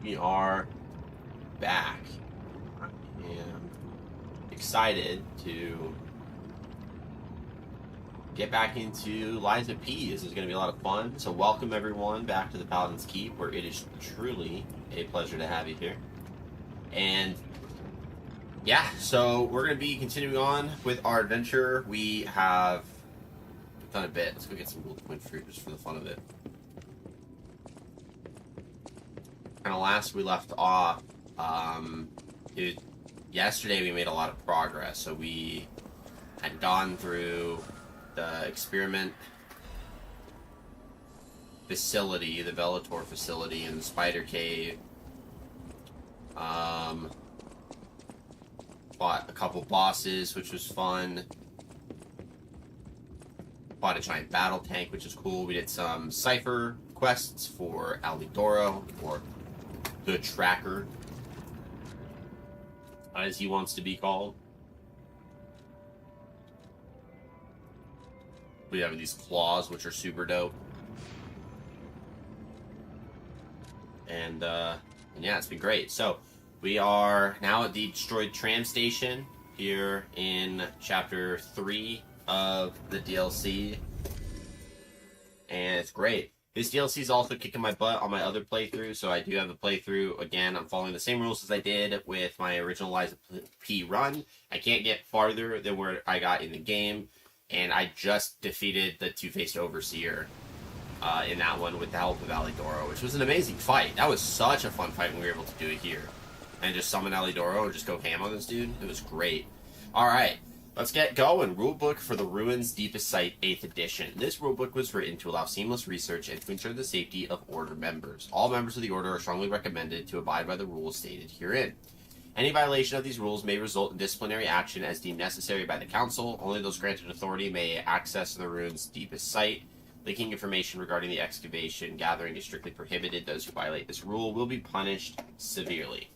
We are back. I am excited to get back into Lies of P. This is going to be a lot of fun. So welcome everyone back to the Paladin's Keep, where it is truly a pleasure to have you here. And yeah, so we're going to be continuing on with our adventure. We have done a bit. Let's go get some gold coin fruit just for the fun of it. Kind of last we left off, yesterday we made a lot of progress. So we had gone through the experiment facility, the Overture facility, and the spider cave. Fought a couple bosses, which was fun. Fought a giant battle tank, which is cool. We did some cipher quests for Alidoro, or the Tracker, as he wants to be called. We have these claws, which are super dope. And yeah, it's been great. So we are now at the destroyed tram station here in chapter 3 of the DLC. And it's great. This DLC is also kicking my butt on my other playthrough, so I do have a playthrough. Again, I'm following the same rules as I did with my original Lies of P run. I can't get farther than where I got in the game, and I just defeated the two-faced Overseer in that one with the help of Alidoro, which was an amazing fight. That was such a fun fight when we were able to do it here. And just summon Alidoro and just go ham on this dude. It was great. Alright. Let's get going. Rulebook for the Ruins Deepest Sight 8th edition. This rulebook was written to allow seamless research and to ensure the safety of Order members. All members of the Order are strongly recommended to abide by the rules stated herein. Any violation of these rules may result in disciplinary action as deemed necessary by the Council. Only those granted authority may access the Ruins Deepest Sight. Leaking information regarding the excavation gathering is strictly prohibited. Those who violate this rule will be punished severely.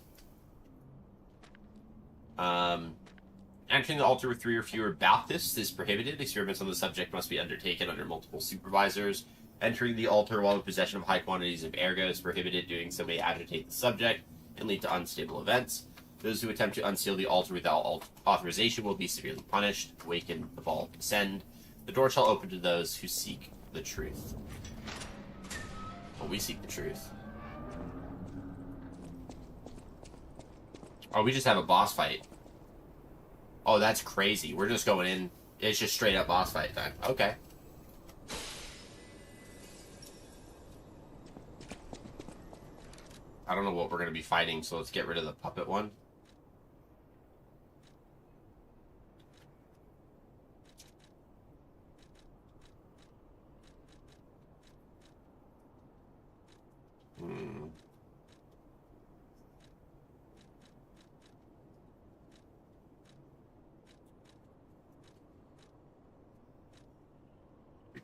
Entering the altar with 3 or fewer Baptists is prohibited. Experiments on the subject must be undertaken under multiple supervisors. Entering the altar while in possession of high quantities of ergo is prohibited. Doing so may agitate the subject and lead to unstable events. Those who attempt to unseal the altar without authorization will be severely punished. Awaken the vault, descend. The door shall open to those who seek the truth. Well, we seek the truth. Oh, we just have a boss fight. Oh, that's crazy. We're just going in. It's just straight up boss fight time. Okay. I don't know what we're going to be fighting, so let's get rid of the puppet one.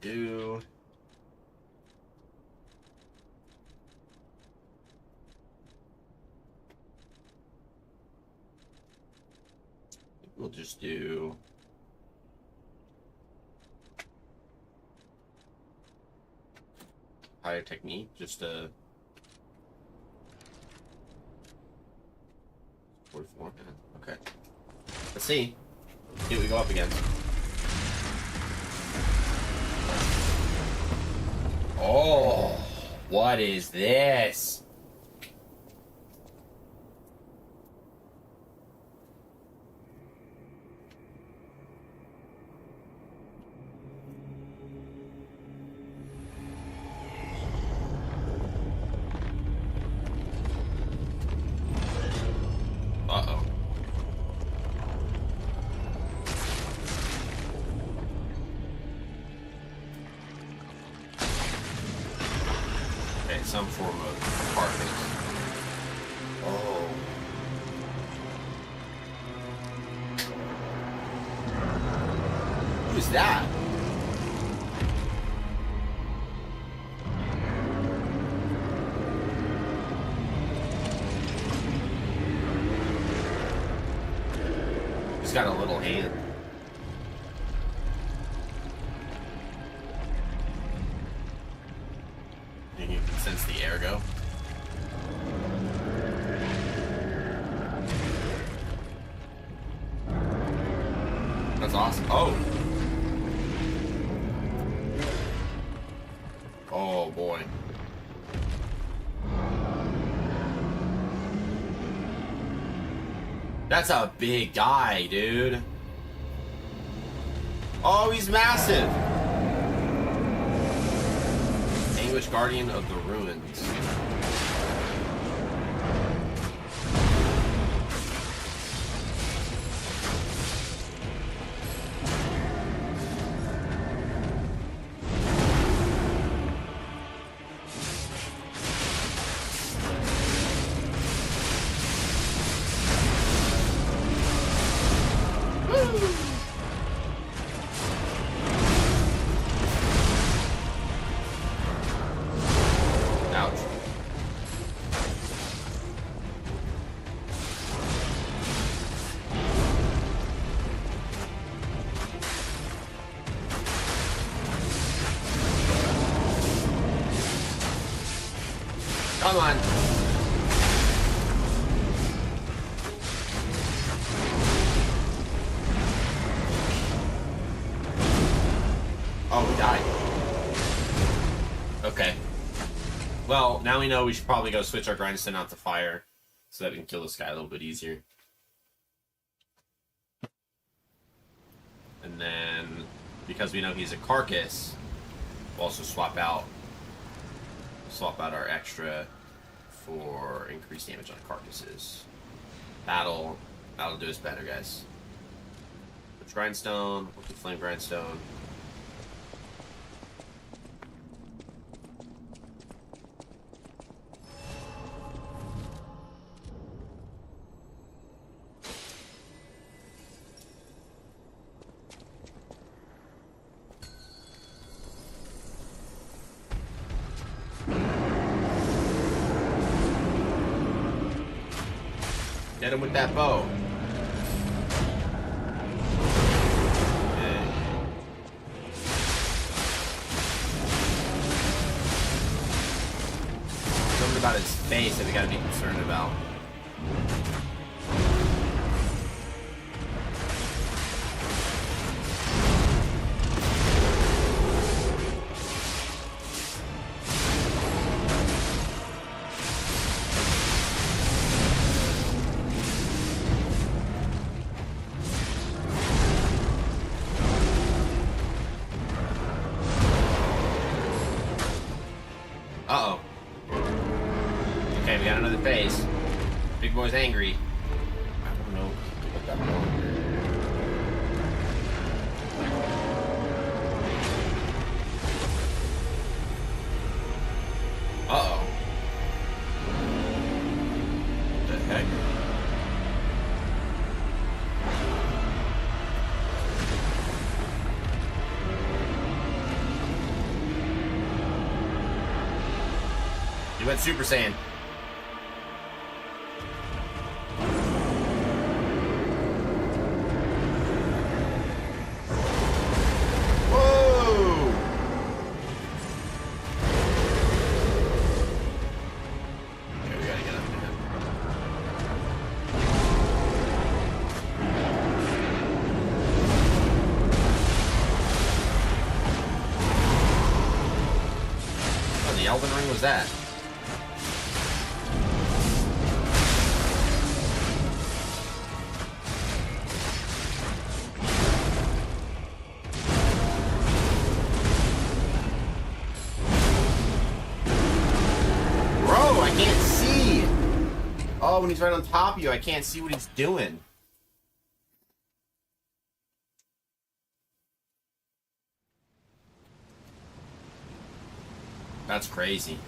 Do we'll just do higher technique, just a 44. Okay, let's see what we go up against. Oh, what is this? Uh-oh. Some form of apartment. Oh. Who's that? He's got a little hand. You can sense the ergo. awesome. Oh! Oh boy. That's a big guy, dude. Oh, he's massive! Anguish Guardian of the Ruins. Come on. Oh, we died. Okay. Well, now we know we should probably go switch our grindstone out to fire so that we can kill this guy a little bit easier. And then, because we know he's a carcass, we'll also swap out our extra for increased damage on carcasses. That'll do us better, guys. Which grindstone? What's the flame grindstone? Get him with that bow. Okay. Something about his face that we gotta be concerned about. Uh-oh. Okay, we got another phase. Big boy's angry. I don't know what that was. Uh-oh. What the heck? He went Super Saiyan. Whoa! Okay, we gotta get up to him. Oh, the Elden Ring was that? I can't see. Oh, when he's right on top of you, I can't see what he's doing. That's crazy.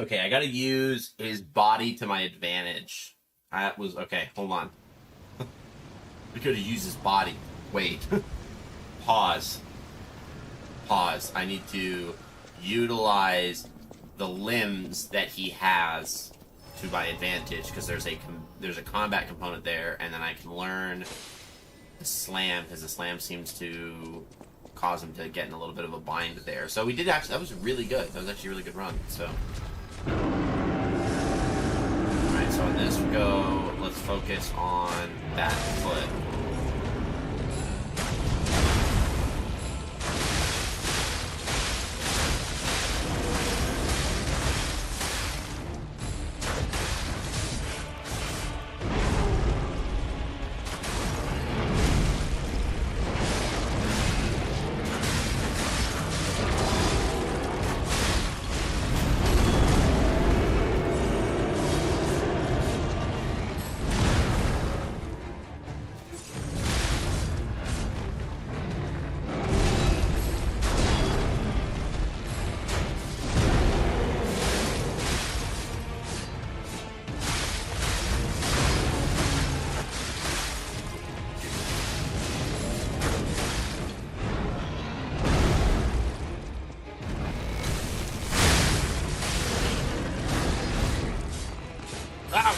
Okay, I gotta use his body to my advantage. That was... Okay, hold on. We could have used his body. Wait. Pause. Pause. I need to utilize the limbs that he has to my advantage, because there's a combat component there, and then I can learn the slam, because the slam seems to cause him to get in a little bit of a bind there. So we did actually... That was really good. That was actually a really good run, so... Alright, so on this we go... Let's focus on that foot.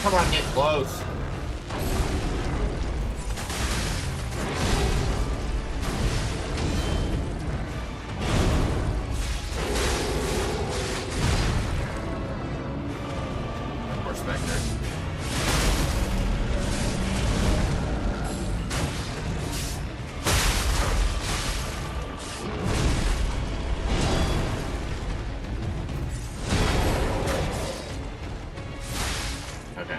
Come on, get close. Poor Spectre. Okay.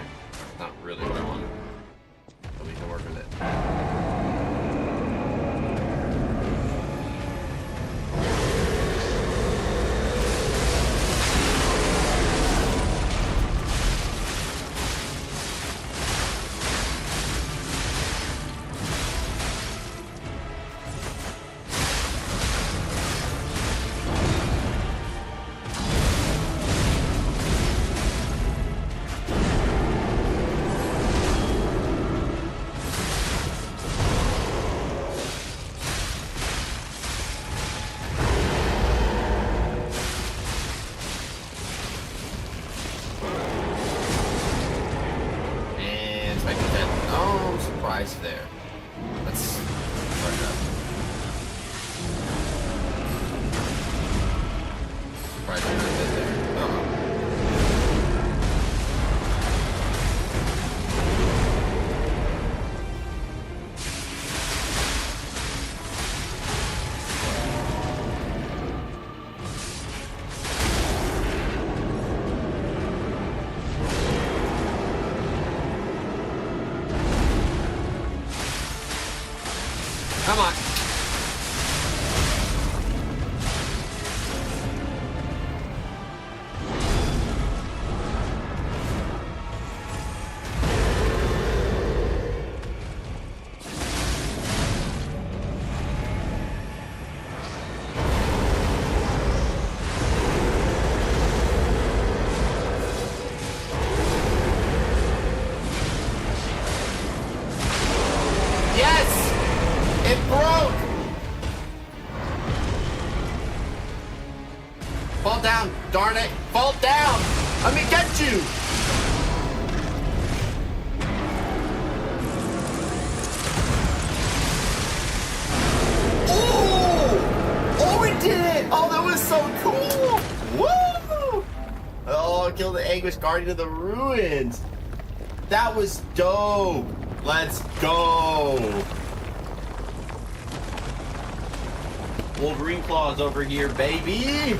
Not really what I want. But we can work with it. There. Let's start it up. Surprised you're not dead there. Come on. Yes! It broke! Fall down, darn it! Fall down! Let me get you! Oh! Oh, we did it! Oh, that was so cool! Woo! Oh, kill the Anguish Guardian of the Ruins! That was dope! Let's go! Wolverine Claws over here, baby!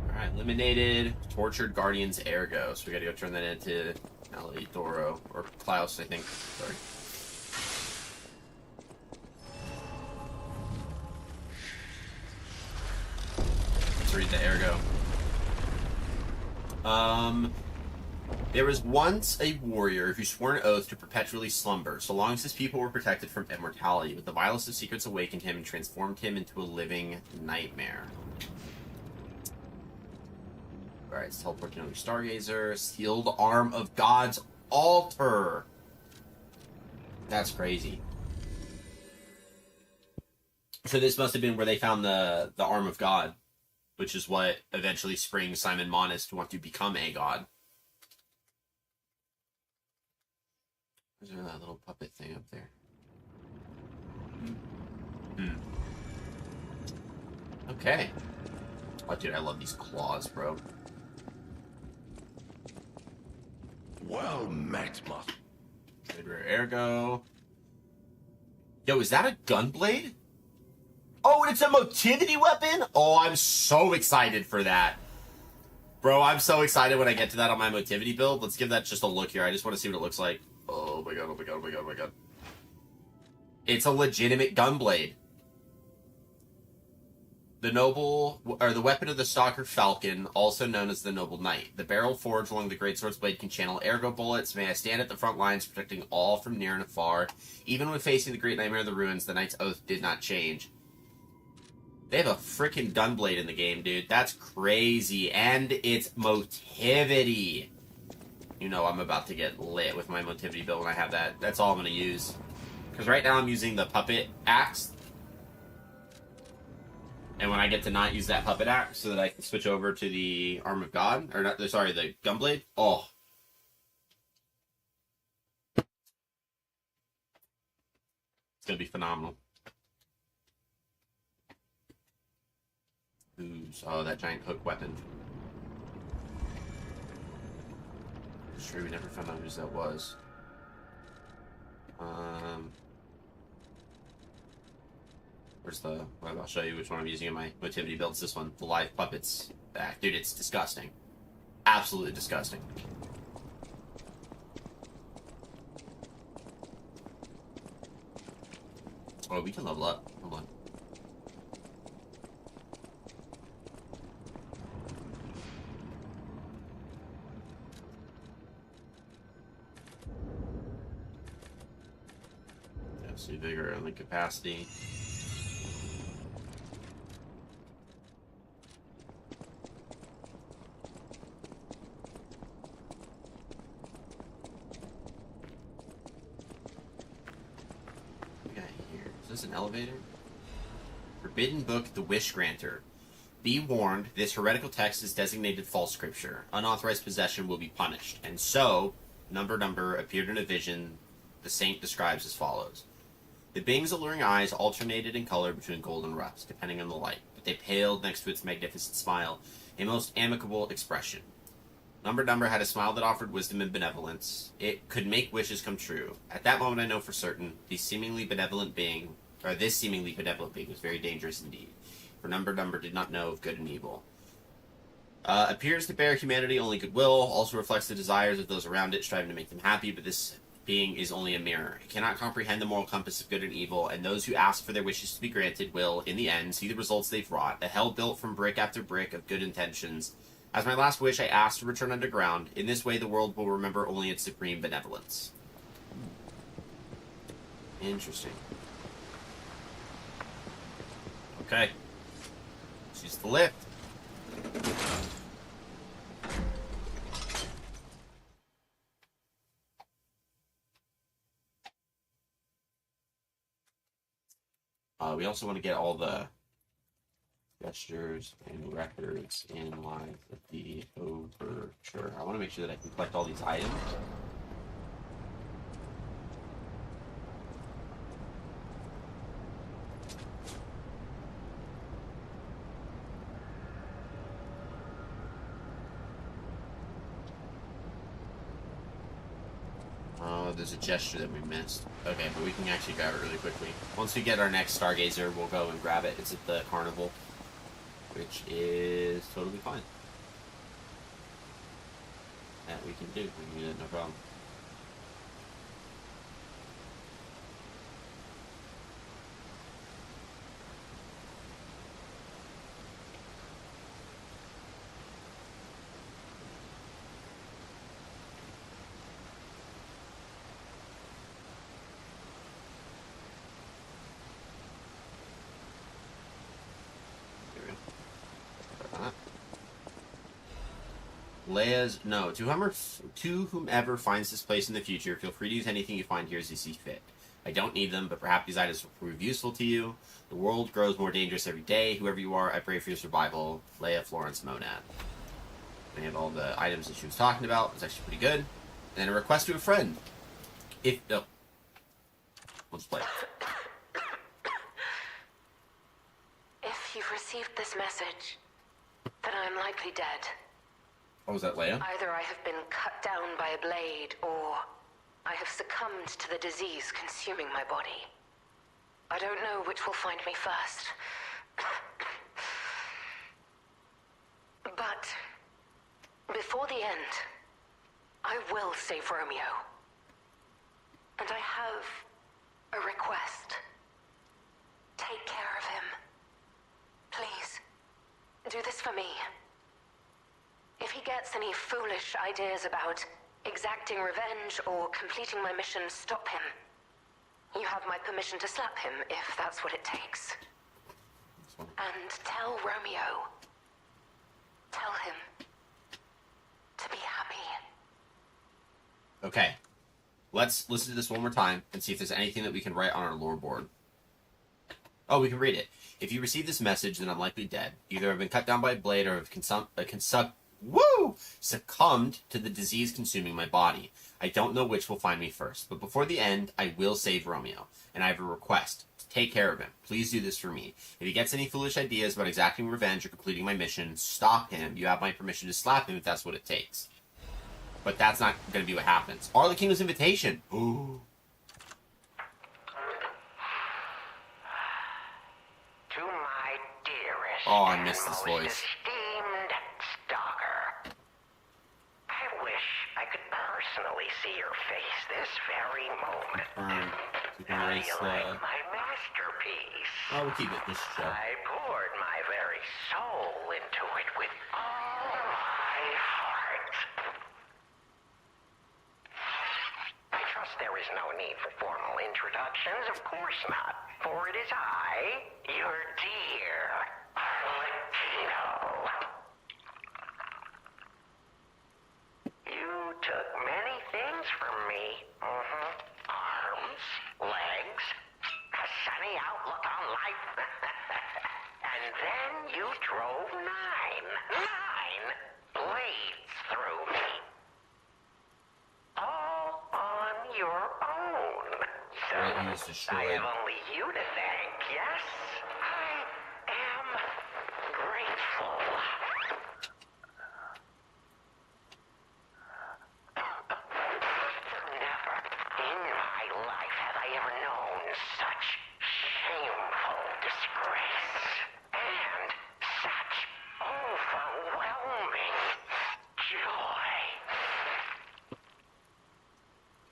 Alright, eliminated Tortured Guardian's Ergo. So we gotta go turn that into El Toro, or Klaus, I think. Sorry. Let's read the Ergo. There was once a warrior who swore an oath to perpetually slumber, so long as his people were protected from immortality, but the vilest of secrets awakened him and transformed him into a living nightmare. Alright, let's teleport to another Stargazer. Sealed arm of God's altar. That's crazy. So this must have been where they found the arm of God, which is what eventually springs Simon Monis to want to become a god. There's that little puppet thing up there. Okay. Oh, dude, I love these claws, bro. Well met, Master. Good rare ergo. Yo, is that a gunblade? Oh, and it's a motivity weapon? Oh, I'm so excited for that. Bro, I'm so excited when I get to that on my motivity build. Let's give that just a look here. I just want to see what it looks like. Oh my god, oh my god, oh my god, oh my god. It's a legitimate gunblade. The noble, or the weapon of the Stalker Falcon, also known as the Noble Knight. The barrel forged along the greatsword's blade can channel ergo bullets. May I stand at the front lines, protecting all from near and afar. Even when facing the great nightmare of the ruins, the knight's oath did not change. They have a freaking gunblade in the game, dude. That's crazy. And it's motivity. You know I'm about to get lit with my motivity build when I have that. That's all I'm going to use. Because right now I'm using the puppet axe. And when I get to not use that puppet axe so that I can switch over to the Arm of God, or not, sorry, the Gunblade, oh. It's going to be phenomenal. Ooze. Oh, that giant hook weapon. Sure, we never found out whose that was. Where's the... Well, I'll show you which one I'm using in my motivity builds. This one, the live puppets back. Dude, it's disgusting. Absolutely disgusting. Oh, we can level up. Hold on. See vigor and the capacity. What we got here? Is this an elevator? Forbidden Book, the Wish Granter. Be warned, this heretical text is designated false scripture. Unauthorized possession will be punished. And so, number appeared in a vision the saint describes as follows. The being's alluring eyes alternated in color between gold and rust, depending on the light, but they paled next to its magnificent smile, a most amicable expression. Number had a smile that offered wisdom and benevolence. It could make wishes come true. At that moment, I know for certain, this seemingly benevolent being was very dangerous indeed, for Number did not know of good and evil. Appears to bear humanity only goodwill, also reflects the desires of those around it, striving to make them happy, but this being is only a mirror. It cannot comprehend the moral compass of good and evil, and those who ask for their wishes to be granted will, in the end, see the results they've wrought, a hell built from brick after brick of good intentions. As my last wish, I ask to return underground. In this way, the world will remember only its supreme benevolence. Interesting. Okay. Let's use the lift. We also want to get all the gestures and records in line with the Overture. I want to make sure that I can collect all these items. There's a gesture that we missed. Okay, but we can actually grab it really quickly. Once we get our next Stargazer, we'll go and grab it. It's at the carnival, which is totally fine. That we can do. We can do that, no problem. Leia's no. To whomever finds this place in the future, feel free to use anything you find here as you see fit. I don't need them, but perhaps these items will prove useful to you. The world grows more dangerous every day. Whoever you are, I pray for your survival. Leia Florence Monad. We have all the items that she was talking about. It's actually pretty good. And a request to a friend. If let's play. If you've received this message, then I'm likely dead. Oh, was that Leia? Either I have been cut down by a blade, or I have succumbed to the disease consuming my body. I don't know which will find me first. But before the end, I will save Romeo. And I have a request. Take care of him. Please, do this for me. If he gets any foolish ideas about exacting revenge or completing my mission, stop him. You have my permission to slap him if that's what it takes. And tell Romeo. Tell him to be happy. Okay. Let's listen to this one more time and see if there's anything that we can write on our lore board. Oh, we can read it. If you receive this message, then I'm likely dead. Either I've been cut down by a blade or have succumbed to the disease consuming my body. I don't know which will find me first, but before the end, I will save Romeo. And I have a request. To take care of him. Please do this for me. If he gets any foolish ideas about exacting revenge or completing my mission, stop him. You have my permission to slap him if that's what it takes. But that's not going to be what happens. Arlecchino's invitation. Ooh. To my dearest, Oh, I miss this and most voice. esteemed Stalker, I wish I could personally see your face this very moment. We can How do erase you the... like my masterpiece? Oh, we'll keep it this show. I poured my very soul into it with all my heart. I trust there is no need for formal introductions. Of course not. For it is I, your dear Arlecchino. You took many things from me. Arms, legs, a sunny outlook on life. And then you drove nine blades through me. All on your own. So Right, he was I destroyed. have only you to thank, yes? I am grateful. Never in my life have I ever known such shameful disgrace. And such overwhelming joy.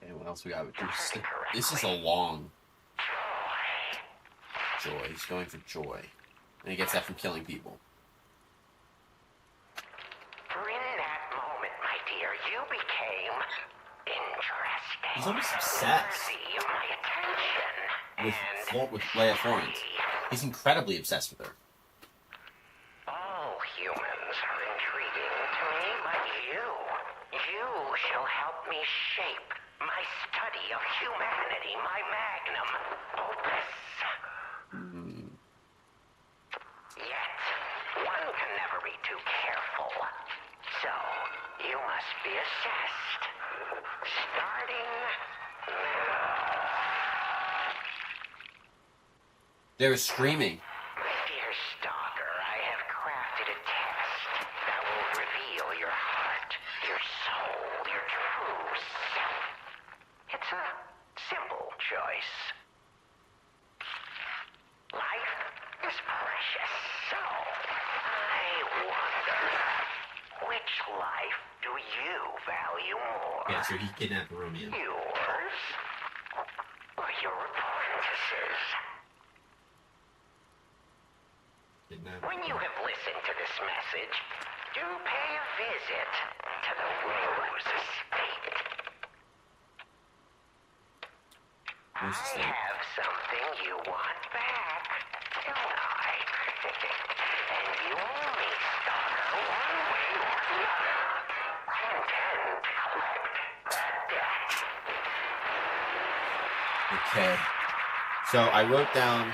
Okay, what else we got? This is a long joy. He's going for joy. And he gets that from killing people. For in that moment, my dear, you became interesting. He's almost obsessed Worthy of my attention. with Leia Florence. He's incredibly obsessed with her. All humans are intriguing to me, but you shall help me shape my study of humanity, my magnum opus. Yet, one can never be too careful. So, you must be assessed. Starting now. They're screaming. My dear Stalker, I have crafted a test that will reveal your heart, your soul, your true self. It's a simple choice. Life is precious, so I wonder, which life do you value more? Yeah, so he kidnapped Romeo. Yours or your apprentice's? When you have listened to this message, do pay a visit to the Rose Estate. I Rose Estate. have something you want back, don't I? And you will meet Stalker one way or another. Okay. So I wrote down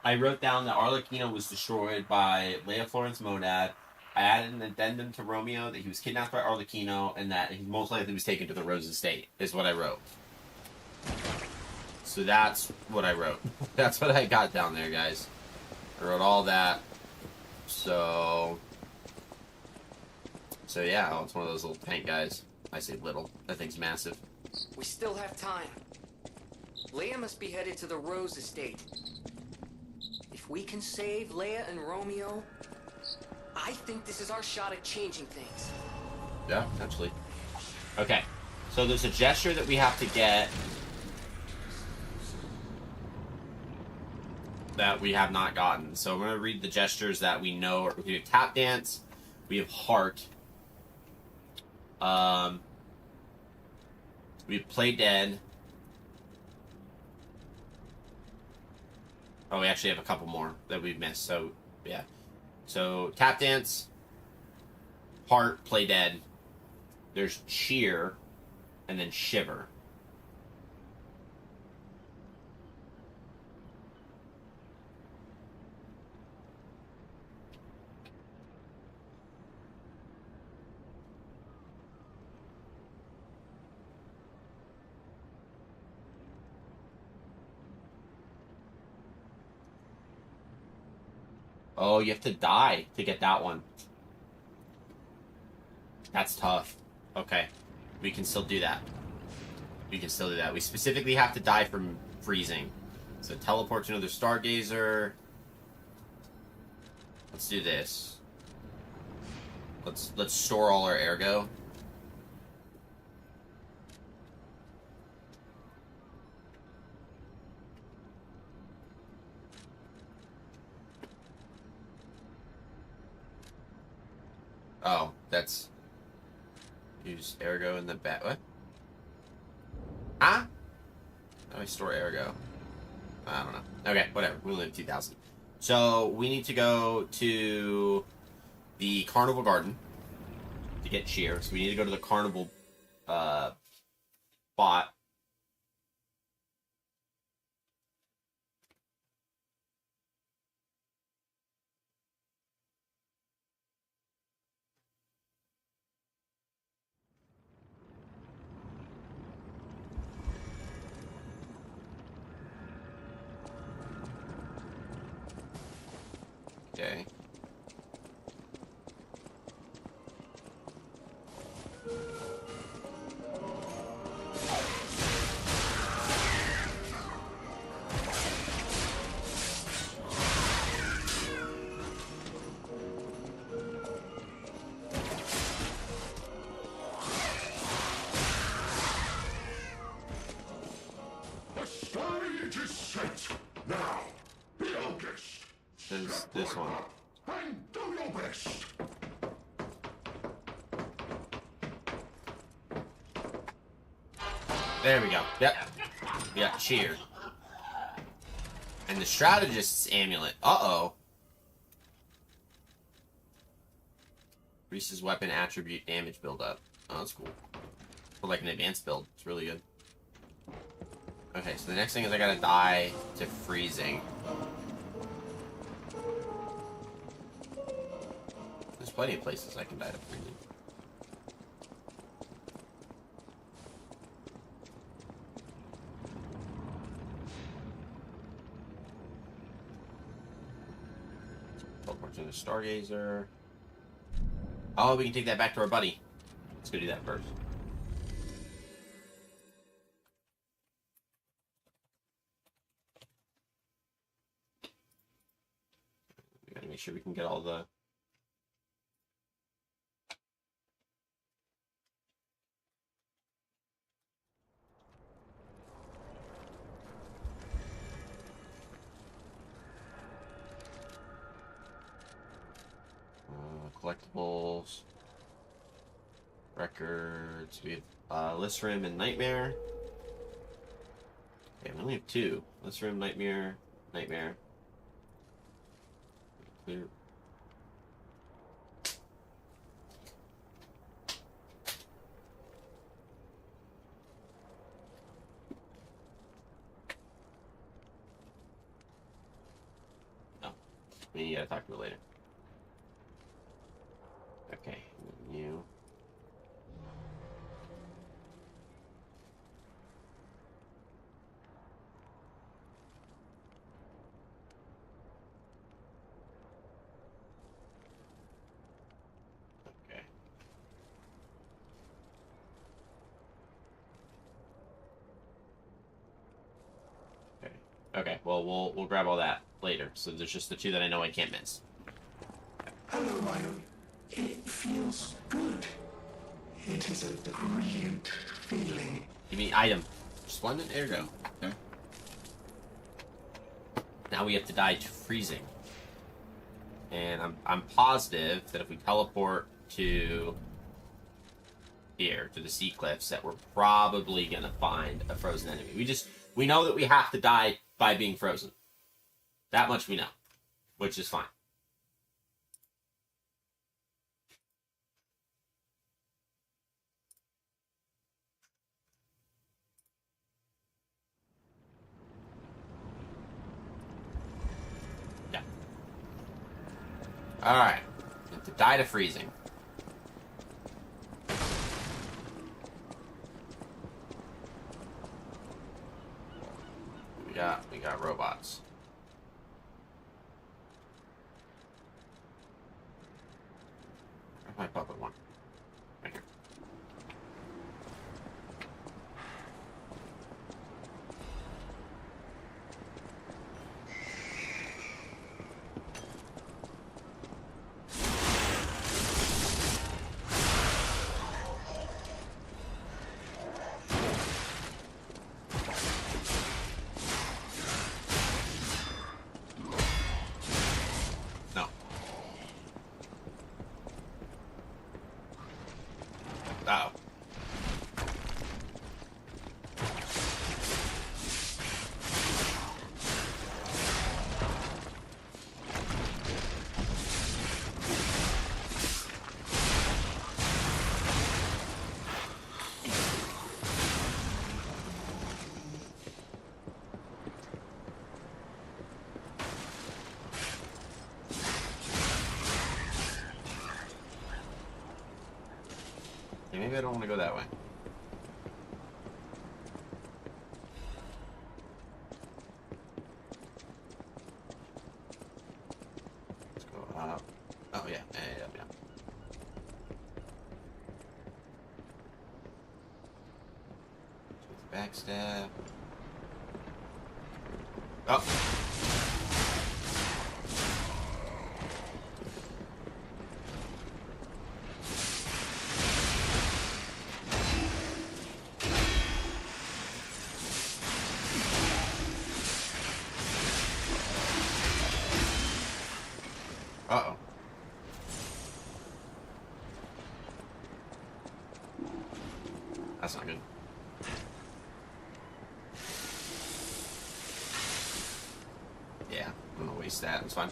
that Arlecchino was destroyed by Leia Florence Monad. I added an addendum to Romeo that he was kidnapped by Arlecchino and that he most likely was taken to the Rose Estate, is what I wrote. So that's what I wrote. That's what I got down there, guys. I wrote all that. So yeah, oh, it's one of those little tank guys. I say little. That thing's massive. We still have time. Leia must be headed to the Rose Estate. If we can save Leia and Romeo, I think this is our shot at changing things. Yeah, actually. Okay, so there's a gesture that we have to get that we have not gotten. So I'm going to read the gestures that we know. We have tap dance, we have heart, we have play dead. Oh, we actually have a couple more that we've missed. So, yeah. So, tap dance, heart, play dead. There's cheer, and then shiver. Oh, you have to die to get that one. That's tough. Okay. We can still do that. We can still do that. We specifically have to die from freezing. So teleport to another stargazer. Let's do this. Let's store all our ergo. Oh, that's... Use ergo in the back. What? Huh? How do I store ergo? I don't know. Okay, whatever. We only have 2,000. So, we need to go to the Carnival Garden to get cheer. So, we need to go to the Carnival bot. Okay. The stage is set. Now, be our guest. There's this one. And do your best. There we go. Yep. We got cheer. And the strategist's amulet. Uh-oh. Increases weapon attribute damage buildup. Oh, that's cool. For like an advanced build. It's really good. Okay, so the next thing is I gotta die to freezing. There's plenty of places I can die to freezing. Teleport to the Stargazer. Oh, we can take that back to our buddy. Let's go do that first. We gotta make sure we can get all the... collectibles, records. We have Listrim and Nightmare. Okay, we only have two. Listrim, Nightmare, Nightmare. Clear. We gotta talk to her later. Okay, you. Okay. Okay. Okay. Well, we'll grab all that later. So there's just the two that I know I can't miss. Hello, Ryan. It feels good. It is a brilliant feeling. Give me item. Splendid. There you go. Okay. Now we have to die to freezing. And I'm positive that if we teleport to here, to the sea cliffs, that we're probably gonna find a frozen enemy. We know that we have to die by being frozen. That much we know. Which is fine. Alright. To die to freezing. We got robots. Where's my puppet one? Right here. No. Uh-oh. Okay, maybe I don't want to go that way. Let's go up. Oh, yeah. Yeah. Backstab. Oh. Uh-oh. That's not good. Yeah, I'm gonna waste that. It's fine.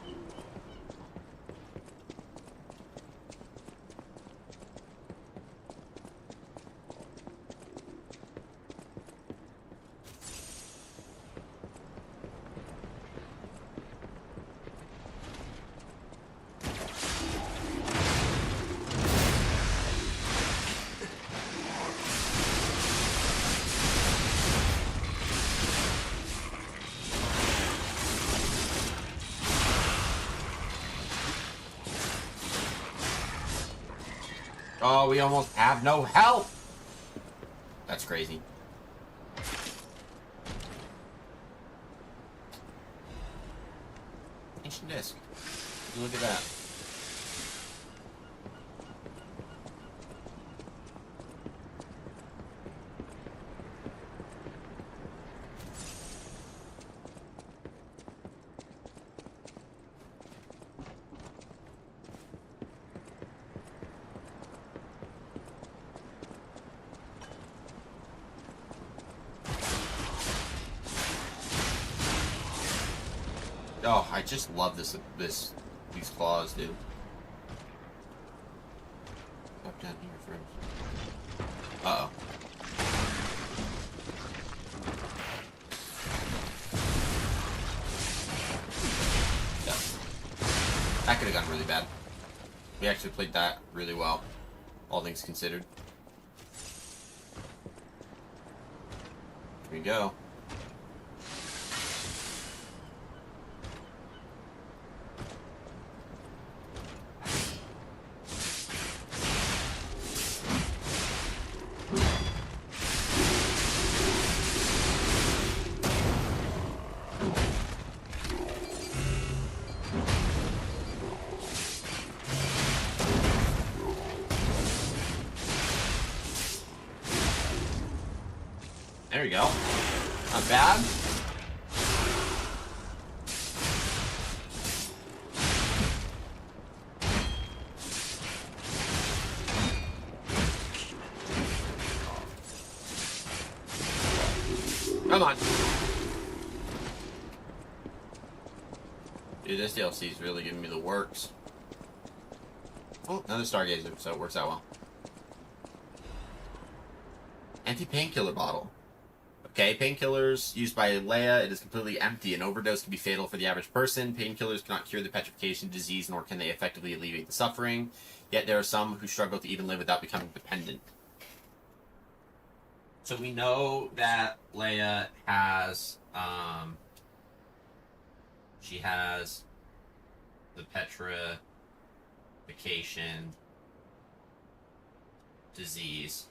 Oh, we almost have no health! That's crazy. Ancient disc. Look at that. Oh, I just love these claws, dude. Up down here first. Uh-oh. Yeah. have gone really bad. We actually played that really well, all things considered. Here we go. There we go. Not bad. Come on. Dude, this DLC is really giving me the works. Oh, another Stargazer, so it works out well. Anti-painkiller bottle. Okay, painkillers used by Leia. It is completely empty. An overdose can be fatal for the average person. Painkillers cannot cure the petrification disease, nor can they effectively alleviate the suffering. Yet there are some who struggle to even live without becoming dependent. So we know that Leia has, she has the petrification disease,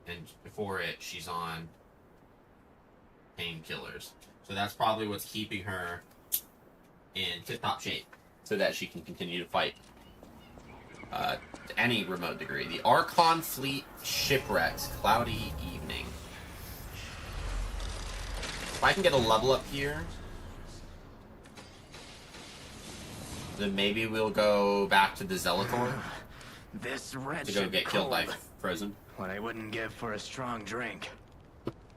and before it, she's on painkillers. So that's probably what's keeping her in tip-top shape, so that she can continue to fight to any remote degree. The Archon fleet shipwrecks. Cloudy evening. If I can get a level up here, then maybe we'll go back to the Zelator This to wretched go get killed by cold. Frozen. What I wouldn't give for a strong drink.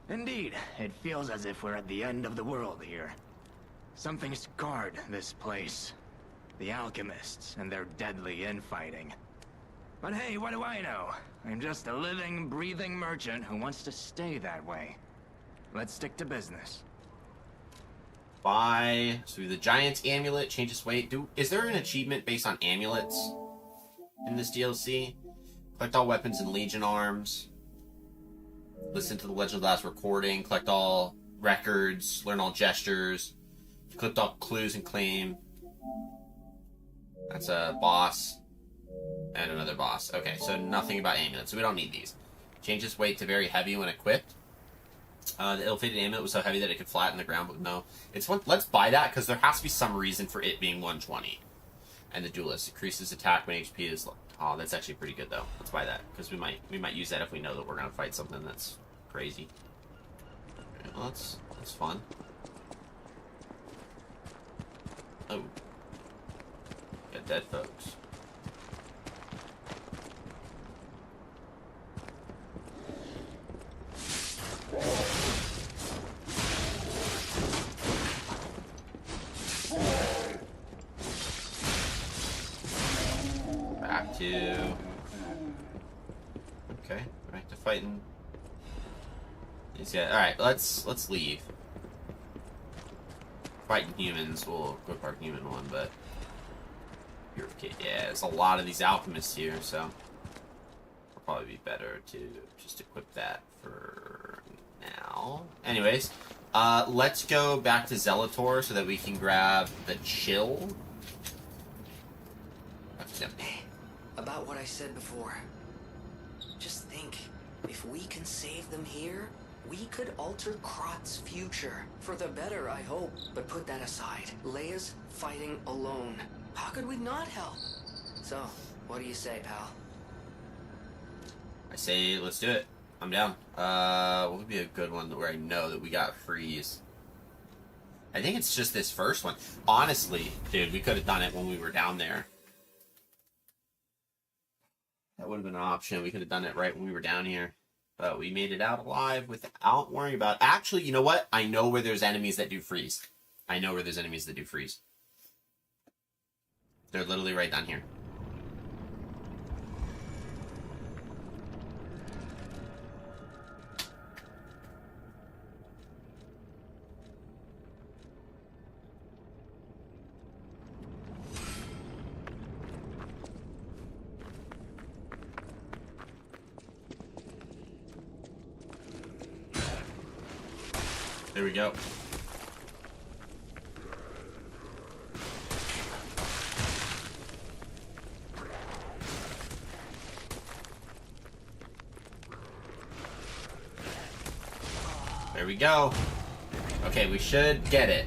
Indeed, it feels as if we're at the end of the world here. Something scarred this place. The alchemists and their deadly infighting. But hey, what do I know? I'm just a living, breathing merchant who wants to stay that way. Let's stick to business. Buy. So the Giant's amulet changes weight. Is there an achievement based on amulets in this DLC? Collect all weapons and Legion arms. Listen to the Legend of the Last recording. Collect all records. Learn all gestures. Collect all clues and claim. That's a boss. And another boss. Okay, so nothing about amulets. So we don't need these. Changes weight to very heavy when equipped. The ill-fated amulet was so heavy that it could flatten the ground, but no. It's one. Let's buy that, because there has to be some reason for it being 120. And the duelist increases attack when HP is low. Oh, that's actually pretty good, though. Let's buy that, because we might use that if we know that we're going to fight something that's crazy. Okay, well, that's fun. Oh. Got dead folks. Back to... Okay, back to fighting. Yeah, alright, let's leave. Fighting humans, we'll equip our human one, but... Yeah, there's a lot of these alchemists here, so... It'll probably be better to just equip that for now. Anyways, let's go back to Zelator so that we can grab the chill. About what I said before. Just think, if we can save them here, we could alter Krat's future. For the better, I hope. But put that aside. Leia's fighting alone. How could we not help? So, what do you say, pal? I say let's do it. I'm down. What would be a good one where I know that we got freeze? I think it's just this first one. Honestly, dude, we could have done it when we were down there. That would have been an option. We could have done it right when we were down here. But we made it out alive without worrying about... Actually, you know what? I know where there's enemies that do freeze. I know where there's enemies that do freeze. They're literally right down here. There we go. There we go. Okay, we should get it.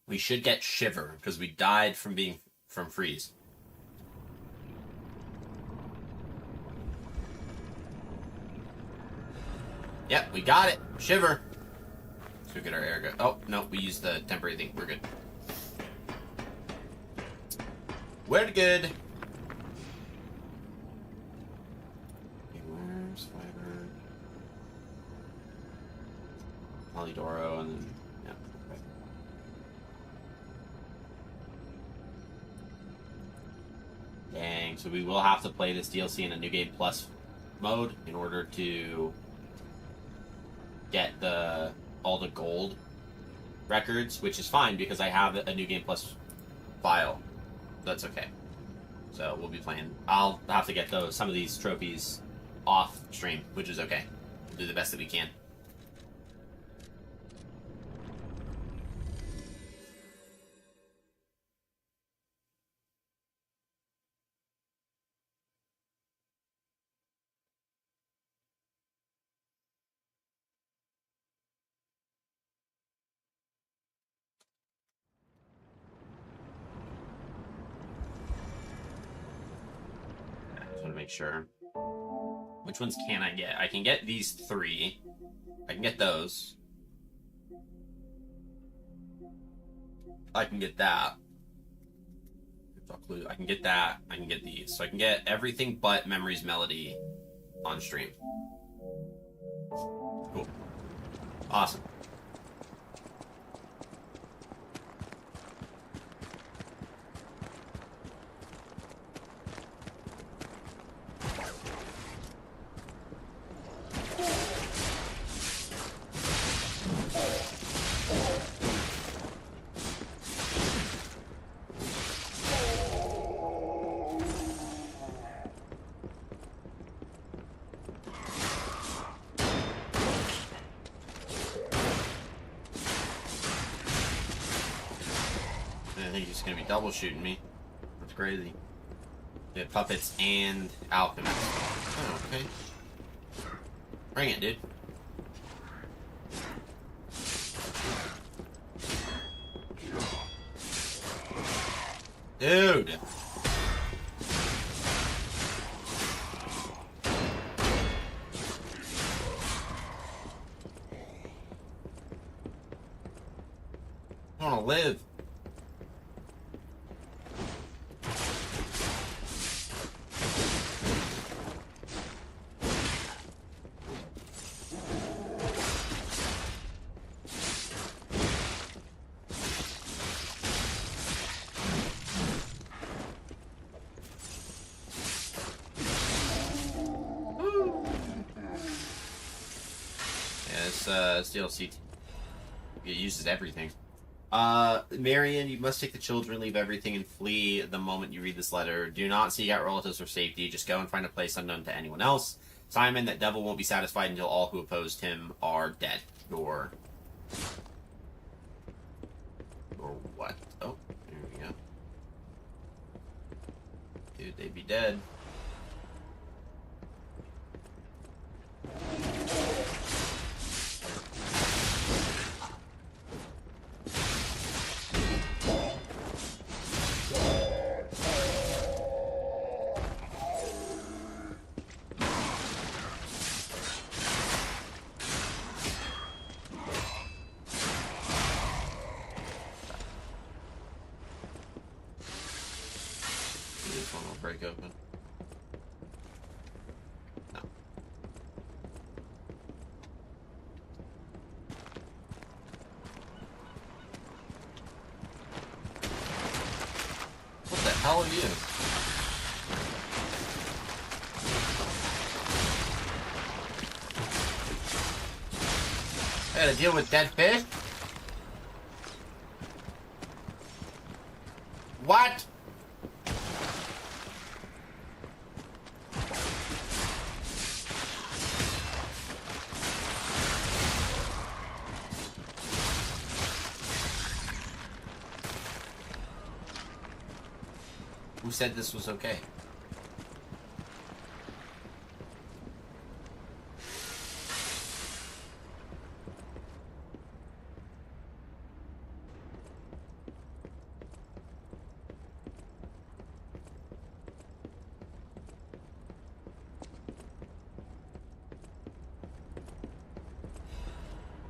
We should get Shiver, because we died from freeze. Yep, we got it. Shiver. Let's go get our air gun. Oh, no, we used the temporary thing. We're good. We're good. Okay, where's Fiber? Polydoro, and then... Yeah, okay. Dang, so we will have to play this DLC in a New Game Plus mode in order to get all the gold records, which is fine because I have a New Game Plus file. That's okay. So we'll be playing. I'll have to get some of these trophies off stream, which is okay. We'll do the best that we can. To make sure. Which ones can I get? I can get these 3. I can get those. I can get that. I can get that. I can get these. So I can get everything but Memories Melody on stream. Cool. Awesome. I think he's gonna be double shooting me. That's crazy. Yeah, puppets and alchemist. Oh, okay. Bring it, dude. Dude! I wanna live. This DLC it uses everything. Marion, you must take the children, leave everything, and flee the moment you read this letter. Do not seek out relatives for safety. Just go and find a place unknown to anyone else. Simon, that devil won't be satisfied until all who opposed him are dead. Or what? Oh, there we go. Dude, they'd be dead. This one will break open. No. What the hell are you? I gotta deal with dead fish? What? Who said this was okay?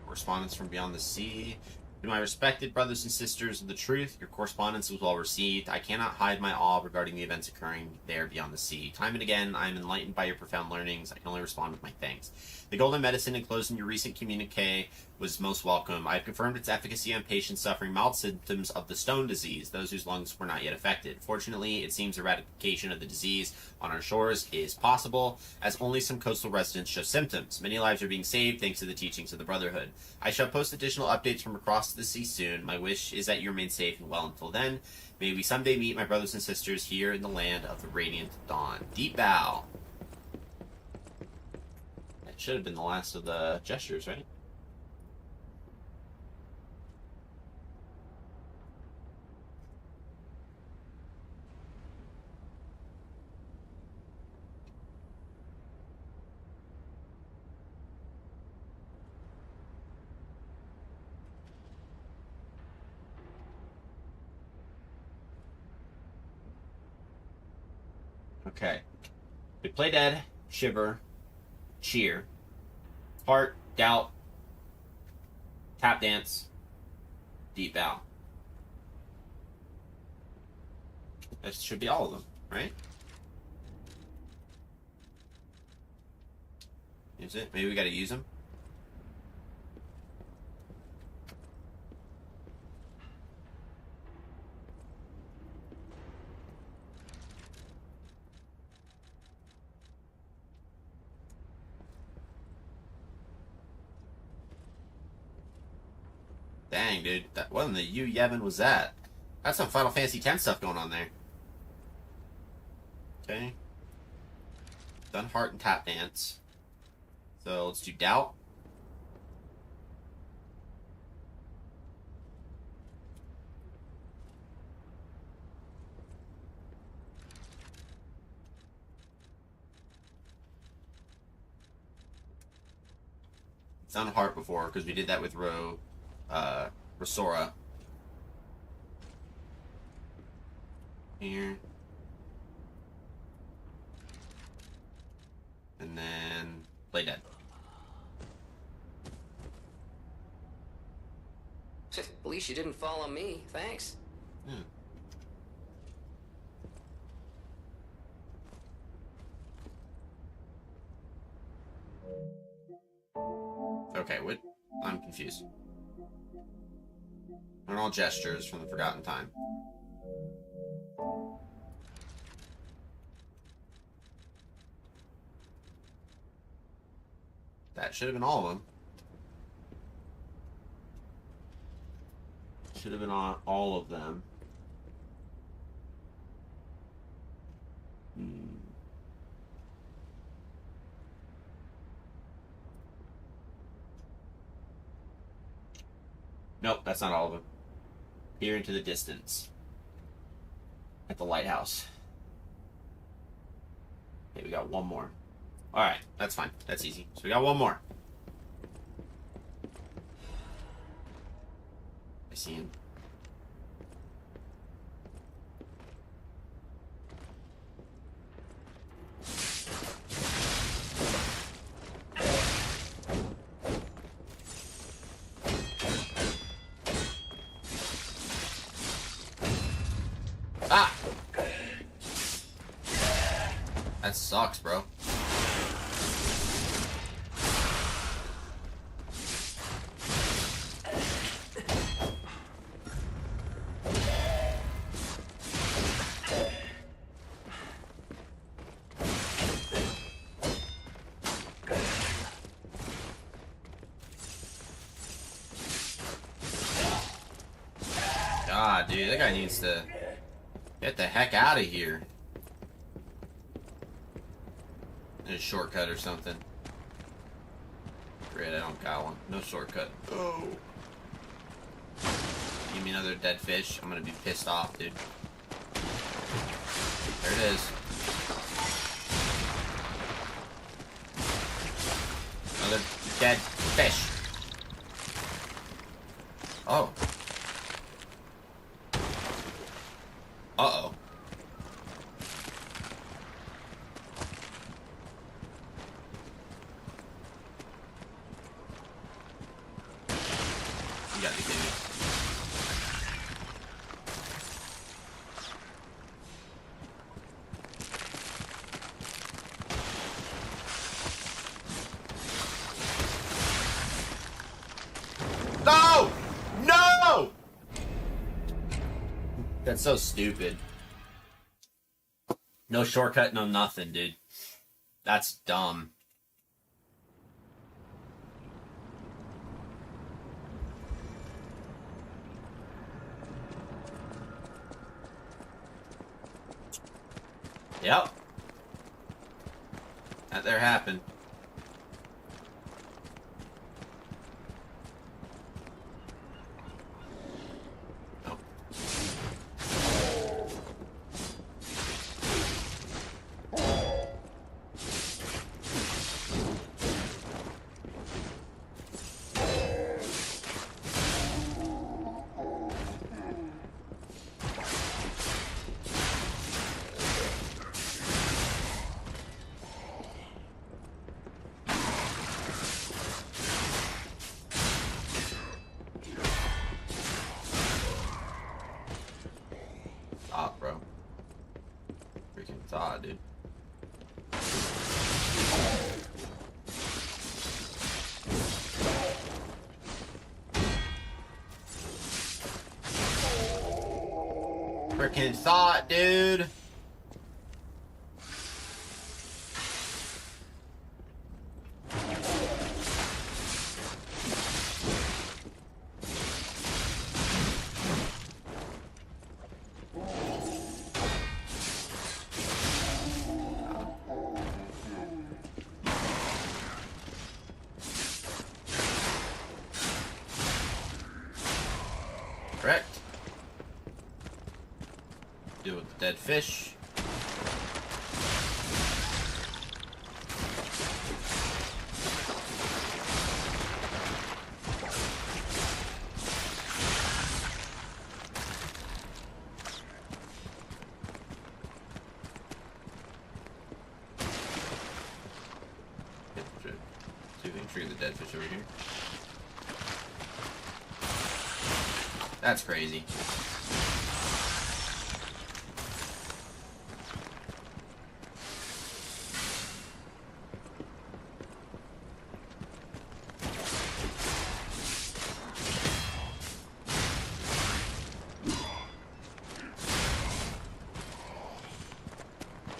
Correspondence from beyond the sea. To my respected brothers and sisters of the truth, your correspondence was well received. I cannot hide my awe regarding the events occurring there beyond the sea. Time and again, I am enlightened by your profound learnings. I can only respond with my thanks. The golden medicine enclosed in your recent communique was most welcome. I have confirmed its efficacy on patients suffering mild symptoms of the stone disease, those whose lungs were not yet affected. Fortunately, it seems eradication of the disease on our shores is possible, as only some coastal residents show symptoms. Many lives are being saved thanks to the teachings of the Brotherhood. I shall post additional updates from across the sea soon. My wish is that you remain safe and well until then. May we someday meet my brothers and sisters here in the land of the Radiant Dawn. Deep bow. That should have been the last of the gestures, right? Okay. We play dead, shiver, cheer, heart, doubt, tap dance, deep bow. That should be all of them, right? Is it? Maybe we gotta use them? Dang, dude. What in the Yevon was that? That's some Final Fantasy X stuff going on there. Okay. Done heart and tap dance. So let's do doubt. It's done heart before because we did that with Rosora. Here. And then play dead. At least you didn't fall on me. Thanks. Yeah. Okay, what? I'm confused. Learn all gestures from the Forgotten Time. That should have been all of them. Should have been on all of them. Nope, that's not all of them. Peer into the distance. At the lighthouse. Okay, we got one more. Alright, that's fine. That's easy. So we got one more. I see him. Ah! That sucks, bro. God, dude, that guy needs to get the heck out of here. There's a shortcut or something. Great, I don't got one. No shortcut. Oh. Give me another dead fish. I'm gonna be pissed off, dude. it is. Another dead fish. Oh. Uh-oh. You gotta be kidding me. No! No! That's so stupid. No shortcut, no nothing, dude. That's dumb. Yep. That there happened. Oh. Stop, bro. Freaking thought, dude. Freaking thought, dude. Correct. Deal with the dead fish. See if we can trigger the dead fish over here. That's crazy.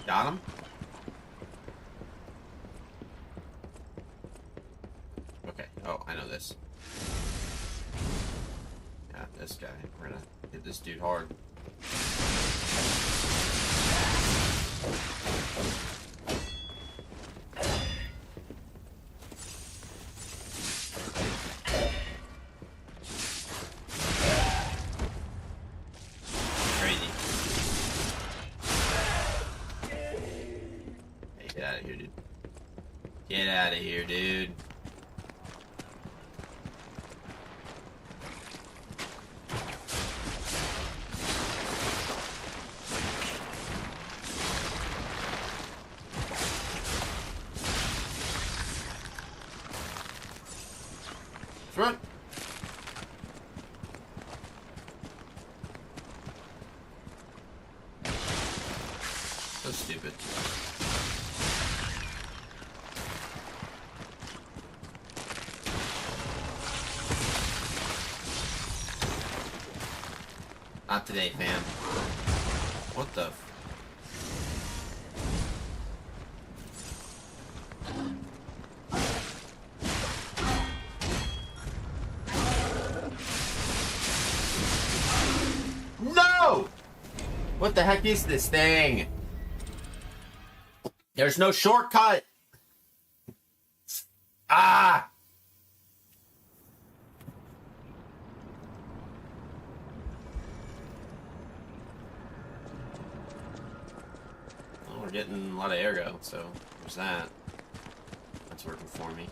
Got him? Okay. Oh, I know this. Yeah, this guy. We're gonna hit this dude hard. Crazy. Hey, get out of here, dude. Get out of here, dude. Run! So stupid. Not today, fam. What the? No! What the heck is this thing? There's no shortcut. Ah! we're getting a lot of ergo, so there's that. That's working for me.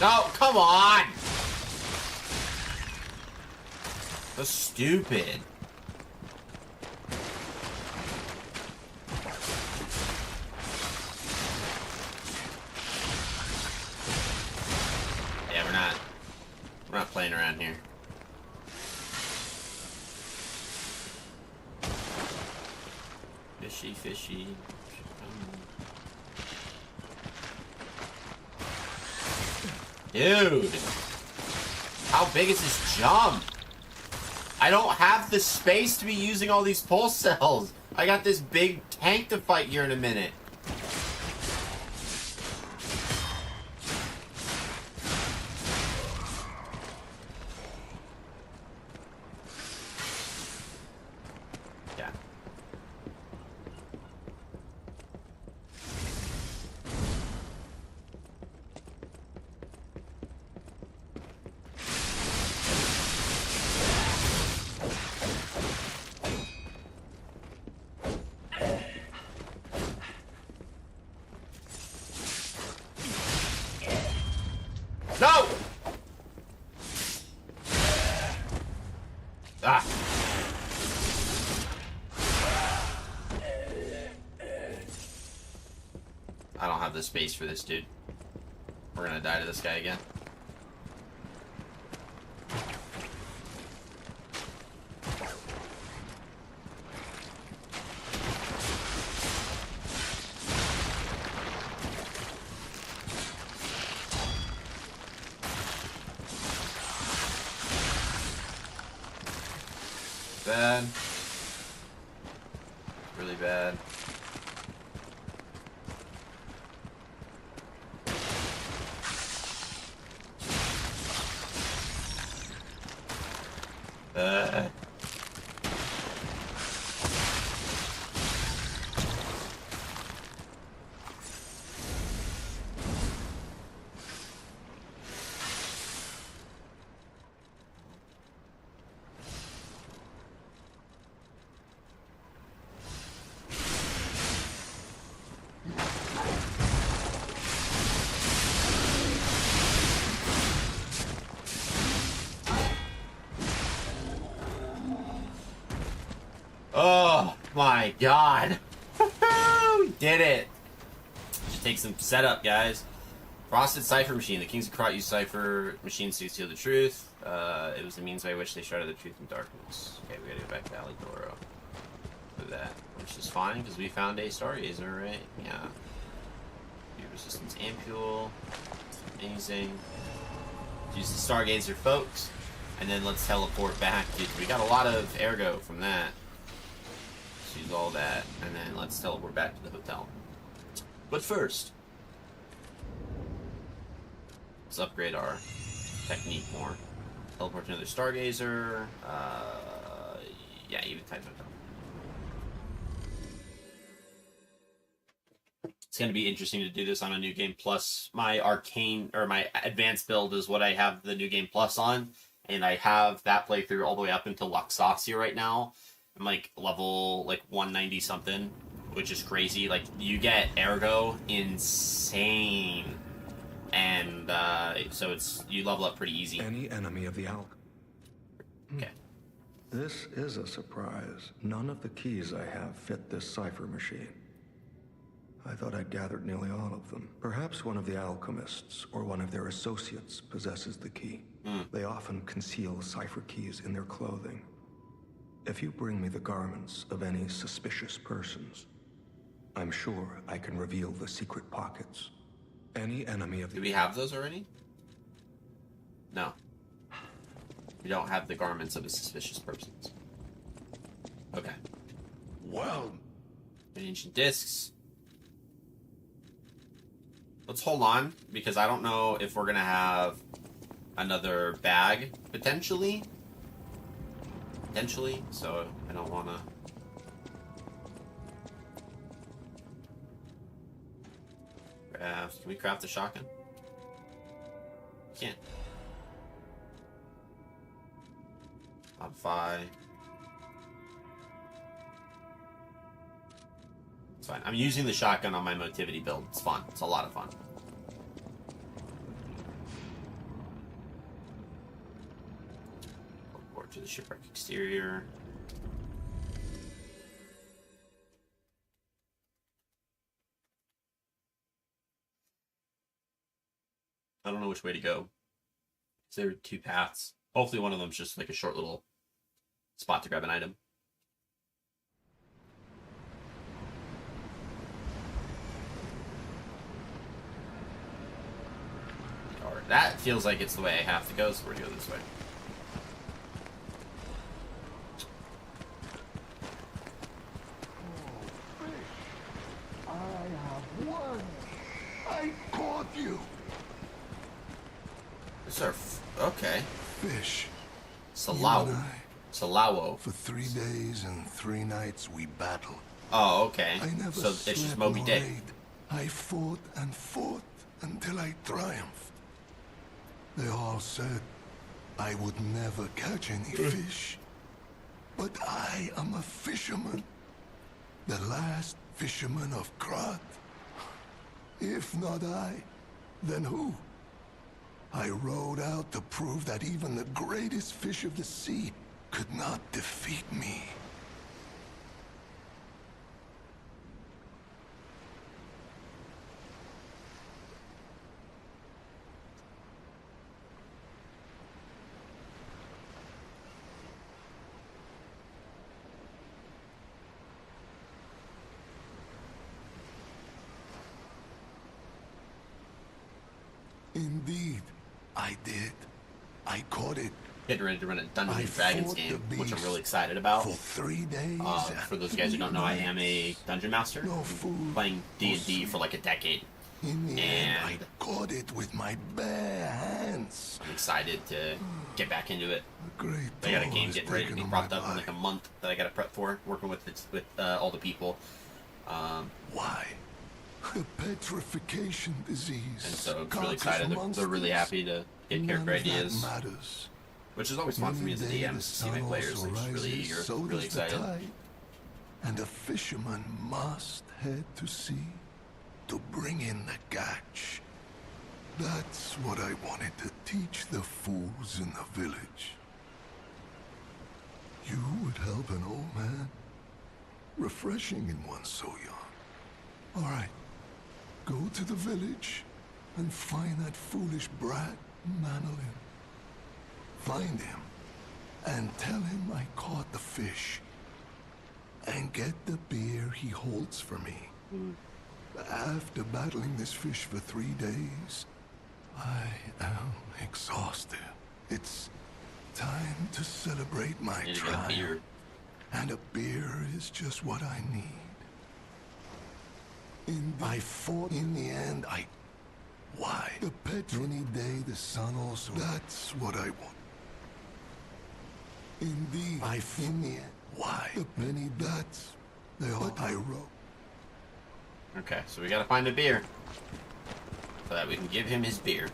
No, come on! That's stupid. Yeah, we're not playing around here. Fishy, fishy. Dude, how big is this jump? I don't have the space to be using all these pulse cells. I got this big tank to fight here in a minute. Yeah. No! Ah. I don't have the space for this, dude. We're gonna die to this guy again. Bad. Really bad. Oh my god. We did it. Just take some setup, guys. Frosted Cipher Machine. The Kings of Krat used Cipher machines to steal the truth. It was the means by which they shrouded the truth in darkness. Okay, we gotta go back to Alidoro. Do that. Which is fine, because we found a Stargazer, right? Yeah. Resistance ampule. Amazing. Use the Stargazer, folks. And then let's teleport back. Dude, we got a lot of ergo from that. Let's use all that, and then let's teleport back to the hotel. But first, let's upgrade our technique more. Teleport to another Stargazer. Yeah, even type hotel. It's going to be interesting to do this on a New Game Plus. My arcane, or my advanced build is what I have the New Game Plus on. And I have that playthrough all the way up into Luxasia right now. I'm like level 190 something, which is crazy. Like, you get Ergo insane. And so you level up pretty easy. Any enemy of the Alk. Okay. This is a surprise. None of the keys I have fit this cipher machine. I thought I'd gathered nearly all of them. Perhaps one of the alchemists or one of their associates possesses the key. They often conceal cipher keys in their clothing. If you bring me the garments of any suspicious persons, I'm sure I can reveal the secret pockets. Any enemy of the... Do we have those already? No. We don't have the garments of the suspicious persons. Okay. Well, Ancient discs. Let's hold on, because I don't know if we're gonna have another bag, potentially. So I don't wanna... Craft. Can we craft the shotgun? Can't. Modify. It's fine. I'm using the shotgun on my motivity build. It's fun. It's a lot of fun. Teleport to the shipwreck exterior. I don't know which way to go. There are two paths. Hopefully one of them's just like a short little spot to grab an item. Alright, that feels like it's the way I have to go, so we're gonna go this way. I have won. I caught you. This is our okay. Fish. Salawo. You and I, Salawo. for 3 days and 3 nights we battled. Oh, okay. I never So it's just slept Moby nor Dick. ate. I fought and fought until I triumphed. They all said I would never catch any fish. But I am a fisherman. The last fisherman of Krat. If not I, then who? I rowed out to prove that even the greatest fish of the sea could not defeat me. Indeed, I did. I caught it. Getting ready to run a Dungeons I and Dragons fought game, the which I'm beast really excited about. For 3 days. For those guys who don't know, I am a dungeon master. No food, Playing D&D for like a decade. In the end, I And caught it with my bare hands. I'm excited to get back into it. A great I got a toll game is getting ready to taken be on propped my up in like a body. month that I got to prep for, working with all the people. Why? The petrification disease. And so I'm conquers really excited. They're really monsters. happy to get None character of that ideas, matters. which is always fun for me as a Any day DM the is to see my sun players also like just really rises, eager, so really does the excited. tide. And a fisherman must head to sea to bring in the catch. That's what I wanted to teach the fools in the village. You would help an old man. Refreshing in one so young. All right. Go to the village and find that foolish brat, Manolin. Find him and tell him I caught the fish. And get the beer he holds for me. After battling this fish for 3 days, I am exhausted. It's time to celebrate my Need to get a beer. triumph And a beer is just what I need. I fought in the end. Why? The pet. Any day the sun also. That's what I want. Indeed. In the end. Why? The penny. That's what I wrote. Okay, so we gotta find a beer so that we can give him his beer.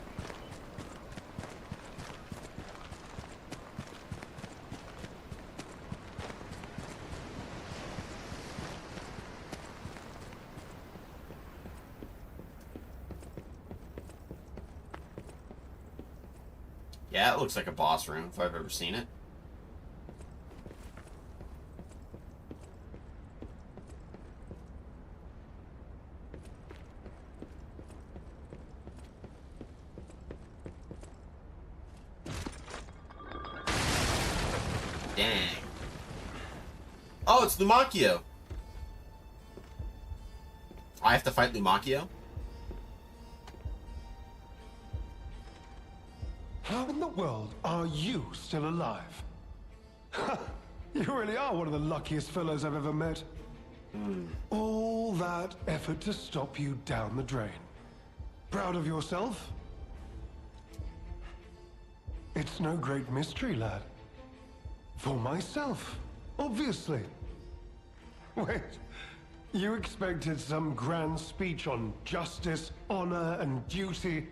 Yeah, it looks like a boss room if I've ever seen it. Dang. Oh, it's Lumacchio. I have to fight Lumacchio? How in the world are you still alive? You really are one of the luckiest fellows I've ever met. All that effort to stop you down the drain. Proud of yourself? It's no great mystery, lad. For myself, obviously. Wait, you expected some grand speech on justice, honor, and duty?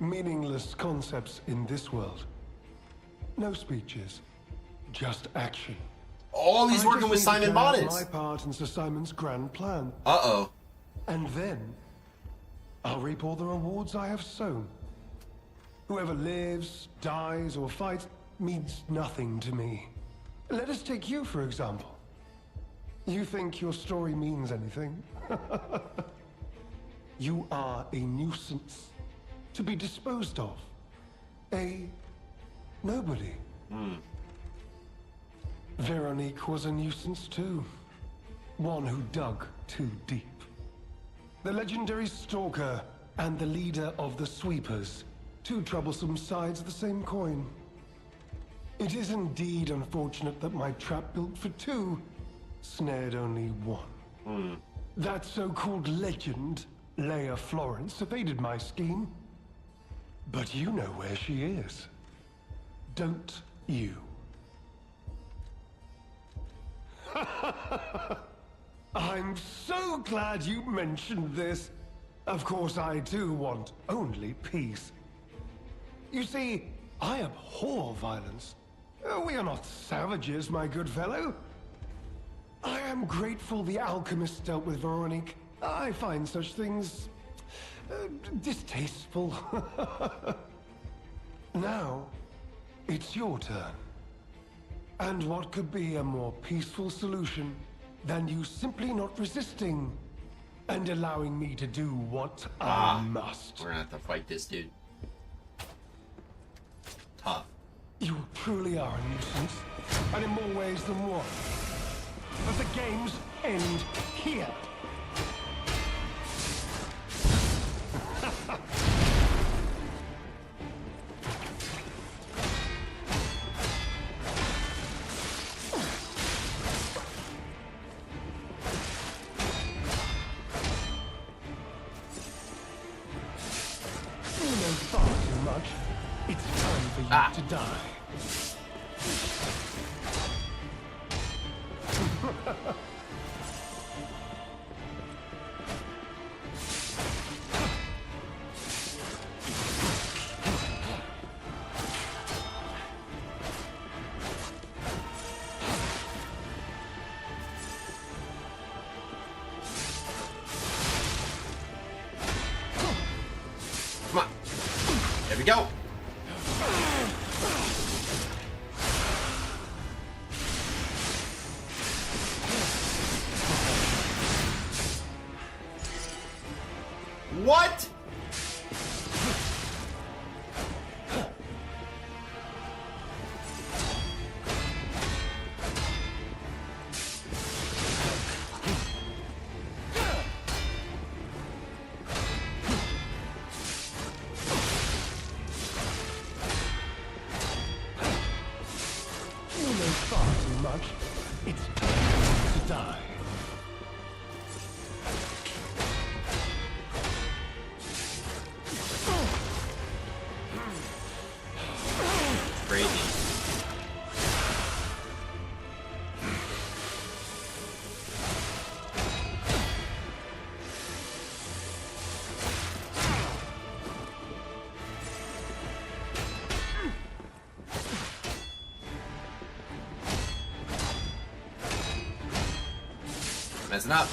Meaningless concepts in this world. No speeches, just action. Oh, he's working with Simon Bonnet. My part in Sir Simon's grand plan. Uh-oh. And then, I'll reap all the rewards I have sown. Whoever lives, dies, or fights means nothing to me. Let us take you, for example. You think your story means anything? You are a nuisance. To be disposed of. A nobody. Veronique was a nuisance too. One who dug too deep. The legendary Stalker and the leader of the Sweepers. Two troublesome sides of the same coin. It is indeed unfortunate that my trap built for two snared only one. That so-called legend, Leia Florence, evaded my scheme. But you know where she is. Don't you? I'm so glad you mentioned this. Of course, I too want only peace. You see, I abhor violence. We are not savages, my good fellow. I am grateful the alchemist dealt with Veronique. I find such things distasteful. Now, it's your turn. And what could be a more peaceful solution than you simply not resisting and allowing me to do what I must? We're gonna have to fight this dude. Tough. You truly are a nuisance, and in more ways than one. But the games end here. You know far too much. It's time for you to die. Come on. There we go. What? You know far too much. Messing up.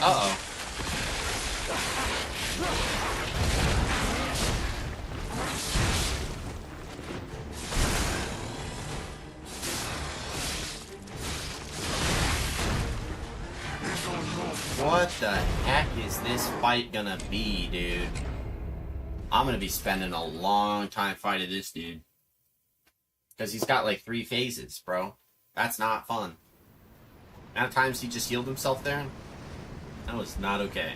Uh-oh. What the heck is this fight gonna be, dude? I'm gonna be spending a long time fighting this dude. Because he's got like 3 phases, bro. That's not fun. Amount of times he just healed himself there? That was not okay.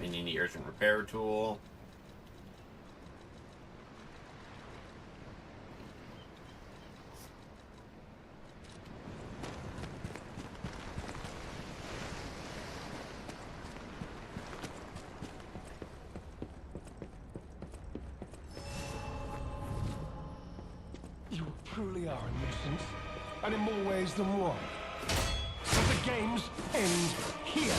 We need the urgent repair tool. You truly are a nuisance, and in more ways than one. But the games end here.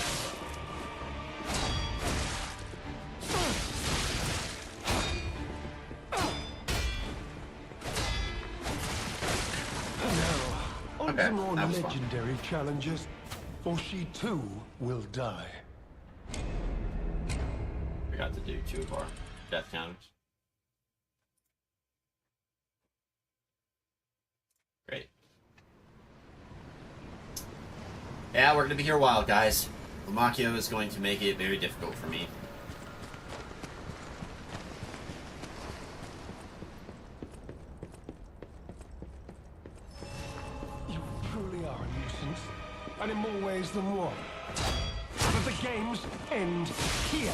Now, on to more legendary challenges, for she too will die. Forgot to do 2 of our death counters. Great. Yeah, we're gonna be here a while, guys. Lumakio is going to make it very difficult for me. You truly are a nuisance, and in more ways than one. But the games end here.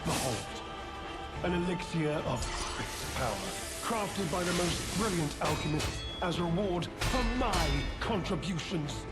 Behold, an elixir of great power, crafted by the most brilliant alchemists as reward for my contributions.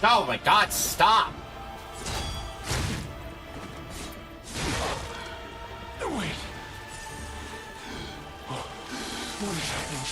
Oh my god, stop! Wait. What is happening?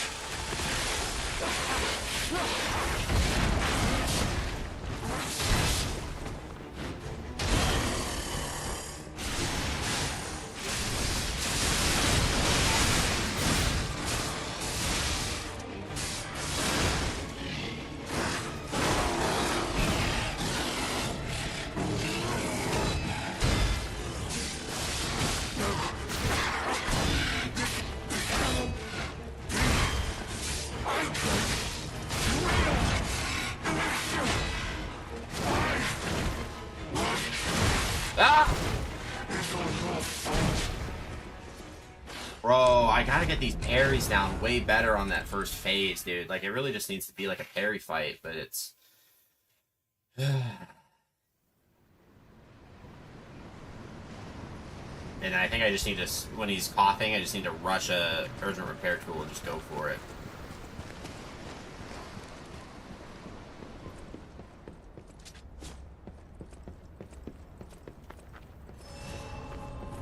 gotta get these parries down way better on that first phase, dude. Like, it really just needs to be like a parry fight, but it's... And I think I just need to, when he's coughing, I just need to rush a urgent repair tool and just go for it.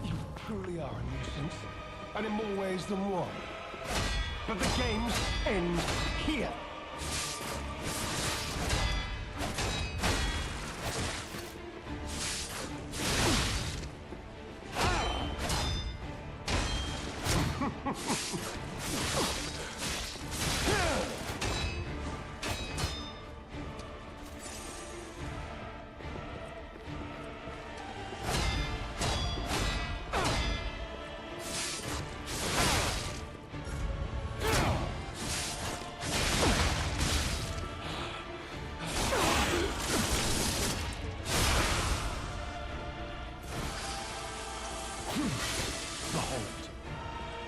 You truly are a nuisance, and in more ways than one. But the games end here.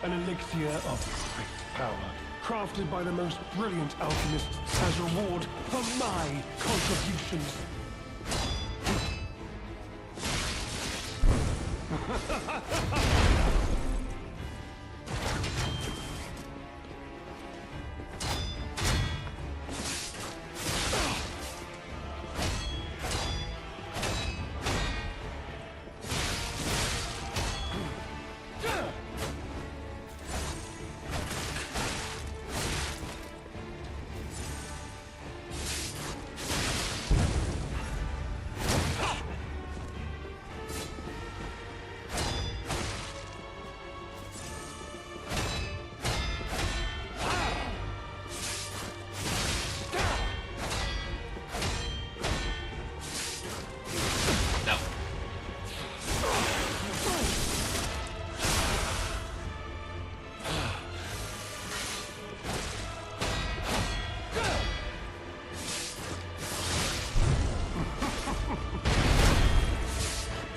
An elixir of great power, crafted by the most brilliant alchemists as reward for my contributions.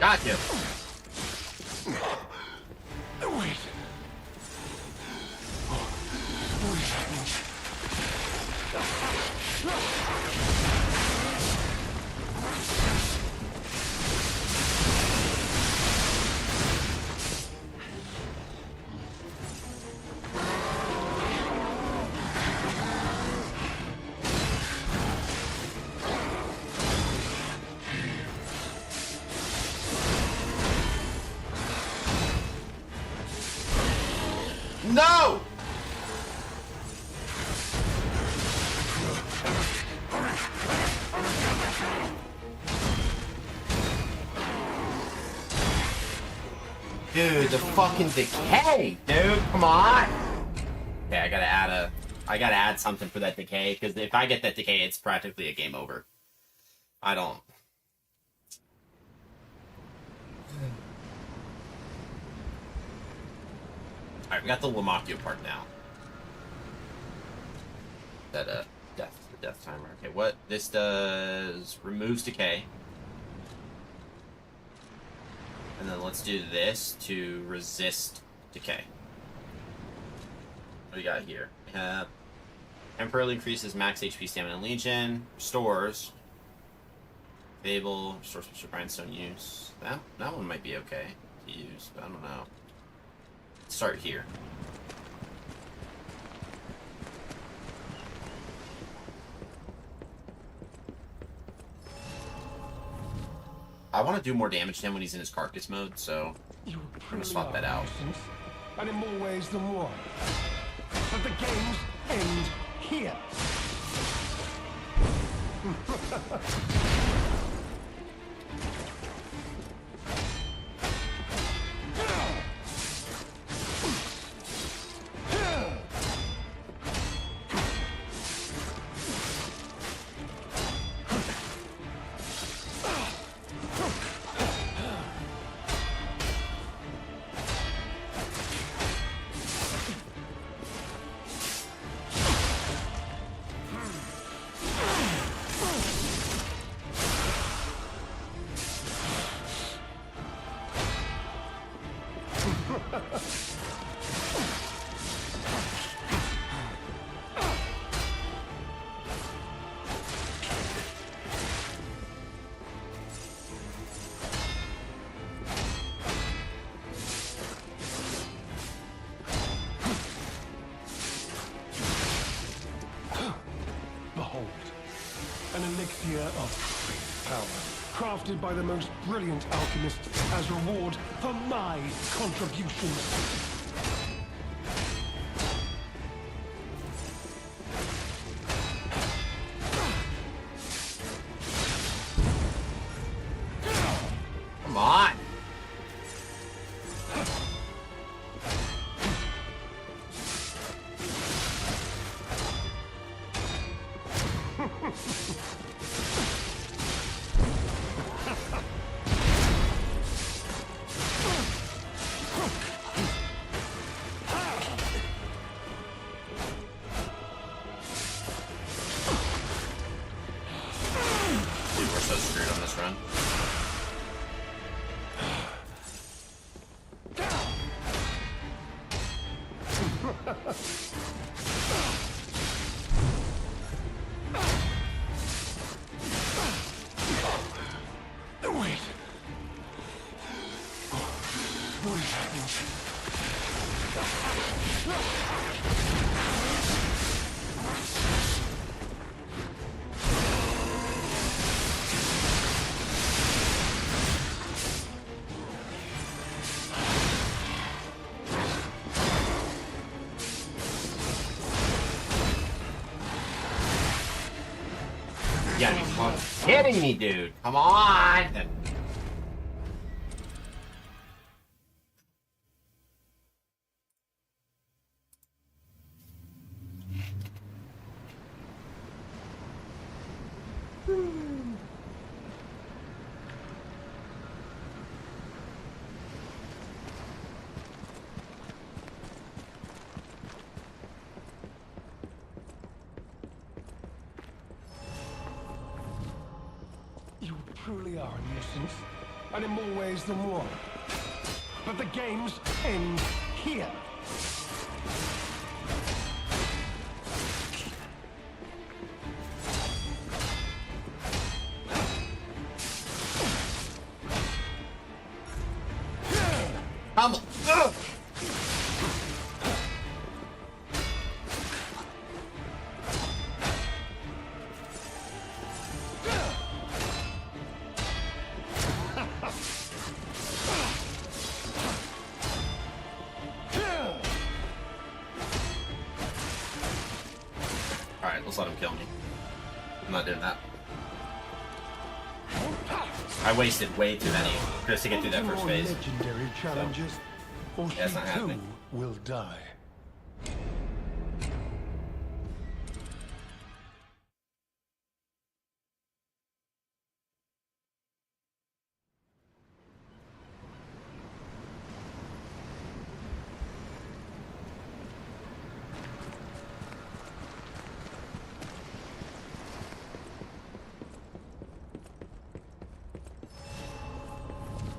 Got you. Wait. No! Dude, the fucking decay, dude, come on! Okay, I gotta add something for that decay, because if I get that decay, it's practically a game over. I don't... Alright, we got the Lamakio part now. That, death timer. Okay, what this does... removes decay. And then let's do this to resist decay. What do we got here? We have... temporarily increases max HP, stamina, and legion. Restores. Fable. Restores Mr. Grindstone use. That one might be okay to use, but I don't know. Start here. I want to do more damage to him when he's in his carcass mode, so I'm gonna swap that out. And in more ways than one. But the games end here. untold. An elixir of great power, crafted by the most brilliant alchemists as reward for my contributions. Come on. Dude, we're so screwed on this run. Wait. What is happening? You gotta be kidding me, dude. Come on. You truly are a nuisance, and in more ways than one. But the games end here. Come on. Alright, let's let him kill me. I'm not doing that. I wasted way too many just to get through that first phase. Legendary challenges, or Yeah, it's not she too happening. will die.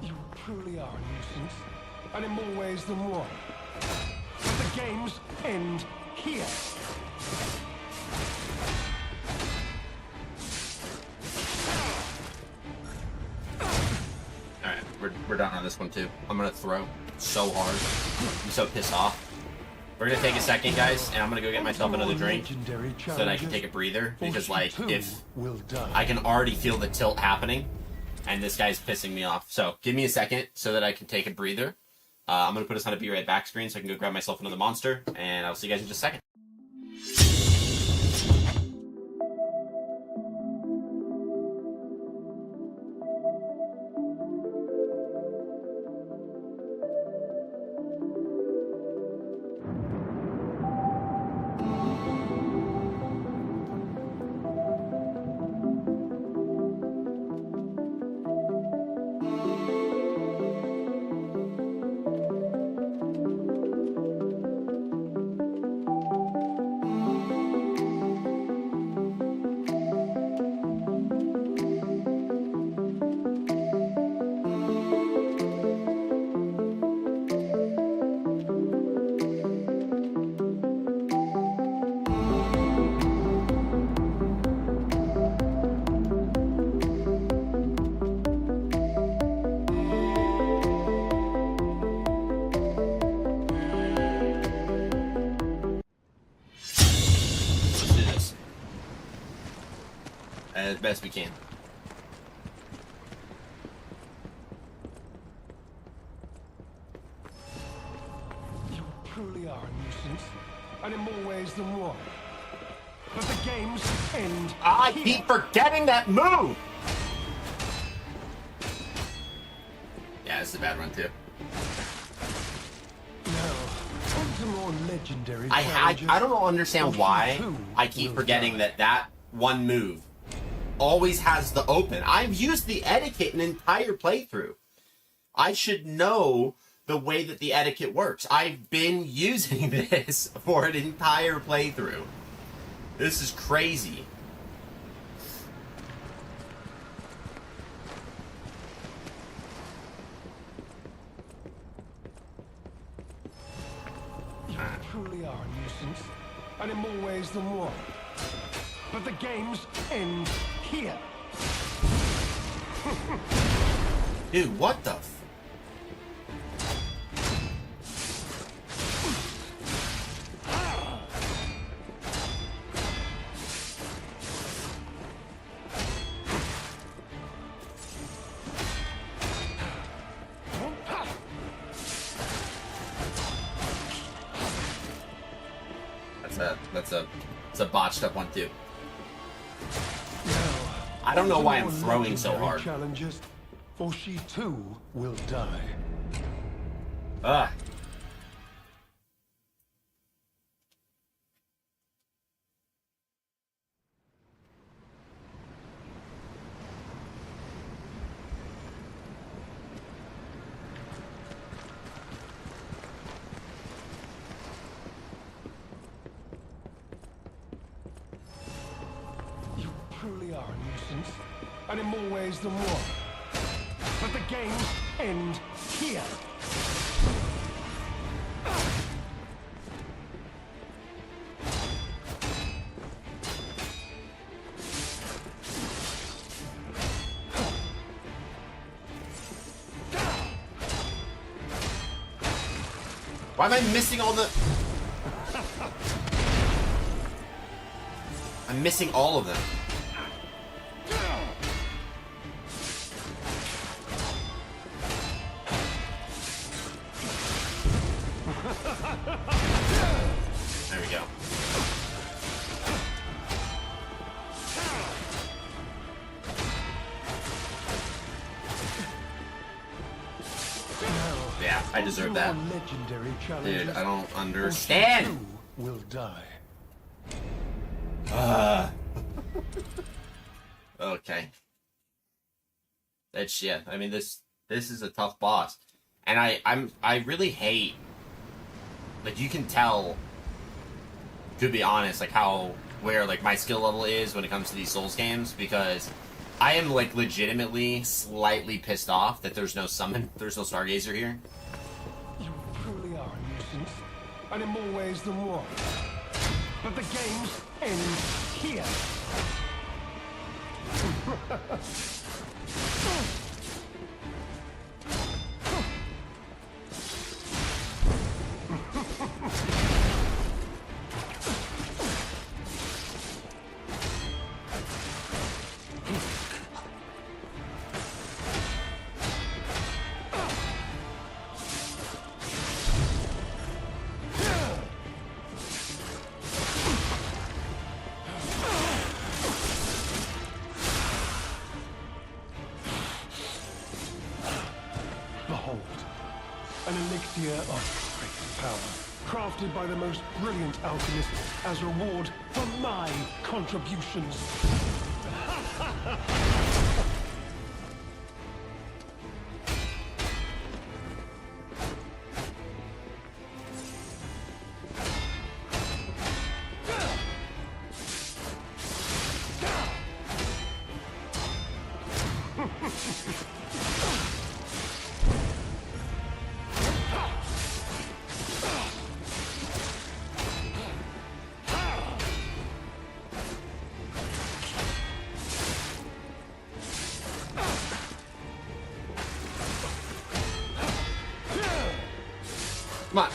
You truly are a nuisance, and in more ways than one. But the games end here. Alright, we're done on this one too. I'm gonna throw so hard. I'm so pissed off. We're gonna take a second, guys, and I'm gonna go get myself another drink so that I can take a breather. Because, like, if I can already feel the tilt happening, and this guy's pissing me off. So, give me a second so that I can take a breather. I'm gonna put us on a Be Right Back screen so I can go grab myself another monster, and I'll see you guys in just a second. as best we can. You truly are a nuisance, and in more ways than one. But the games end. I keep forgetting that move! Yeah, this is a bad run too. Now, on to more legendary I don't understand why I keep forgetting that one move always has the open. I've used the etiquette an entire playthrough. I should know the way that the etiquette works. I've been using this for an entire playthrough. This is crazy. You truly are a nuisance, and in more ways than one. But the games end here. Dude, what the f... That's a botched up one too. I don't know why I'm throwing so hard. Challenges, for she too will die. Ah. Truly are a nuisance, and in more ways than one. But the games end here. Why am I missing all the... I'm missing all of them. There we go. Yeah, I deserve that. Dude, I don't understand. Will die. Okay. That's shit. I mean, this is a tough boss, and I really hate. Like, you can tell, to be honest, like where like my skill level is when it comes to these Souls games, because I am like legitimately slightly pissed off that there's no Stargazer here. You truly are a nuisance, and in more ways than one. But the games end here. Behold, an elixir of great power, crafted by the most brilliant alchemist as reward for my contributions. Come on.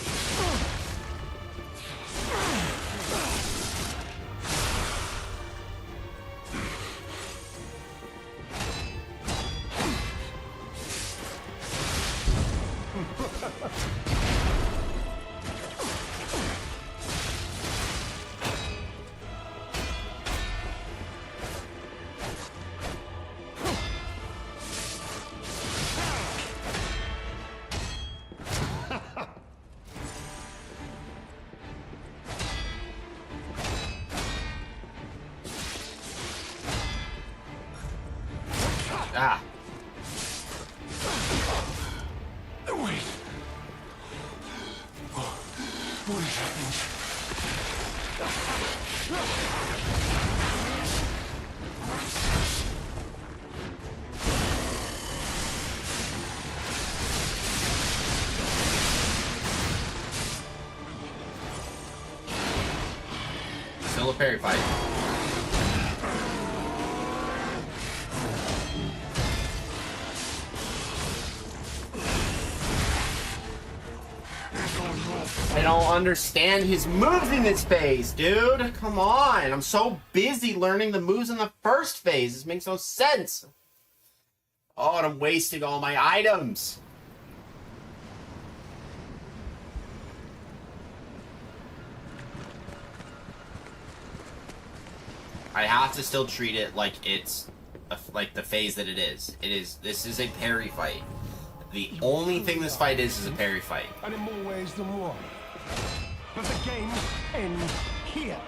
Ah. Wait. What is happening? Still a parry fight. I don't understand his moves in this phase, dude. Come on. I'm so busy learning the moves in the first phase. This makes no sense. Oh, and I'm wasting all my items. I have to still treat it like it's like the phase that it is. This is a parry fight. The only thing this fight is a parry fight. And in more ways than one. But the games end here.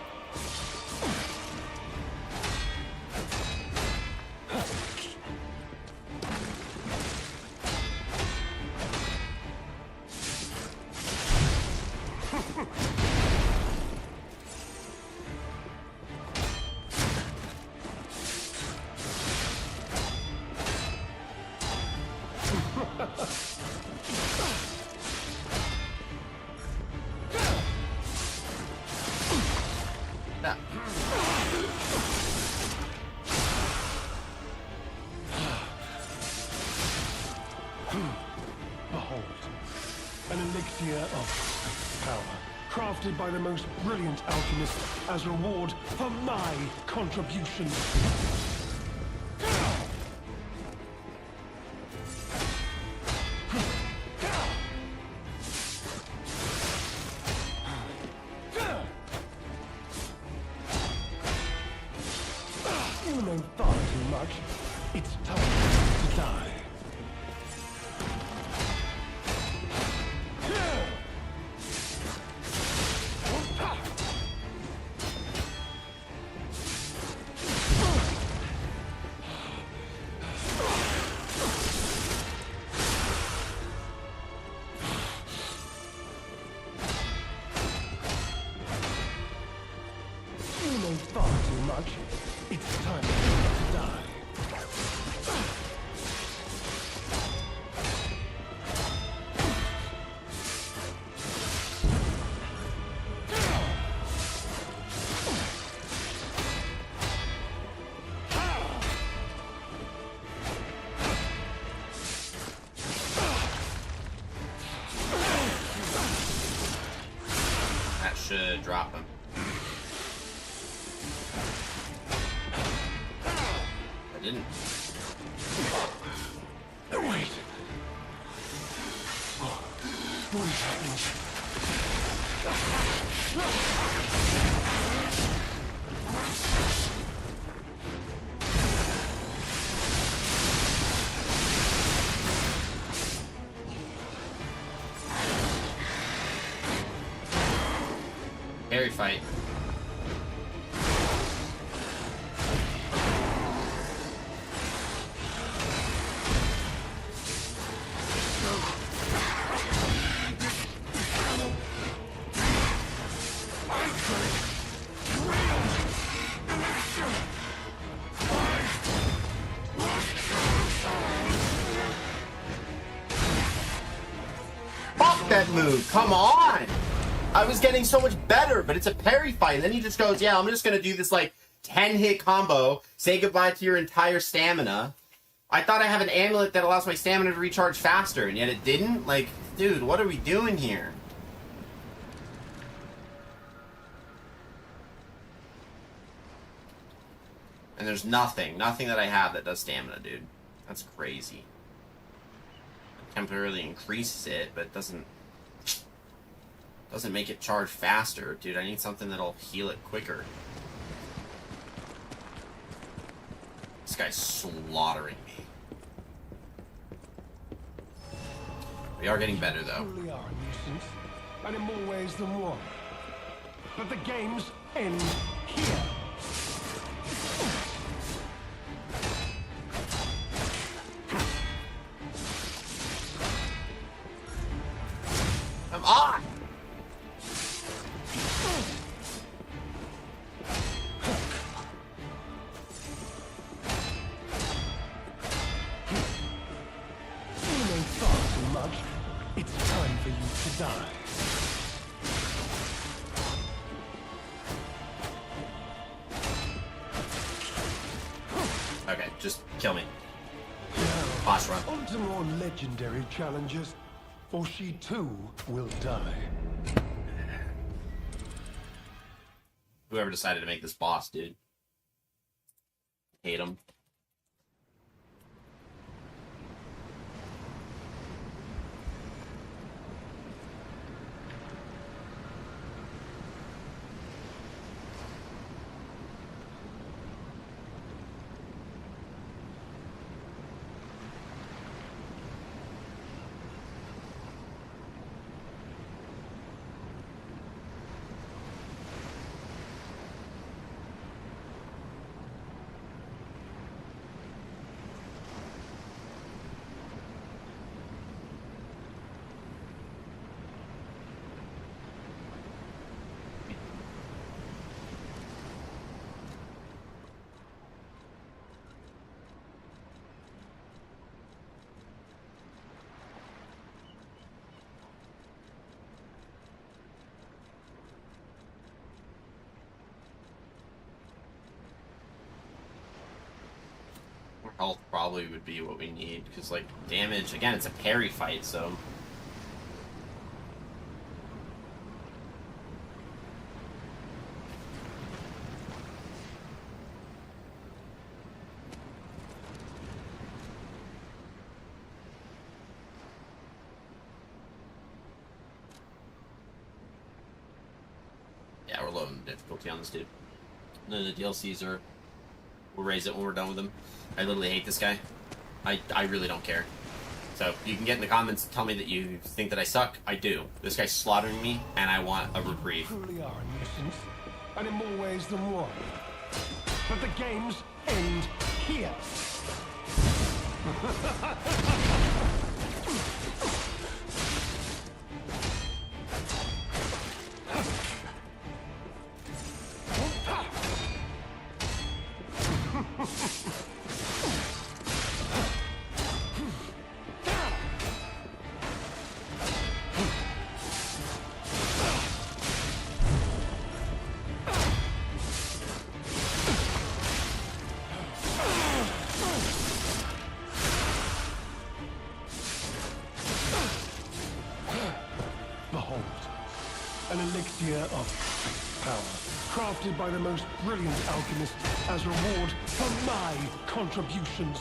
Behold, an elixir of power, crafted by the most brilliant alchemist as reward for my contribution. You know far too much. It's time to die. You know far too much. It's time to die. That should drop him. I didn't. Wait. What is happening? Parry fight. Fuck that move. Come on. I was getting so much better, but it's a parry fight. And then he just goes, yeah, I'm just going to do this like 10-hit combo. Say goodbye to your entire stamina. I thought I have an amulet that allows my stamina to recharge faster, and yet it didn't? Like, dude, what are we doing here? And there's nothing that I have that does stamina, dude. That's crazy. It temporarily increases it, but it doesn't make it charge faster. Dude, I need something that'll heal it quicker. This guy's slaughtering me. We are getting better, though. Truly are a nuisance, and in more ways than one. But the games end here. die. Okay, just kill me. Boss run. On to more legendary challenges, or she too will die. Whoever decided to make this boss, dude. Hate him. Health probably would be what we need, because, like, damage, again, it's a parry fight, so... Yeah, we're loading the difficulty on this dude. None of the DLCs are... We'll raise it when we're done with them. I literally hate this guy. I really don't care. So, you can get in the comments and tell me that you think that I suck. I do. This guy's slaughtering me, and I want a reprieve. Truly are a nuisance, and in more ways than one. But the games end here. Behold, an elixir of power, crafted by the most brilliant alchemist as reward for my contributions.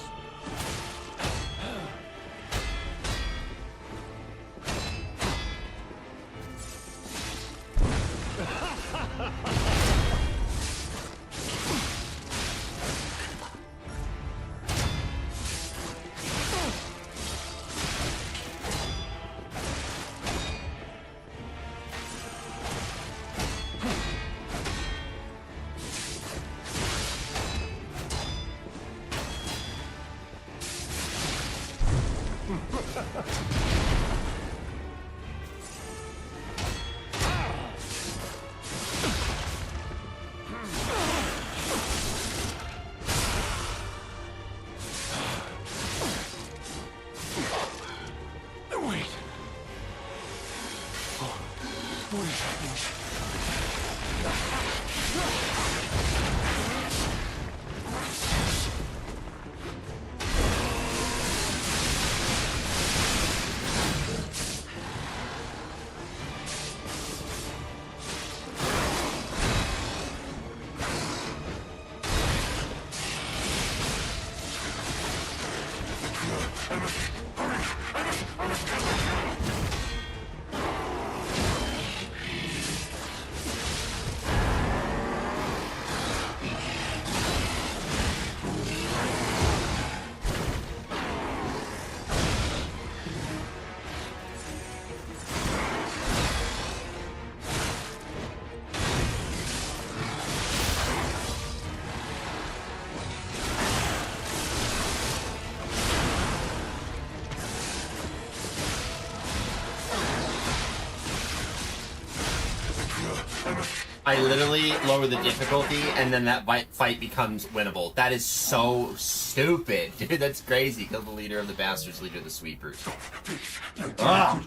What is happening? I literally lower the difficulty, and then that fight becomes winnable. That is so stupid. Dude, that's crazy. Kill the leader of the bastards, leader of the sweepers. Please,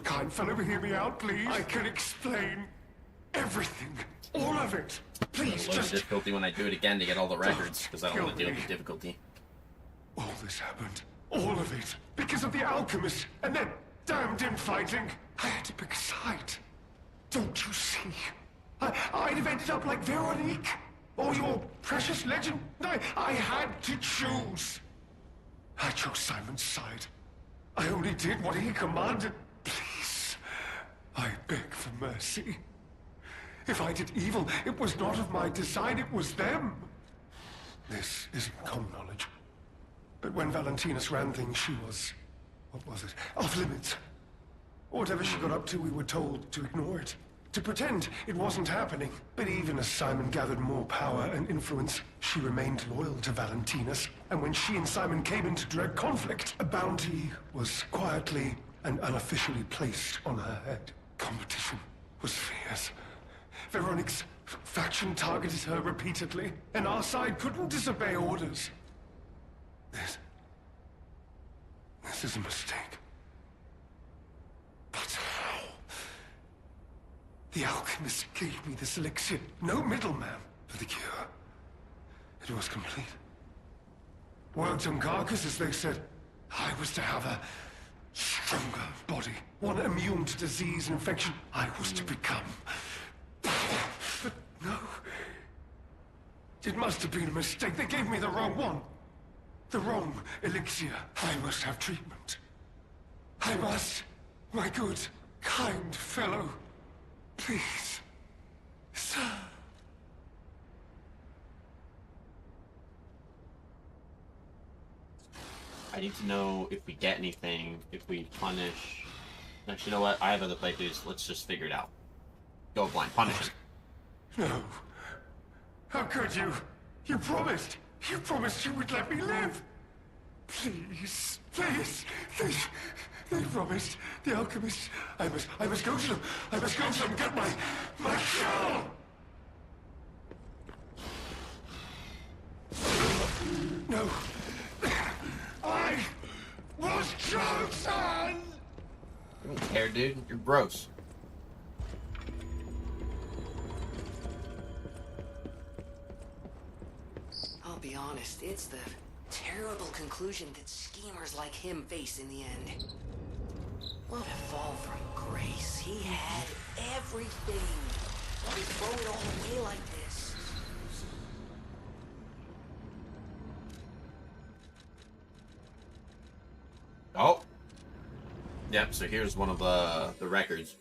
kind fellow, hear me out, please. I can explain everything. All of it. Please, Lower the difficulty when I do it again to get all the records, because I don't want to deal with the difficulty. All this happened. All of it. Because of the alchemist and that damned infighting. I had to pick a side. Don't you see? I'd have ended up like Veronique. Or your precious legend. I had to choose. I chose Simon's side. I only did what he commanded. Please. I beg for mercy. If I did evil, it was not of my design, it was them. This isn't common knowledge. But when Valentinus ran things, she was... what was it? Off limits. Whatever she got up to, we were told to ignore it. To pretend it wasn't happening. But even as Simon gathered more power and influence, she remained loyal to Valentinus. And when she and Simon came into direct conflict, a bounty was quietly and unofficially placed on her head. Competition was fierce. Veronique's faction targeted her repeatedly, and our side couldn't disobey orders. This is a mistake. But how? The alchemist gave me this elixir. No middleman for the cure. It was complete. Worked on carcasses, they said. I was to have a stronger body. One immune to disease and infection. I was to become... But no. It must have been a mistake. They gave me the wrong one. The wrong elixir. I must have treatment. I must. My good, kind fellow. Please. Sir. I need to know if we get anything, if we punish... Actually, you know what? I have other playthroughs. Let's just figure it out. Go blind. Punish him. No. How could you? You promised. You promised you would let me live. Please. Please. They promised. The alchemists. I must go to them. I must go to them and get my cure. No. I was chosen! I don't care, dude. You're gross. I'll be honest, it's the terrible conclusion that schemers like him face in the end. What a fall from grace. He had everything. Why throw it all away like this? Oh. Yep, so here's one of the records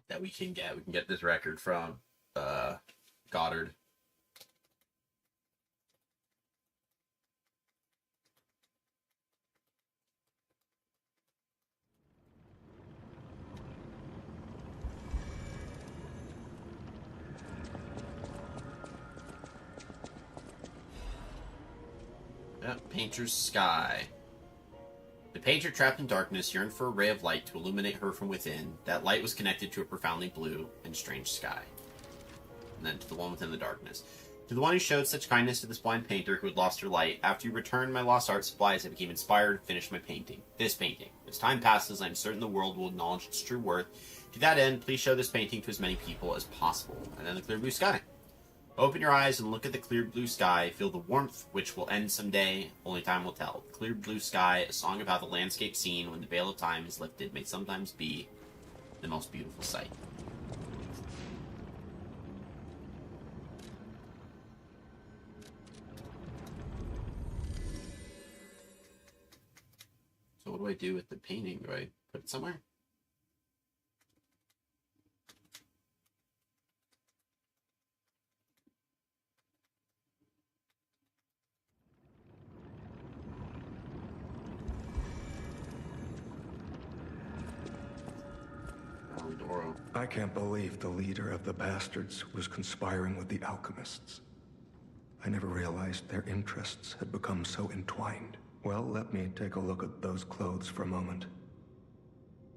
that we can get. We can get this record from Goddard. Yep, Painter's Sky. The painter, trapped in darkness, yearned for a ray of light to illuminate her from within. That light was connected to a profoundly blue and strange sky. And then to the one within the darkness. To the one who showed such kindness to this blind painter who had lost her light, after you returned my lost art supplies, I became inspired and finished my painting. This painting. As time passes, I am certain the world will acknowledge its true worth. To that end, please show this painting to as many people as possible. And then the clear blue sky. Open your eyes and look at the clear blue sky. Feel the warmth, which will end someday. Only time will tell. Clear blue sky, a song about the landscape scene when the veil of time is lifted, may sometimes be the most beautiful sight. So what do I do with the painting? Do I put it somewhere? I can't believe the leader of the bastards was conspiring with the alchemists. I never realized their interests had become so entwined. Well, let me take a look at those clothes for a moment.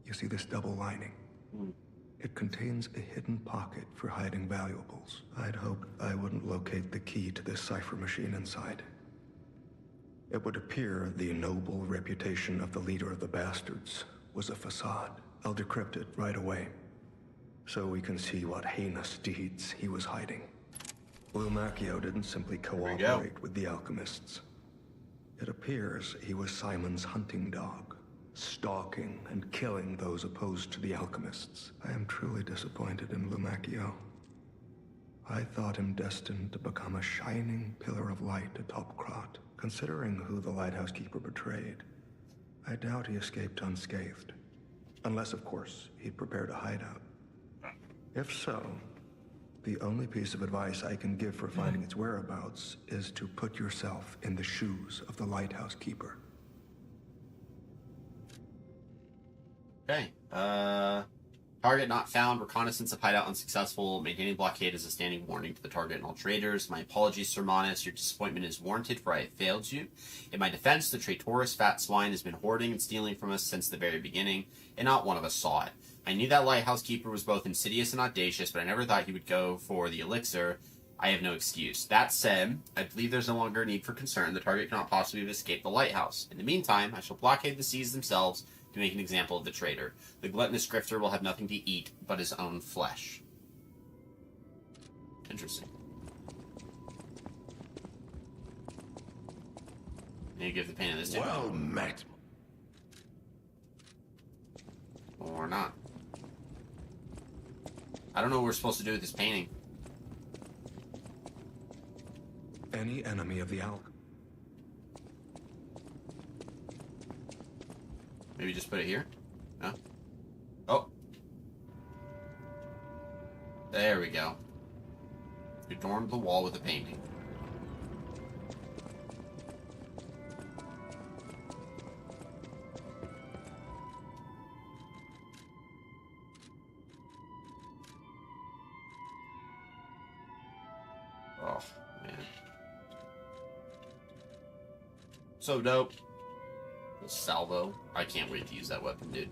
You see this double lining? It contains a hidden pocket for hiding valuables. I'd hoped I wouldn't locate the key to this cipher machine inside. It would appear the noble reputation of the leader of the bastards was a facade. I'll decrypt it right away, so we can see what heinous deeds he was hiding. Lumacchio didn't simply cooperate with the alchemists. It appears he was Simon's hunting dog, stalking and killing those opposed to the alchemists. I am truly disappointed in Lumacchio. I thought him destined to become a shining pillar of light atop Krat. Considering who the lighthouse keeper betrayed, I doubt he escaped unscathed. Unless, of course, he'd prepared a hideout. If so, the only piece of advice I can give for finding its whereabouts is to put yourself in the shoes of the lighthouse keeper. Okay. Target not found. Reconnaissance of hideout unsuccessful. Maintaining blockade is a standing warning to the target and all traitors. My apologies, Sir Manus. Your disappointment is warranted, for I have failed you. In my defense, the traitorous fat swine has been hoarding and stealing from us since the very beginning, and not one of us saw it. I knew that lighthouse keeper was both insidious and audacious, but I never thought he would go for the elixir. I have no excuse. That said, I believe there's no longer a need for concern. The target cannot possibly have escaped the lighthouse. In the meantime, I shall blockade the seas themselves to make an example of the traitor. The gluttonous grifter will have nothing to eat but his own flesh. Interesting. Need to give the painting this to Well met. or not. I don't know what we're supposed to do with this painting. Any enemy of the Maybe just put it here? No? Oh. There we go. You adorned the wall with a painting. Oh, man. So dope. Salvo. I can't wait to use that weapon, dude.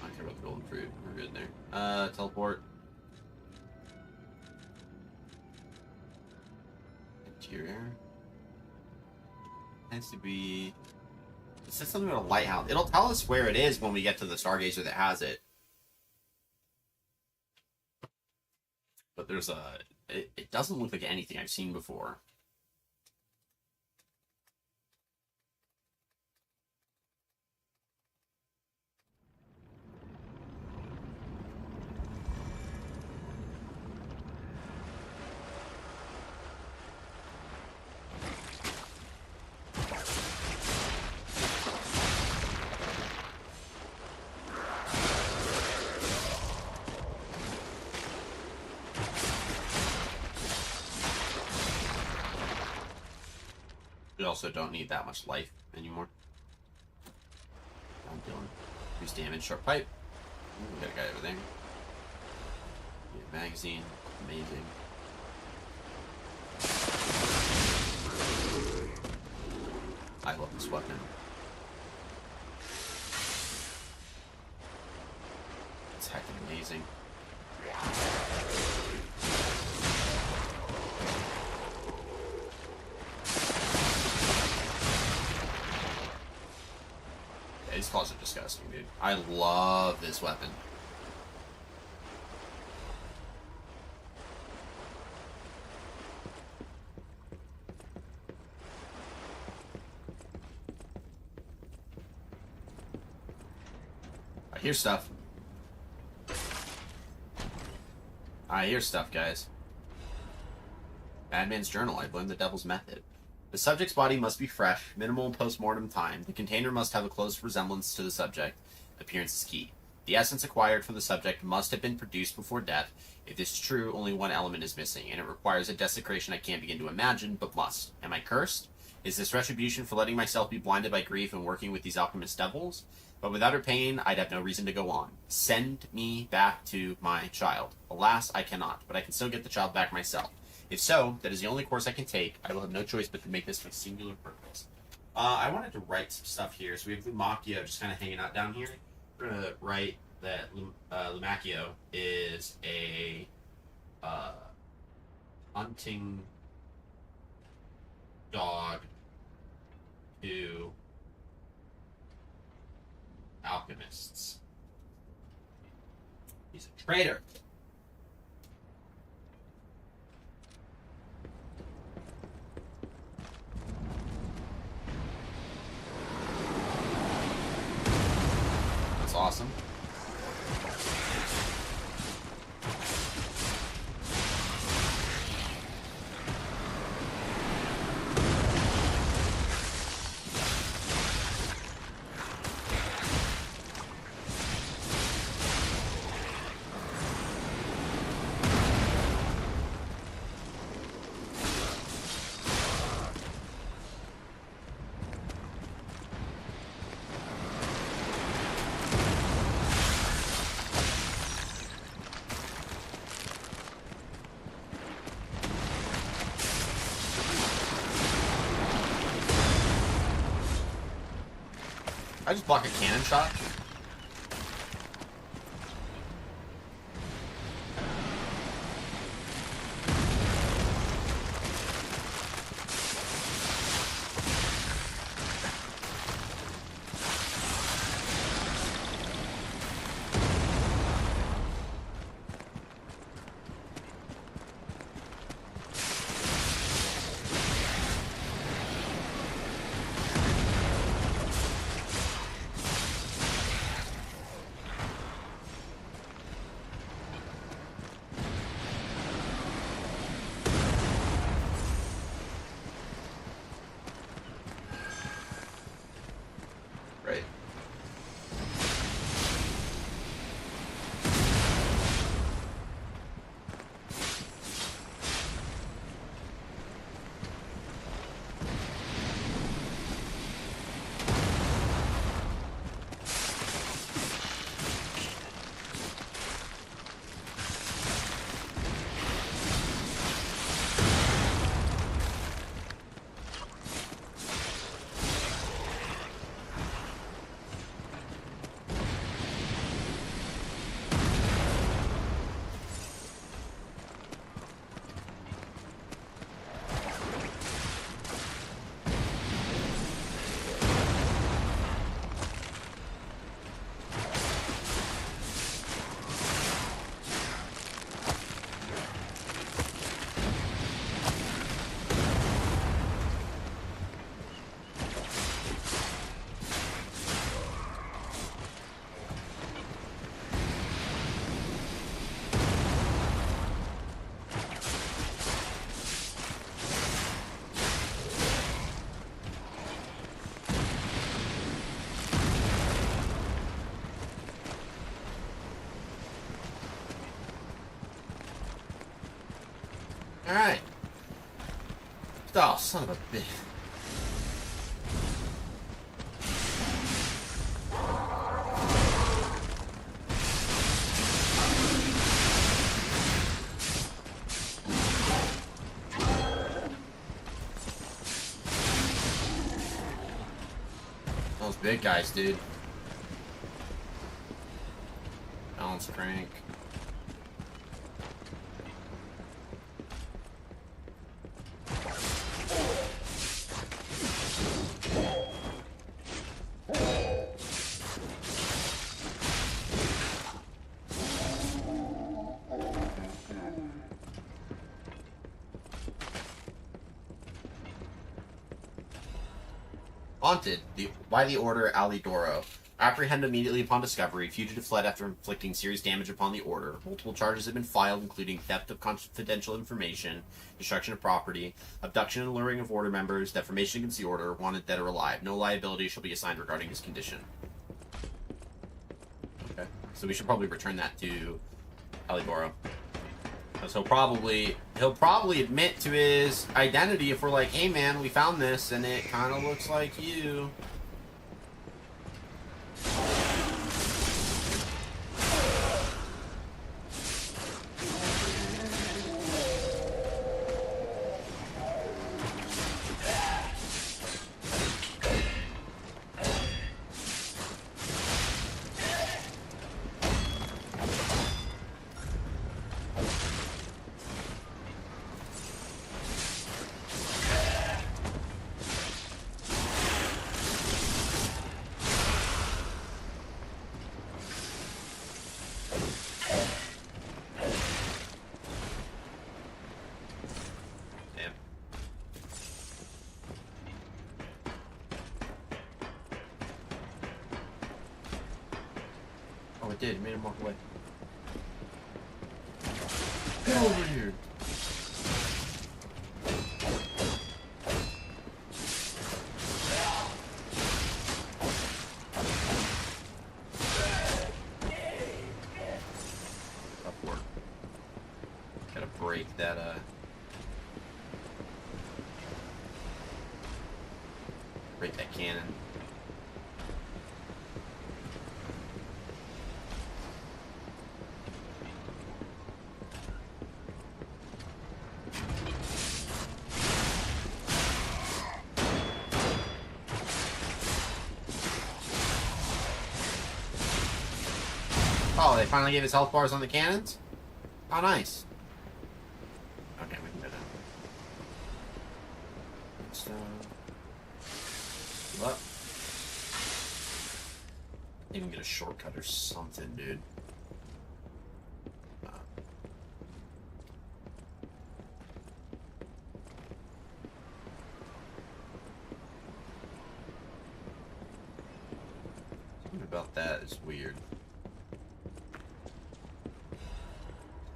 I don't care about the golden fruit. We're good there. Teleport. Interior. Has to be... It says something about a lighthouse. It'll tell us where it is when we get to the Stargazer that has it. But there's a... It doesn't look like anything I've seen before. We also don't need that much life anymore. I'm doing. Reduce damage, sharp pipe. Ooh, we got a guy over there. Yeah, magazine. Amazing. I love this weapon. It's heckin' amazing. These claws are disgusting, dude. I love this weapon. I hear stuff. I hear stuff, guys. Madman's journal. I blame the devil's method. The subject's body must be fresh, minimal post-mortem time. The container must have a close resemblance to the subject. Appearance is key. The essence acquired from the subject must have been produced before death. If this is true, only one element is missing, and it requires a desecration I can't begin to imagine, but must. Am I cursed? Is this retribution for letting myself be blinded by grief and working with these alchemist devils? But without her pain, I'd have no reason to go on. Send me back to my child. Alas, I cannot, but I can still get the child back myself. If so, that is the only course I can take. I will have no choice but to make this my singular purpose. I wanted to write some stuff here. So we have Lumachio just kind of hanging out down here. We're going to write that Lumachio is a hunting dog to alchemists. He's a traitor. That's awesome. I just block a cannon shot. Right. Alright. Oh, son of a bitch. Those big guys, dude. Balance crank. Haunted. By the order Alidoro. Apprehended immediately upon discovery, fugitive fled after inflicting serious damage upon the order. Multiple charges have been filed, including theft of confidential information, destruction of property, abduction and luring of order members, defamation against the order, wanted dead or alive. No liability shall be assigned regarding his condition. Okay, so we should probably return that to Alidoro. Because he'll probably admit to his identity if we're like, hey man, we found this and it kind of looks like you. Oh, it did. It made him walk away. Get over here. Upward. Gotta break that, break that cannon. Oh, they finally gave us health bars on the cannons? Oh, nice. Okay, we can go down. Let's, what? Even get a shortcut or something, dude. Something about that is weird.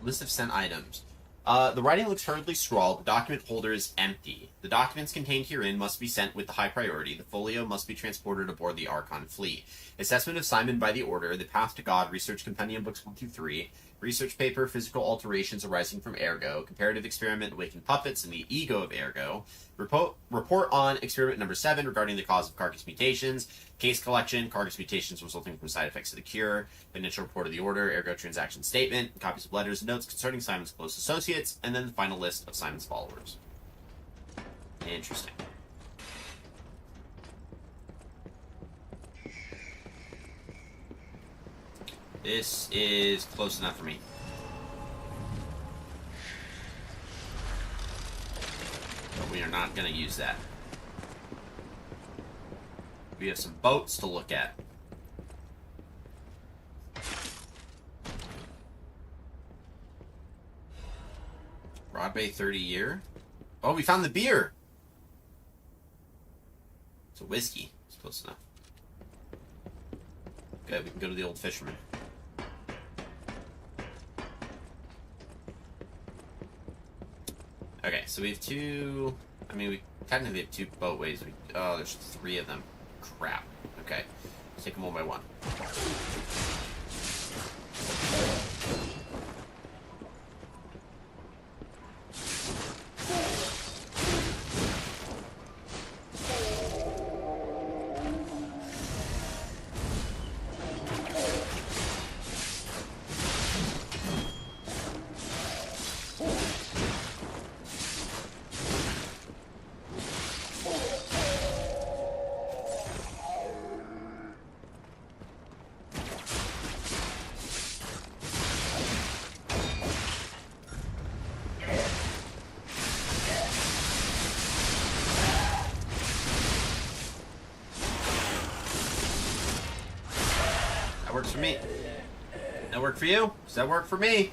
List of sent items. The writing looks hurriedly scrawled. The document holder is empty. The documents contained herein must be sent with the high priority. The folio must be transported aboard the Archon fleet. Assessment of Simon by the Order. The Path to God. Research Compendium Books 1 through 3. Research paper. Physical alterations arising from Ergo. Comparative experiment. Awakened puppets and the ego of Ergo. Report on experiment number 7 regarding the cause of carcass mutations. Case collection. Carcass mutations resulting from side effects of the cure. Initial report of the Order. Ergo transaction statement. Copies of letters and notes concerning Simon's close associates. And then the final list of Simon's followers. Interesting. This is close enough for me. But we are not going to use that. We have some boats to look at. Broadway 30 year. Oh, we found the beer. It's a whiskey. It's close enough. Good, we can go to the Old Fisherman. Okay, so we have two... I mean, we technically have 2 boatways. Oh, there's 3 of them. Crap. Okay, let's take them one by one. Works for me. That work for you? Does that work for me?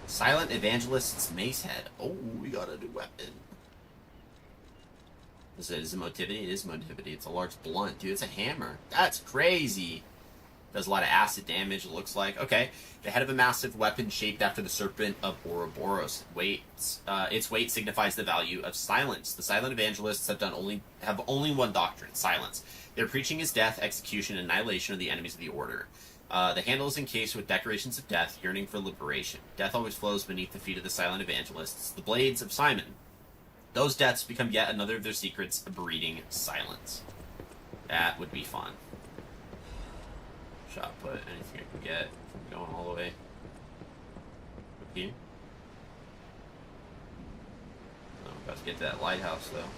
Silent Evangelist's Mace Head. Oh, we got a new weapon. Is it motivity? It is motivity. It's a large blunt. Dude, it's a hammer. That's crazy. Does a lot of acid damage, it looks like. Okay. The head of a massive weapon shaped after the serpent of Ouroboros. Its weight signifies the value of silence. The silent evangelists have only one doctrine, silence. Their preaching is death, execution, and annihilation of the enemies of the Order. The handle is encased with decorations of death, yearning for liberation. Death always flows beneath the feet of the silent evangelists, the blades of Simon. Those deaths become yet another of their secrets, breeding silence. That would be fun. Shot put, anything I can get from going all the way up here. Oh, I'm about to get to that lighthouse though.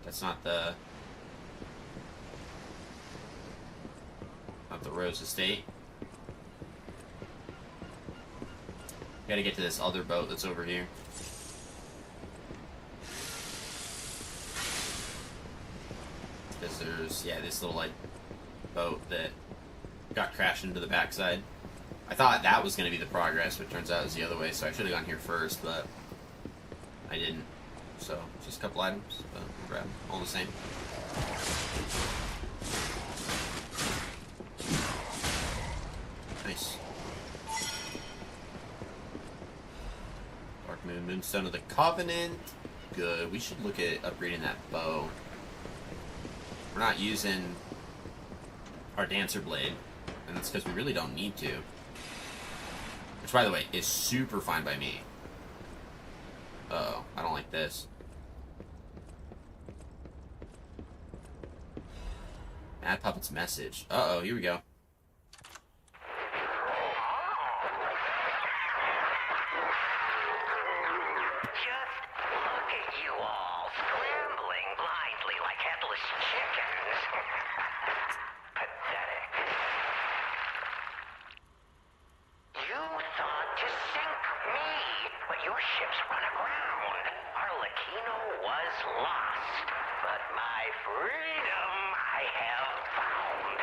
That's not the Rose Estate. Gotta get to this other boat that's over here. Because there's, yeah, this little, like, boat that got crashed into the backside. I thought that was going to be the progress, but it turns out it was the other way, so I should have gone here first, but I didn't. So, just a couple items, but we'll grab all the same. Nice. Dark Moon, Moonstone of the Covenant. Good. We should look at upgrading that bow. We're not using our Dancer Blade, and that's because we really don't need to. Which, by the way, is super fine by me. Uh-oh, I don't like this. Mad Puppet's message. Uh-oh, here we go. Just look at you all, scrambling blindly like headless chickens. Pathetic. You thought to sink me, but your ships run aground. Arlecchino was lost, but my freedom I have found.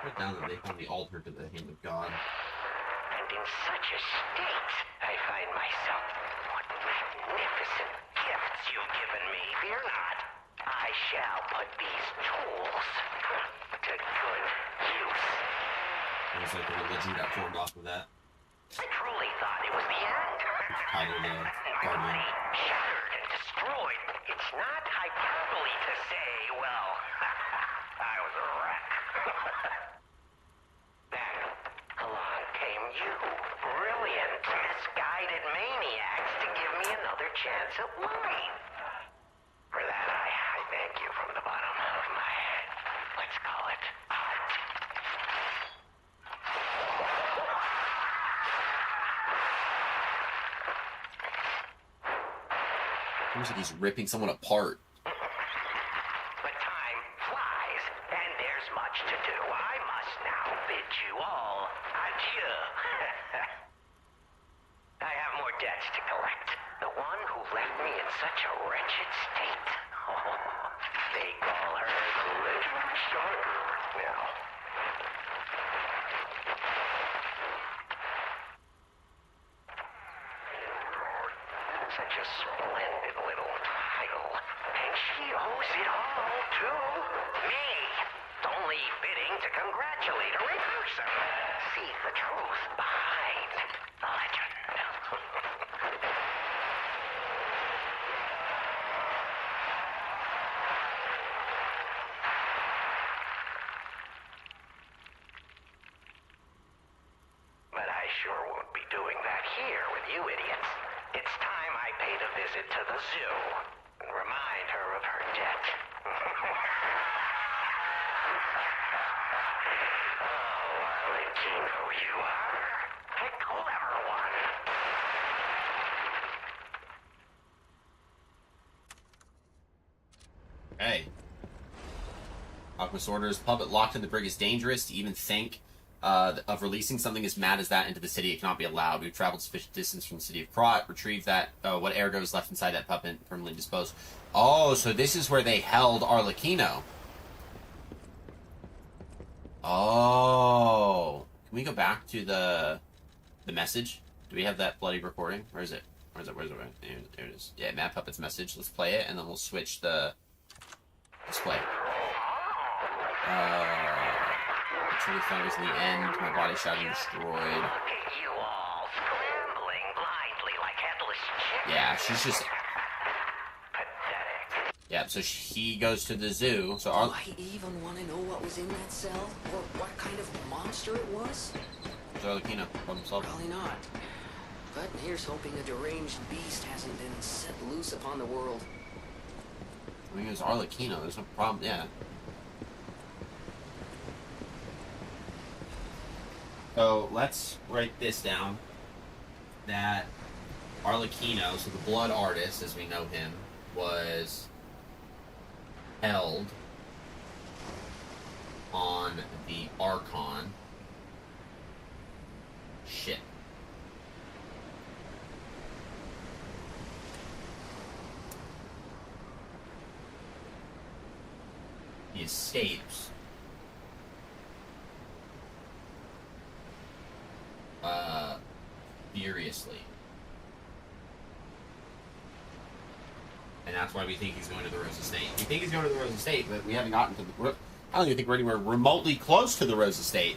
Put down that they found the altar to the hand of God. And in such a state, I find myself. What magnificent gifts you've given me. Fear not. I shall put these tools to good use. Looks like the religion got formed off of that. I truly thought it was the end. Tied to the My garden. body shattered and destroyed. It's not hyperbole to say, well, I was a wreck. Then along came you, brilliant, misguided maniacs, to give me another chance at life. For that, I thank you from the bottom of my, let's call it, heart. Looks like he's ripping someone apart. But time flies, and there's much to do. I must now bid you all adieu. I have more debts to collect. The one who left me in such a wretched state. Oh, they call her the legendary Stalker now. Such a splendid little title. And she owes it all to me. It's only fitting to congratulate her in person. See the truth behind the legend. But I sure won't be doing that here with you idiots. It's time I paid a visit to the zoo and remind her of her debt. Oh, Arlecchino, you are a clever one. Hey. Alchemist orders puppet locked in the brig is dangerous to even think of releasing something as mad as that into the city. It cannot be allowed. We've traveled sufficient distance from the city of Krat, retrieved that what ergo is left inside that puppet, permanently disposed. Oh, so this is where they held Arlecchino. Oh, can we go back to the message? Do we have that bloody recording? Where is it? Where is it? There it is. Yeah, Mad Puppet's message. Let's play it, and then we'll switch the display. I truly thought it was the end. My body shot and destroyed. Look at you all, scrambling blindly like headless chickens. Yeah, she's just... Pathetic. Yeah, so he goes to the zoo. So Do our... I even want to know what was in that cell? Or what kind of monster it was? Arlecchino from himself. Probably not. But here's hoping a deranged beast hasn't been set loose upon the world. I mean, it was Arlecchino. There's no problem. Yeah. So let's write this down. That Arlecchino, so the blood artist, as we know him, was held on the Archon ship. He escapes. furiously. And that's why we think he's going to the Rose Estate. We think he's going to the Rose Estate, but we haven't gotten to the... I don't even think we're anywhere remotely close to the Rose Estate.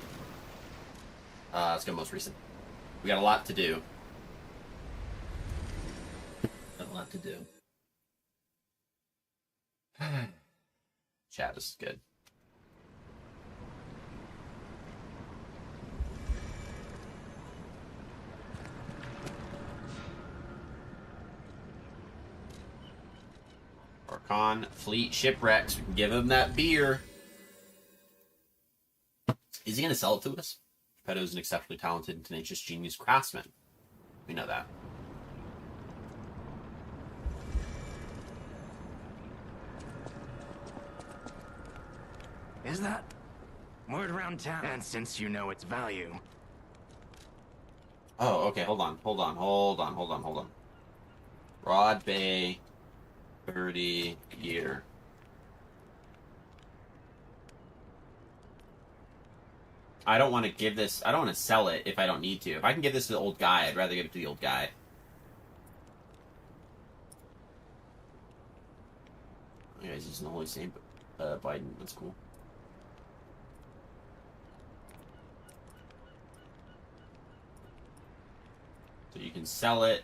Let's go most recent. We got a lot to do. Got a lot to do. Chat, this is good. Archon Fleet Shipwrecks. We can give him that beer. Is he going to sell it to us? Geppetto is an exceptionally talented and tenacious genius craftsman. We know that. Is that? Word around town. And since you know its value. Oh, okay, hold on. Broad Bay, 30 year. I don't want to give this, I don't want to sell it if I don't need to. If I can give this to the old guy, I'd rather give it to the old guy. You guys using the Holy Saint Biden, that's cool. So you can sell it.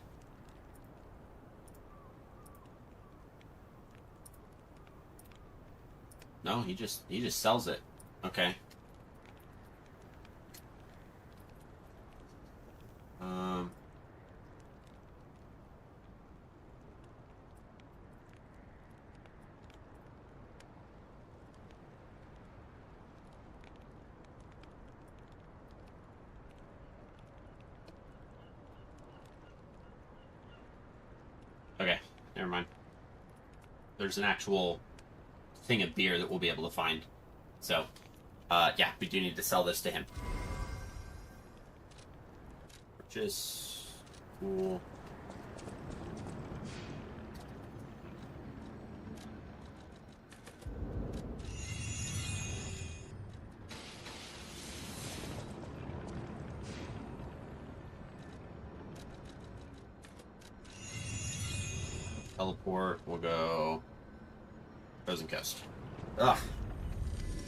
No, he just sells it. Okay. Okay, never mind. There's an actual thing of beer that we'll be able to find. So, yeah, we do need to sell this to him. Purchase. Cool. Teleport, we'll go Frozen Coast. Ugh.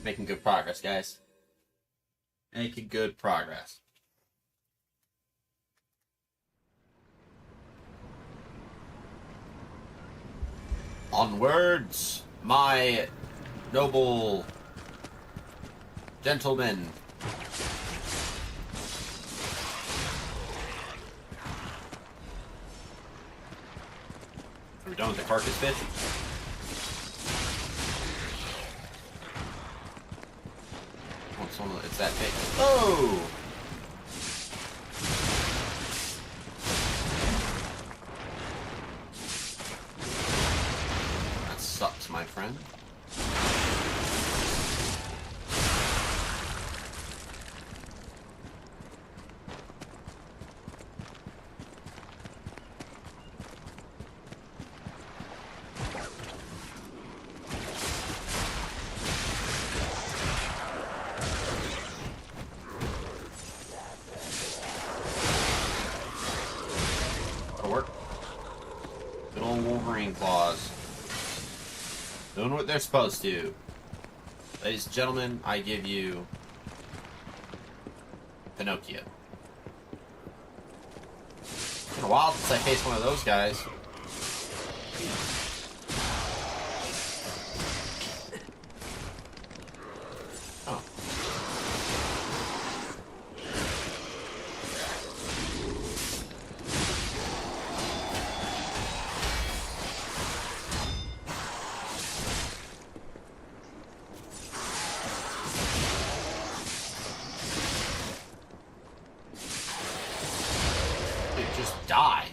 Making good progress, guys. Making good progress. Onwards, my noble gentlemen. Are we done with the carcass fish? It's that big. Oh! That sucks, my friend. Claws. Doing what they're supposed to. Ladies and gentlemen, I give you Pinocchio. It's been a while since I faced one of those guys. Oh. Die.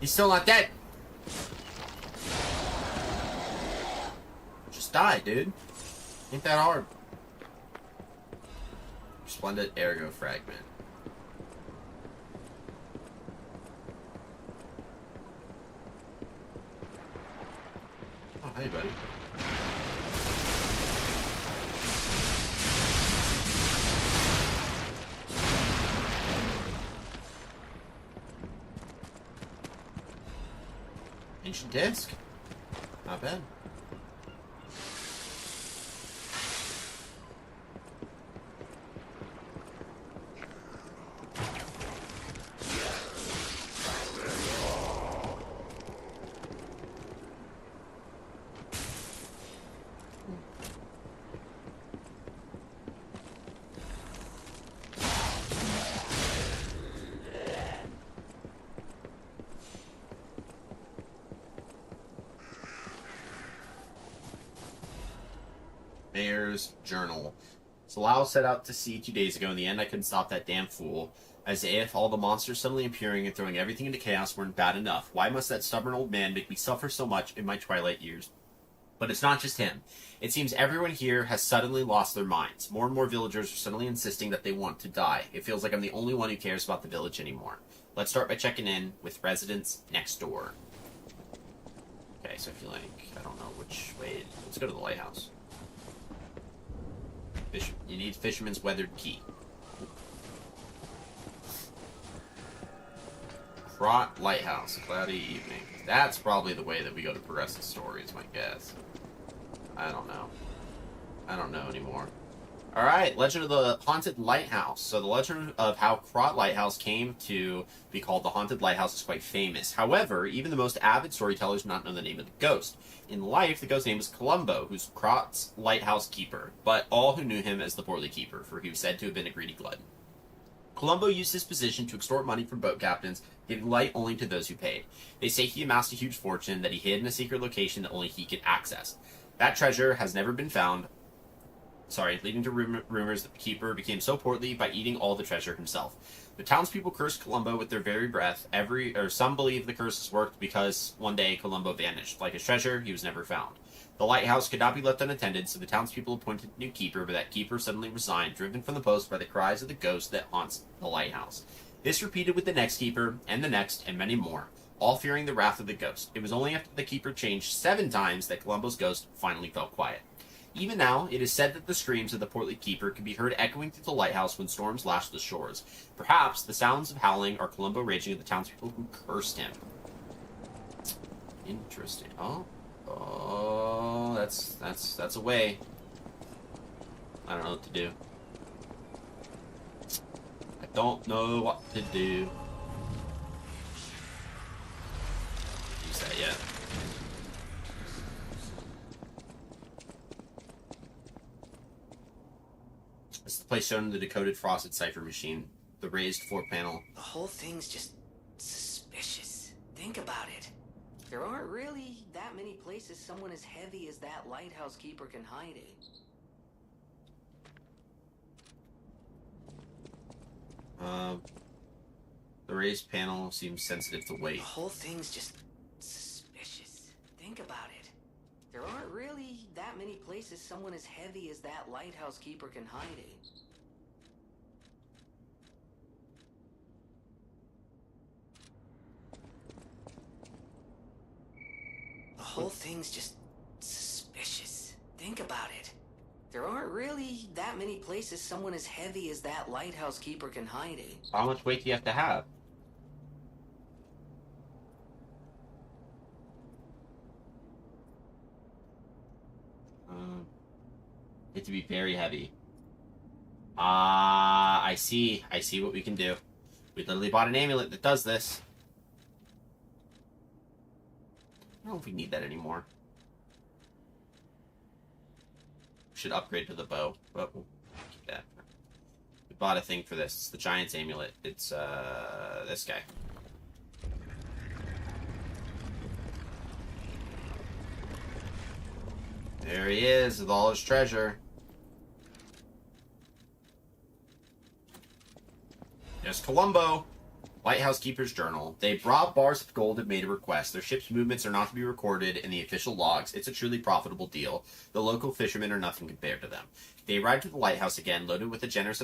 He's still not dead. Just die, dude. Ain't that hard. Splendid ergo fragment. Oh, hey, buddy. Ancient disc. Not bad. Mayor's Journal. Salau set out to sea 2 days ago. In the end, I couldn't stop that damn fool. As if all the monsters suddenly appearing and throwing everything into chaos weren't bad enough. Why must that stubborn old man make me suffer so much in my twilight years? But it's not just him. It seems everyone here has suddenly lost their minds. More and more villagers are suddenly insisting that they want to die. It feels like I'm the only one who cares about the village anymore. Let's start by checking in with residents next door. Okay, so I feel like, I don't know which way. Let's go to the lighthouse. You need Fisherman's Weathered Key. Krat Lighthouse, cloudy evening. That's probably the way that we go to progress the story, is my guess. I don't know. I don't know anymore. Alright, Legend of the Haunted Lighthouse. So the legend of how Krat Lighthouse came to be called the Haunted Lighthouse is quite famous. However, even the most avid storytellers do not know the name of the ghost. In life, the ghost's name was Columbo, who's Krat's lighthouse keeper, but all who knew him as the Portly Keeper, for he was said to have been a greedy glutton. Columbo used his position to extort money from boat captains, giving light only to those who paid. They say he amassed a huge fortune that he hid in a secret location that only he could access. That treasure has never been found, leading to rumors that the keeper became so portly by eating all the treasure himself. The townspeople cursed Columbo with their very breath. Some believe the curses worked because one day Columbo vanished. Like his treasure, he was never found. The lighthouse could not be left unattended, so the townspeople appointed a new keeper, but that keeper suddenly resigned, driven from the post by the cries of the ghost that haunts the lighthouse. This repeated with the next keeper, and the next, and many more, all fearing the wrath of the ghost. It was only after the keeper changed 7 times that Columbo's ghost finally fell quiet. Even now, it is said that the screams of the portly keeper can be heard echoing through the lighthouse when storms lash the shores. Perhaps the sounds of howling are Columbo raging at the townspeople who cursed him. Interesting. Oh, that's a way. I don't know what to do. I don't know what to do. Use that yet. This is the place shown in the decoded frosted cipher machine. The raised 4-panel. The whole thing's just suspicious. Think about it. There aren't really that many places someone as heavy as that lighthouse keeper can hide in. The raised panel seems sensitive to weight. The whole thing's just suspicious. Think about it. There aren't really that many places someone as heavy as that lighthouse keeper can hide in. The whole thing's just suspicious. Think about it. There aren't really that many places someone as heavy as that lighthouse keeper can hide in. How much weight do you have to have? It to be very heavy. I see what we can do. We literally bought an amulet that does this. I don't know if we need that anymore. We should upgrade to the bow, but we'll keep that. We bought a thing for this. It's the Giant's Amulet. It's, this guy. There he is with all his treasure. There's Columbo. Lighthouse Keeper's Journal. They brought bars of gold and made a request. Their ship's movements are not to be recorded in the official logs. It's a truly profitable deal. The local fishermen are nothing compared to them. They arrived at the lighthouse again, loaded with a generous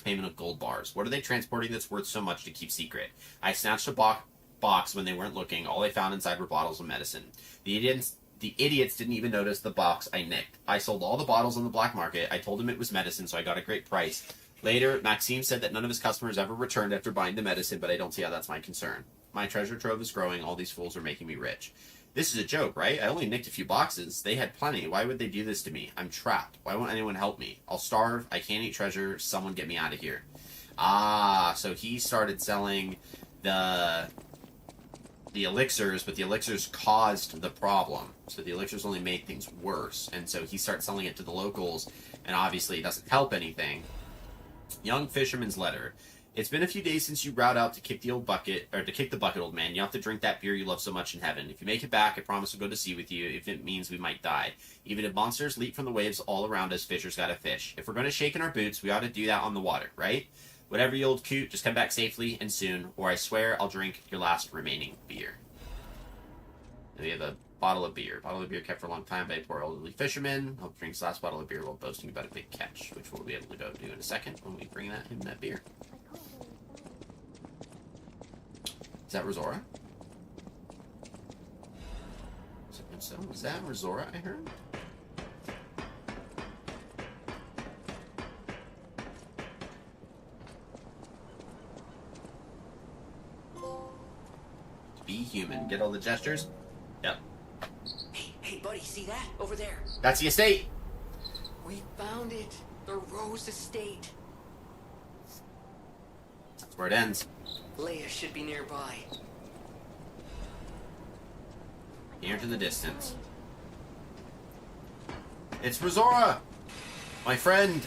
payment of gold bars. What are they transporting that's worth so much to keep secret? I snatched a box when they weren't looking. All they found inside were bottles of medicine. The The idiots didn't even notice the box I nicked. I sold all the bottles on the black market. I told him it was medicine, so I got a great price. Later, Maxime said that none of his customers ever returned after buying the medicine, but I don't see how that's my concern. My treasure trove is growing. All these fools are making me rich. This is a joke, right? I only nicked a few boxes. They had plenty. Why would they do this to me? I'm trapped. Why won't anyone help me? I'll starve. I can't eat treasure. Someone get me out of here. Ah, so he started selling the elixirs, but the elixirs caused the problem. So the elixirs only made things worse. And so he started selling it to the locals, and obviously it doesn't help anything. Young Fisherman's Letter. It's been a few days since you rowed out to kick the bucket, old man. You have to drink that beer you love so much in heaven. If you make it back, I promise I'll go to sea with you, if it means we might die. Even if monsters leap from the waves all around us, fishers gotta fish. If we're gonna shake in our boots, we ought to do that on the water, right? Whatever, you old coot, just come back safely and soon, or I swear I'll drink your last remaining beer. And we have a bottle of beer. Bottle of beer kept for a long time by a poor elderly fisherman. Hope drinks the last bottle of beer while boasting about a big catch, which we'll be able to go do in a second when we bring him that beer. Is that Rosora? So, was that Rosora I heard? Be human. Get all the gestures? Yep. Hey, buddy, see that? Over there. That's the estate! We found it. The Rose Estate. That's where it ends. Leia should be nearby. Here to the distance. It's Rosora! My friend!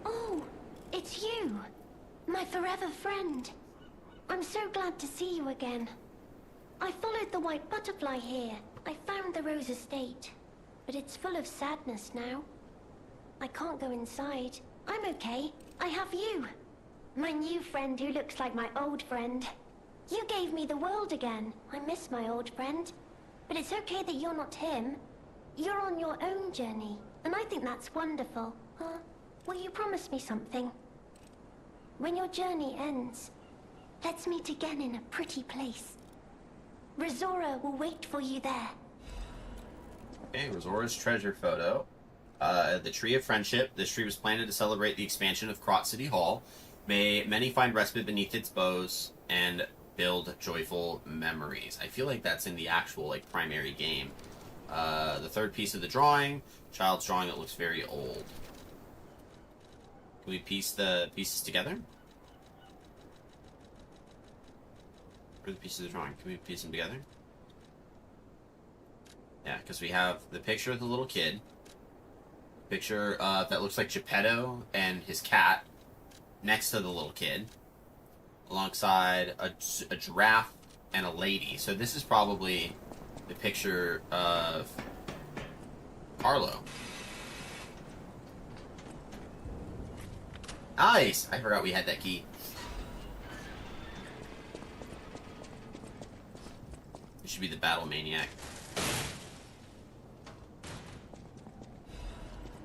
Oh, it's you. My forever friend. I'm so glad to see you again. I followed the white butterfly here. I found the Rose Estate. But it's full of sadness now. I can't go inside. I'm okay. I have you. My new friend who looks like my old friend. You gave me the world again. I miss my old friend. But it's okay that you're not him. You're on your own journey. And I think that's wonderful. Will you promise me something? When your journey ends, let's meet again in a pretty place. Rosora will wait for you there. Okay, Rosora's treasure photo. The Tree of Friendship. This tree was planted to celebrate the expansion of Krat City Hall. May many find respite beneath its boughs and build joyful memories. I feel like that's in the actual, primary game. The third piece of the drawing. Child's drawing that looks very old. Can we piece the pieces together? Where are the pieces of the drawing? Can we piece them together? Yeah, because we have the picture of the little kid. Picture that looks like Geppetto and his cat next to the little kid. Alongside a giraffe and a lady. So this is probably the picture of Carlo. Nice! I forgot we had that key. This should be the Battle Maniac.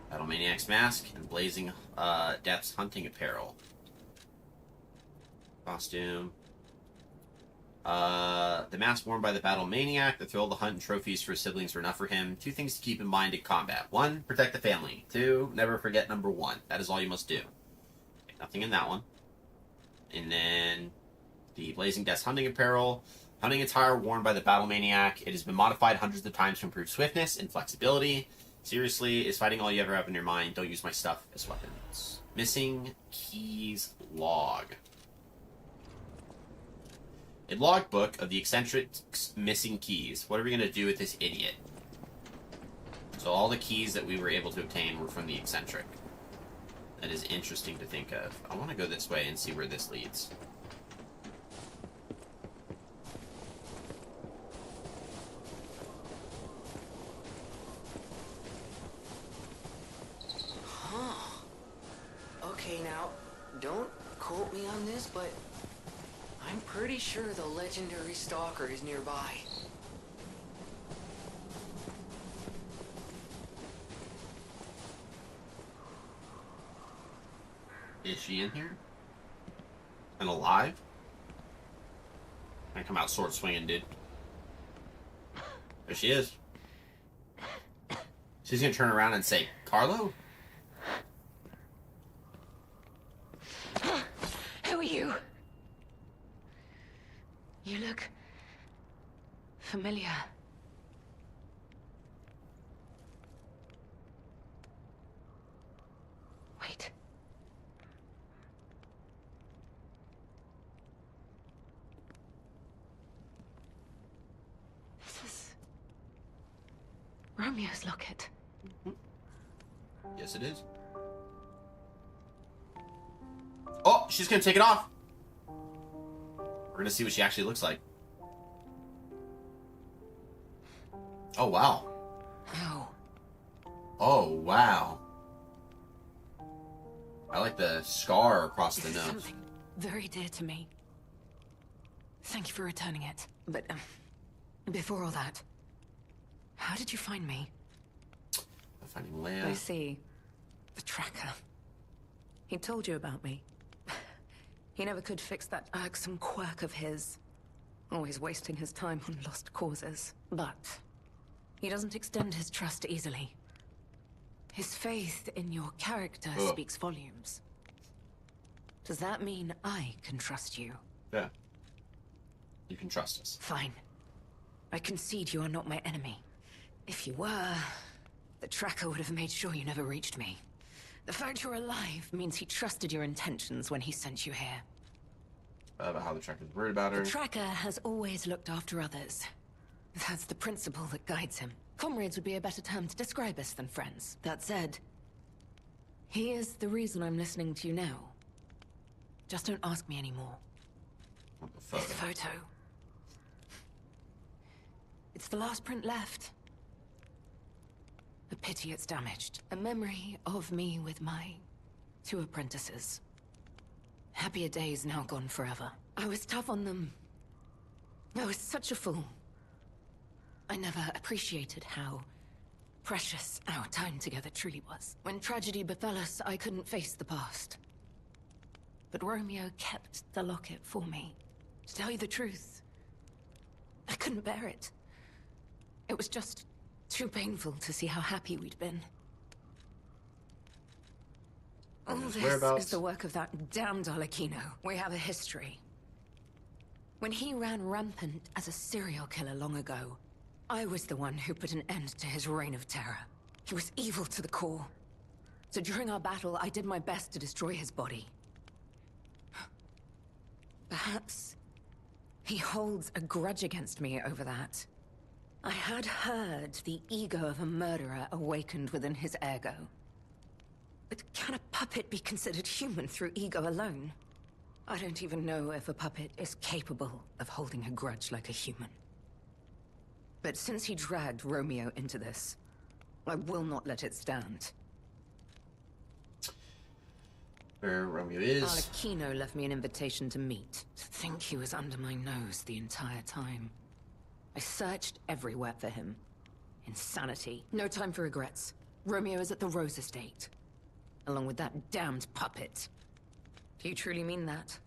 Battle Maniac's mask and Blazing Death's hunting apparel. Costume. The mask worn by the Battle Maniac, the thrill of the hunt and trophies for his siblings were enough for him. 2 things to keep in mind in combat. 1, protect the family. 2, never forget number 1. That is all you must do. Okay, nothing in that one. And then the Blazing Death's hunting apparel. Hunting attire worn by the Battle Maniac. It has been modified hundreds of times to improve swiftness and flexibility. Seriously, is fighting all you ever have in your mind? Don't use my stuff as weapons. Missing keys log. A logbook of the eccentric's missing keys. What are we going to do with this idiot? So all the keys that we were able to obtain were from the eccentric. That is interesting to think of. I want to go this way and see where this leads. Okay, now, don't quote me on this, but I'm pretty sure the legendary Stalker is nearby. Is she in here? And alive? I come out sword swinging, dude. There she is. She's gonna turn around and say, Carlo? Who are you? You look familiar. Wait. This is Romeo's locket. Yes, it is. Oh, she's gonna take it off. We're gonna see what she actually looks like. Oh, wow. Oh. Oh, wow. I like the scar across the This is nose. something very dear to me. Thank you for returning it. But, before all that, how did you find me? I'm finding Leia. I see. The tracker. He told you about me. He never could fix that irksome quirk of his. Always wasting his time on lost causes. But he doesn't extend his trust easily. His faith in your character speaks volumes. Does that mean I can trust you? Yeah. You can trust us. Fine. I concede you are not my enemy. If you were, the tracker would have made sure you never reached me. The fact you're alive means he trusted your intentions when he sent you here. About how the tracker's worried about her. The tracker has always looked after others. That's the principle that guides him. Comrades would be a better term to describe us than friends. That said, he is the reason I'm listening to you now. Just don't ask me anymore. What the photo? This photo. It's the last print left. A pity it's damaged. A memory of me with my 2 apprentices. Happier days now gone forever. I was tough on them. I was such a fool. I never appreciated how precious our time together truly was. When tragedy befell us, I couldn't face the past. But Romeo kept the locket for me. To tell you the truth, I couldn't bear it. It was just too painful to see how happy we'd been. All this is the work of that damned Arlecchino. We have a history. When he ran rampant as a serial killer long ago, I was the one who put an end to his reign of terror. He was evil to the core. So during our battle, I did my best to destroy his body. Perhaps he holds a grudge against me over that. I had heard the ego of a murderer awakened within his ego. But can a puppet be considered human through ego alone? I don't even know if a puppet is capable of holding a grudge like a human. But since he dragged Romeo into this, I will not let it stand. Where Romeo is. Arlecchino left me an invitation to meet. To think he was under my nose the entire time. I searched everywhere for him. Insanity. No time for regrets. Romeo is at the Rose Estate. Along with that damned puppet. Do you truly mean that?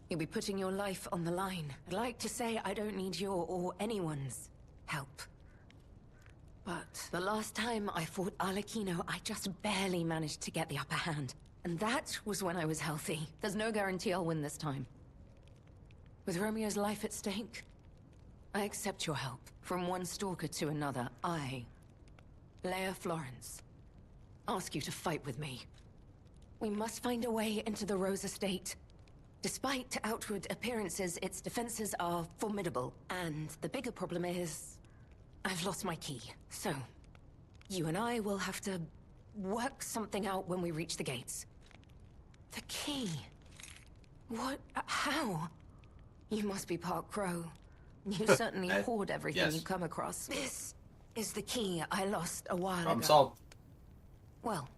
You'll be putting your life on the line. I'd like to say I don't need your or anyone's help. But the last time I fought Arlecchino, I just barely managed to get the upper hand. And that was when I was healthy. There's no guarantee I'll win this time. With Romeo's life at stake, I accept your help. From one stalker to another, I, Leia Florence, ask you to fight with me. We must find a way into the Rose Estate. Despite outward appearances, its defenses are formidable. And the bigger problem is, I've lost my key. So, you and I will have to work something out when we reach the gates. The key? What? How? You must be part Crow. You certainly hoard everything you come across. This is the key I lost a while ago. Solved. Well,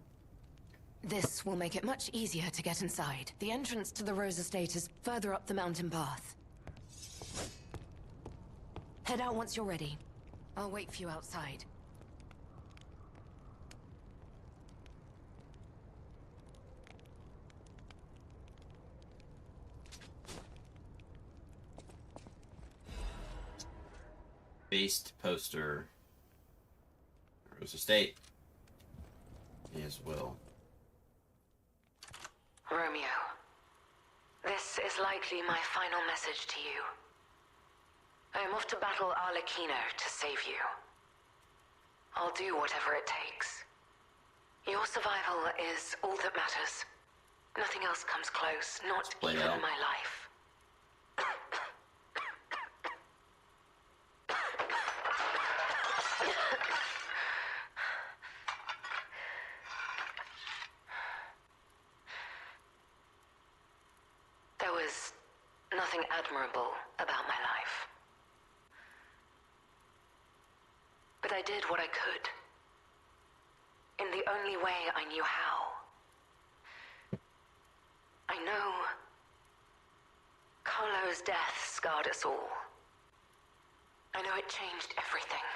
this will make it much easier to get inside. The entrance to the Rose Estate is further up the mountain path. Head out once you're ready. I'll wait for you outside. Based poster. Rose Estate. As well. Romeo, this is likely my final message to you. I am off to battle Arlecchino to save you. I'll do whatever it takes. Your survival is all that matters. Nothing else comes close, not even my life. There was nothing admirable about my life. But I did what I could. In the only way I knew how. I know Carlo's death scarred us all. I know it changed everything.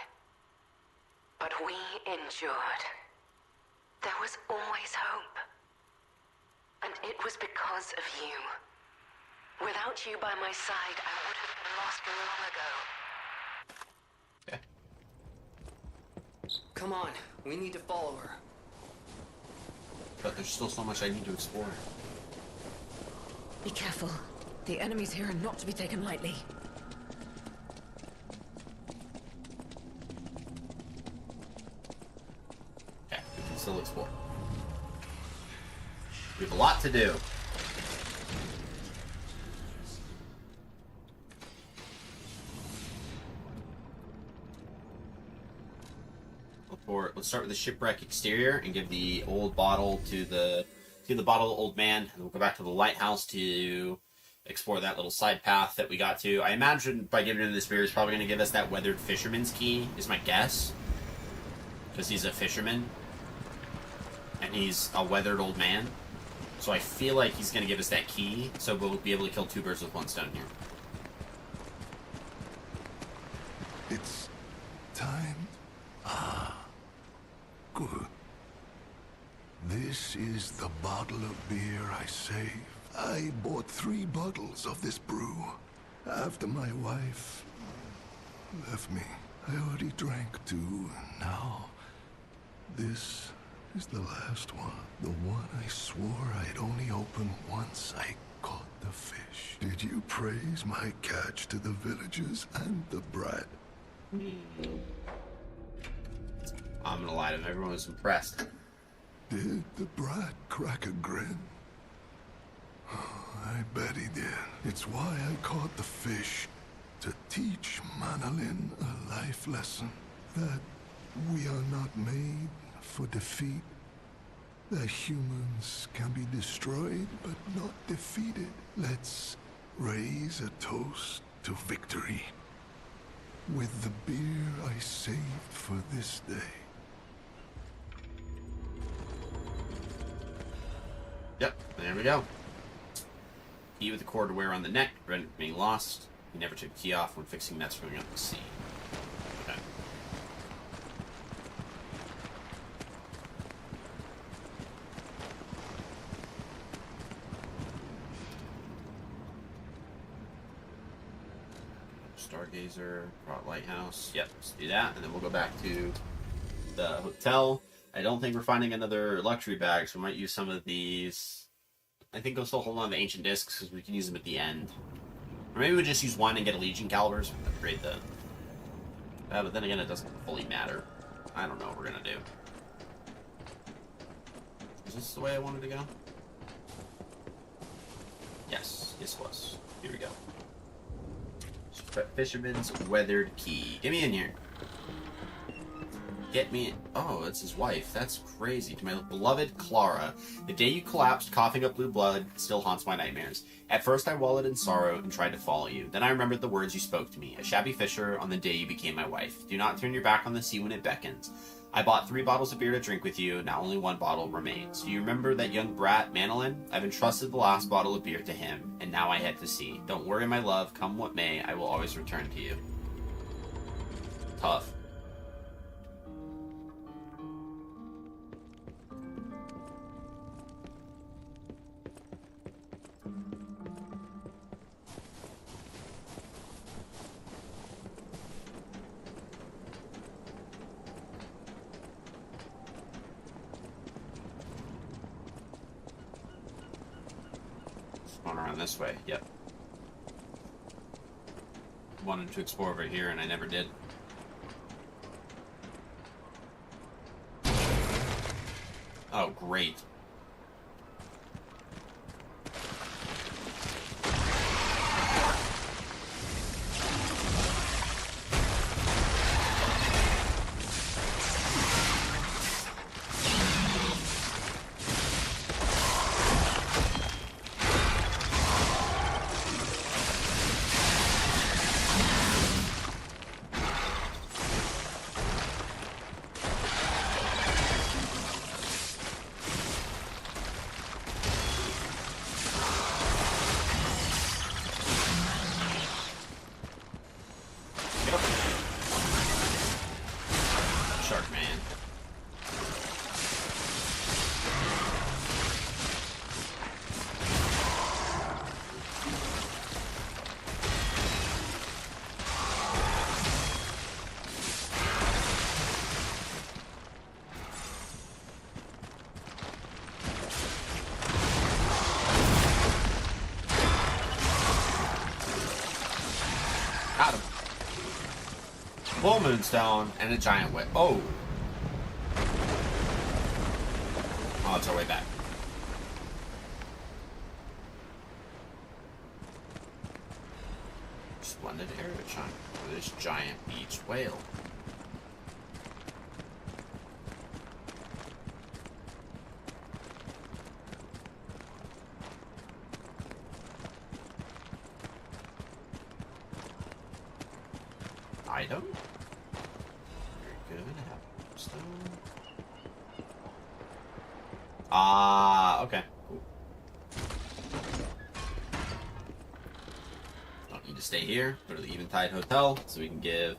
But we endured. There was always hope. And it was because of you. Without you by my side, I would have been lost long ago. Okay. Come on, we need to follow her. But there's still so much I need to explore. Be careful. The enemies here are not to be taken lightly. Okay, we can still explore. We have a lot to do. Let's start with the shipwreck exterior and give the old bottle to the old man, and we'll go back to the lighthouse to explore that little side path that we got to. I imagine by giving him this beer, he's probably going to give us that weathered fisherman's key, is my guess, because he's a fisherman and he's a weathered old man. So I feel like he's going to give us that key, so we'll be able to kill two birds with one stone here. It's time. Good. This is the bottle of beer I saved. I bought 3 bottles of this brew after my wife left me. I already drank 2, and now this is the last one. The one I swore I'd only open once I caught the fish. Did you praise my catch to the villagers and the brat? I'm gonna lie to him, everyone was impressed. Did the brat crack a grin? I bet he did. It's why I caught the fish, to teach Manolin a life lesson. That we are not made for defeat. That humans can be destroyed, but not defeated. Let's raise a toast to victory. With the beer I saved for this day. Yep, there we go. Key with the cord to wear on the neck, prevent it from being lost. He never took the key off when fixing nets swimming up the sea. Okay. Stargazer, Krat Lighthouse. Yep, let's do that, and then we'll go back to the hotel. I don't think we're finding another luxury bag, so we might use some of these. I think we'll still hold on to the ancient discs because we can use them at the end. Or maybe we just use one and get a Legion calibers and upgrade the. But then again, it doesn't fully matter. I don't know what we're gonna do. Is this the way I wanted to go? Yes, this was. Here we go. Fisherman's weathered key. Get me in here. Get me in. Oh, it's his wife. That's crazy. To my beloved Clara, the day you collapsed, coughing up blue blood, still haunts my nightmares. At first I wallowed in sorrow and tried to follow you. Then I remembered the words you spoke to me, a shabby fisher, on the day you became my wife. Do not turn your back on the sea when it beckons. I bought 3 bottles of beer to drink with you, now only 1 bottle remains. Do you remember that young brat, Manolin? I've entrusted the last bottle of beer to him, and now I head to sea. Don't worry, my love, come what may, I will always return to you. Tough. Going around this way. Yep. Wanted to explore over here, and I never did. Oh, great. Got him. Full moonstone and a giant whip. Oh. Oh, it's our way back. Splendid arrow chunk for this giant beach whale. Item. Very good. Have stone. Okay. Cool. Don't need to stay here. Go to the Eventide Hotel so we can give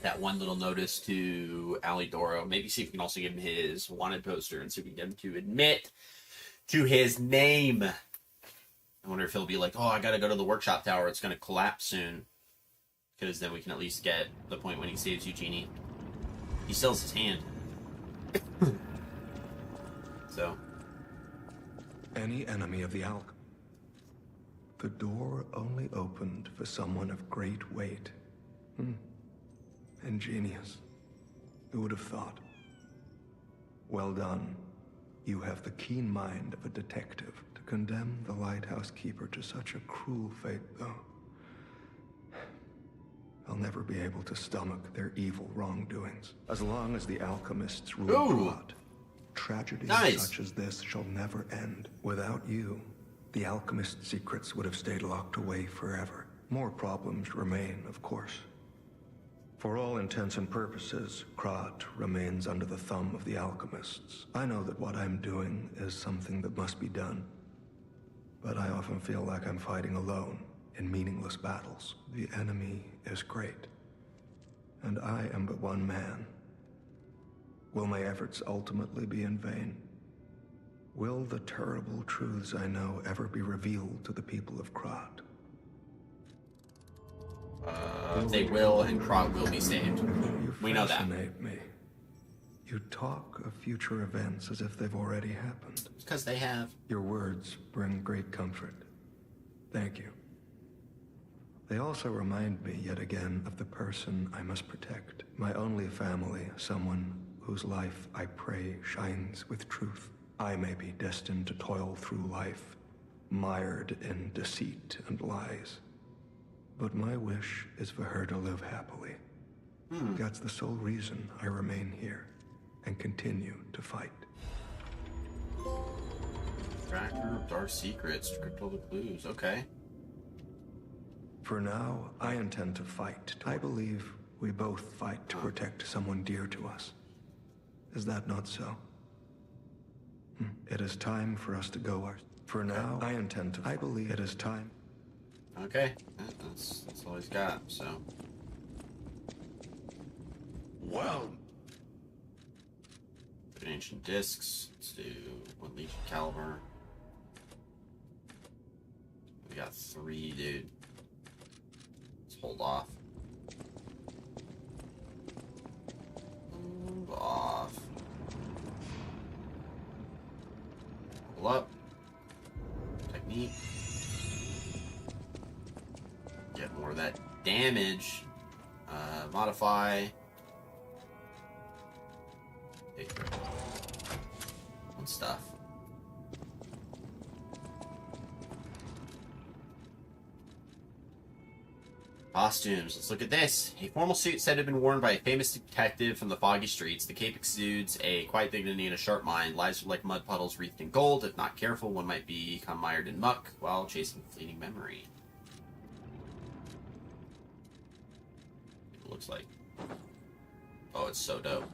that one little notice to Alidoro. Maybe see if we can also give him his wanted poster and see if we can get him to admit to his name. I wonder if he'll be like, oh, I gotta go to the workshop tower. It's gonna collapse soon. Because then we can at least get the point when he saves Eugenie. He still has his hand. So. Any enemy of the Alk. The door only opened for someone of great weight. Ingenious. Who would have thought? Well done. You have the keen mind of a detective. To condemn the lighthouse keeper to such a cruel fate, though. I'll never be able to stomach their evil wrongdoings. As long as the alchemists rule Krat, tragedies such as this shall never end. Without you, the alchemist secrets would have stayed locked away forever. More problems remain, of course. For all intents and purposes, Krat remains under the thumb of the alchemists. I know that what I'm doing is something that must be done, but I often feel like I'm fighting alone in meaningless battles. The enemy is great, and I am but one man. Will my efforts ultimately be in vain? Will the terrible truths I know ever be revealed to the people of Krat? They will, and Krat will be saved. We know that. Me. You talk of future events as if they've already happened. Because they have. Your words bring great comfort. Thank you. They also remind me yet again of the person I must protect. My only family, someone whose life I pray shines with truth. I may be destined to toil through life, mired in deceit and lies. But my wish is for her to live happily. That's the sole reason I remain here and continue to fight. Tracker of dark secrets, crypto the clues. Okay. For now, I intend to fight. I believe we both fight to protect someone dear to us. Is that not so? It is time for us to go. For now, I intend to. I believe it is time. Okay, that's all he's got. So. Well. Ancient discs. Let's do one Legion caliber. We got 3, dude. Let's hold off. Move off. Hold up. Neat. Get more of that damage. Modify. And stuff. Costumes. Let's look at this. A formal suit said to have been worn by a famous detective from the foggy streets. The cape exudes a quiet dignity and a sharp mind. Lives are like mud puddles wreathed in gold. If not careful, one might become mired in muck while chasing fleeting memory. It looks like. Oh, it's so dope.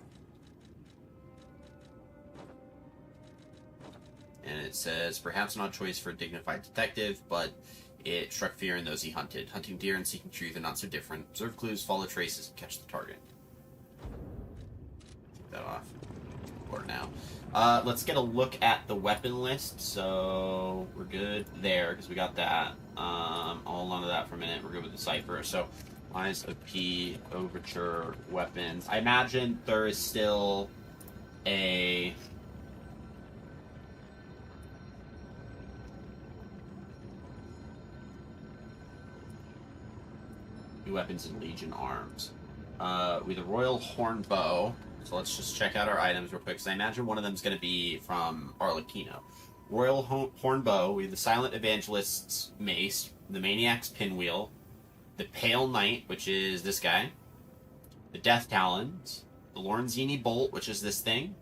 And it says, perhaps not a choice for a dignified detective, but it struck fear in those he hunted. Hunting deer and seeking truth are not so different. Observe clues, follow traces, and catch the target. Take that off. Or now. Let's get a look at the weapon list. So, we're good there, because we got that. I'll hold on to that for a minute. We're good with the cipher. So, Eyes of P, Overture, weapons. I imagine there is still a... weapons and Legion arms. We have the Royal Horn Bow. So let's just check out our items real quick, because I imagine one of them is going to be from Arlecchino. Royal Horn Bow. We have the Silent Evangelist's Mace, the Maniac's Pinwheel, the Pale Knight, which is this guy, the Death Talons, the Lorenzini Bolt, which is this thing,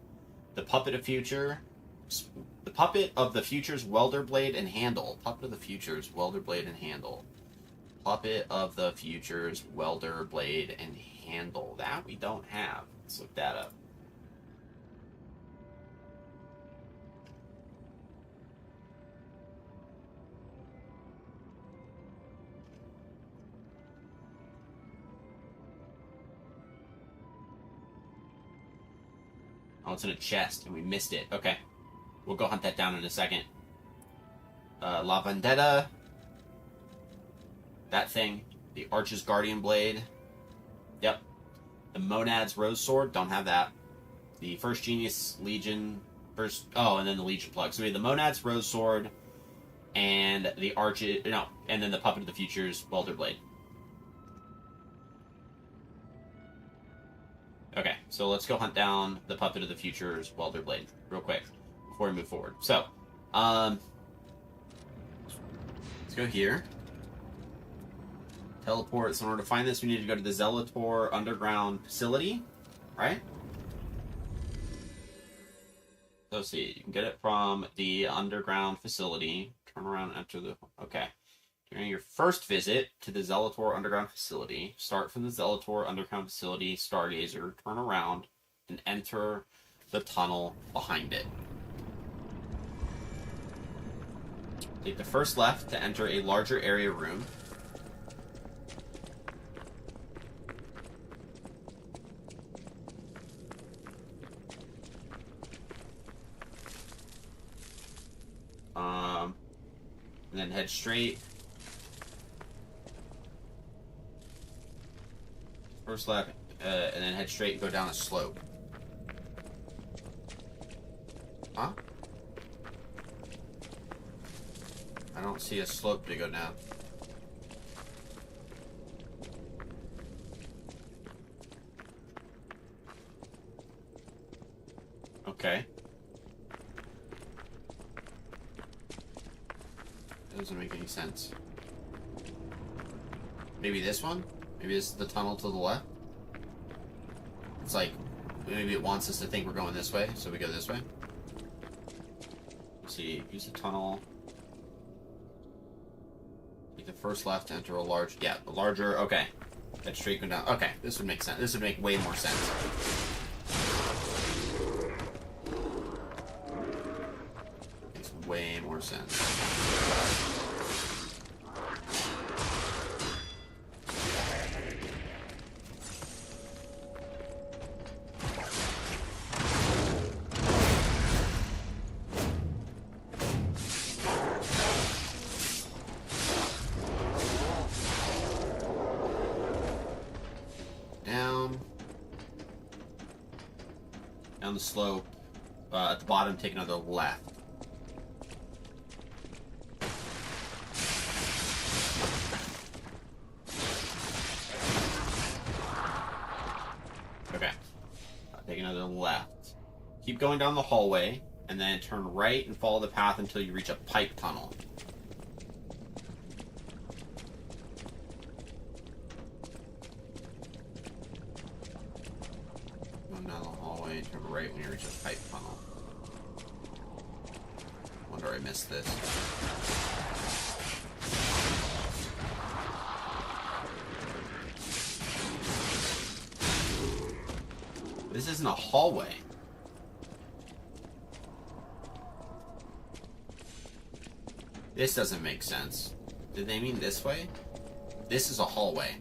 the Puppet of Future, the Puppet of the Future's Welder Blade and Handle. Puppet of the Future's Welder Blade and Handle. Puppet of the Future's Welder Blade and Handle. That we don't have. Let's look that up. Oh, it's in a chest, and we missed it. Okay. We'll go hunt that down in a second. La Vendetta. That thing. The Arch's Guardian Blade. Yep. The Monad's Rose Sword. Don't have that. The First Genius Legion. Oh, and then the Legion plug. So we have the Monad's Rose Sword. And the and then the Puppet of the Future's Welder Blade. Okay, so let's go hunt down the Puppet of the Future's Welder Blade real quick before we move forward. So, let's go here. Teleport. So in order to find this, we need to go to the Zelator underground facility, right? So let's see. You can get it from the underground facility. Turn around, enter the... Okay. During your first visit to the Zelator underground facility, start from the Zelator underground facility Stargazer, turn around, and enter the tunnel behind it. Take the first left to enter a larger area room. And then head straight. First left, and then head straight and go down a slope. Huh? I don't see a slope to go down. Okay. That doesn't make any sense. Maybe this one? Maybe this is the tunnel to the left? It's like, maybe it wants us to think we're going this way, so we go this way. Let's see, use the tunnel. Take the first left to enter a large, yeah, the larger, okay. That straight go down, okay, this would make sense. This would make way more sense. Makes way more sense. Down the slope, at the bottom, take another left. to the left. Keep going down the hallway, and then turn right and follow the path until you reach a pipe tunnel. Go down the hallway and turn right when you reach a pipe tunnel. Wonder I missed this. This isn't a hallway. This doesn't make sense. Did they mean this way? This is a hallway.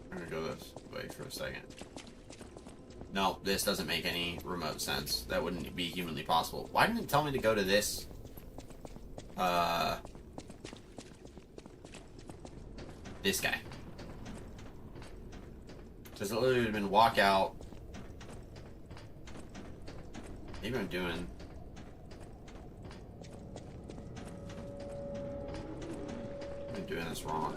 I'm gonna go this way for a second. No, this doesn't make any remote sense. That wouldn't be humanly possible. Why didn't it tell me to go to this? This guy. Because it literally would have been walk out. Maybe I'm doing... this wrong.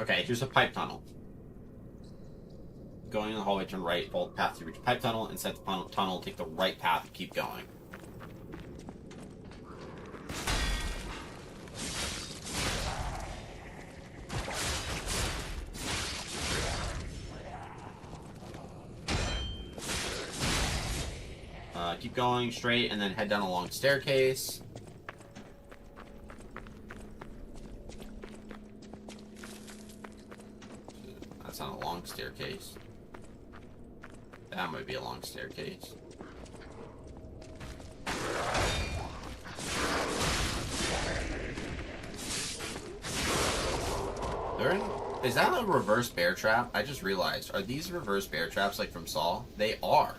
Okay, here's a pipe tunnel. Going in the hallway, turn right, follow the path to reach a pipe tunnel. Inside the tunnel, take the right path and keep going. Keep going straight and then head down a long staircase. That's not a long staircase. That might be a long staircase. Is that a reverse bear trap? I just realized. Are these reverse bear traps like from Saw? They are.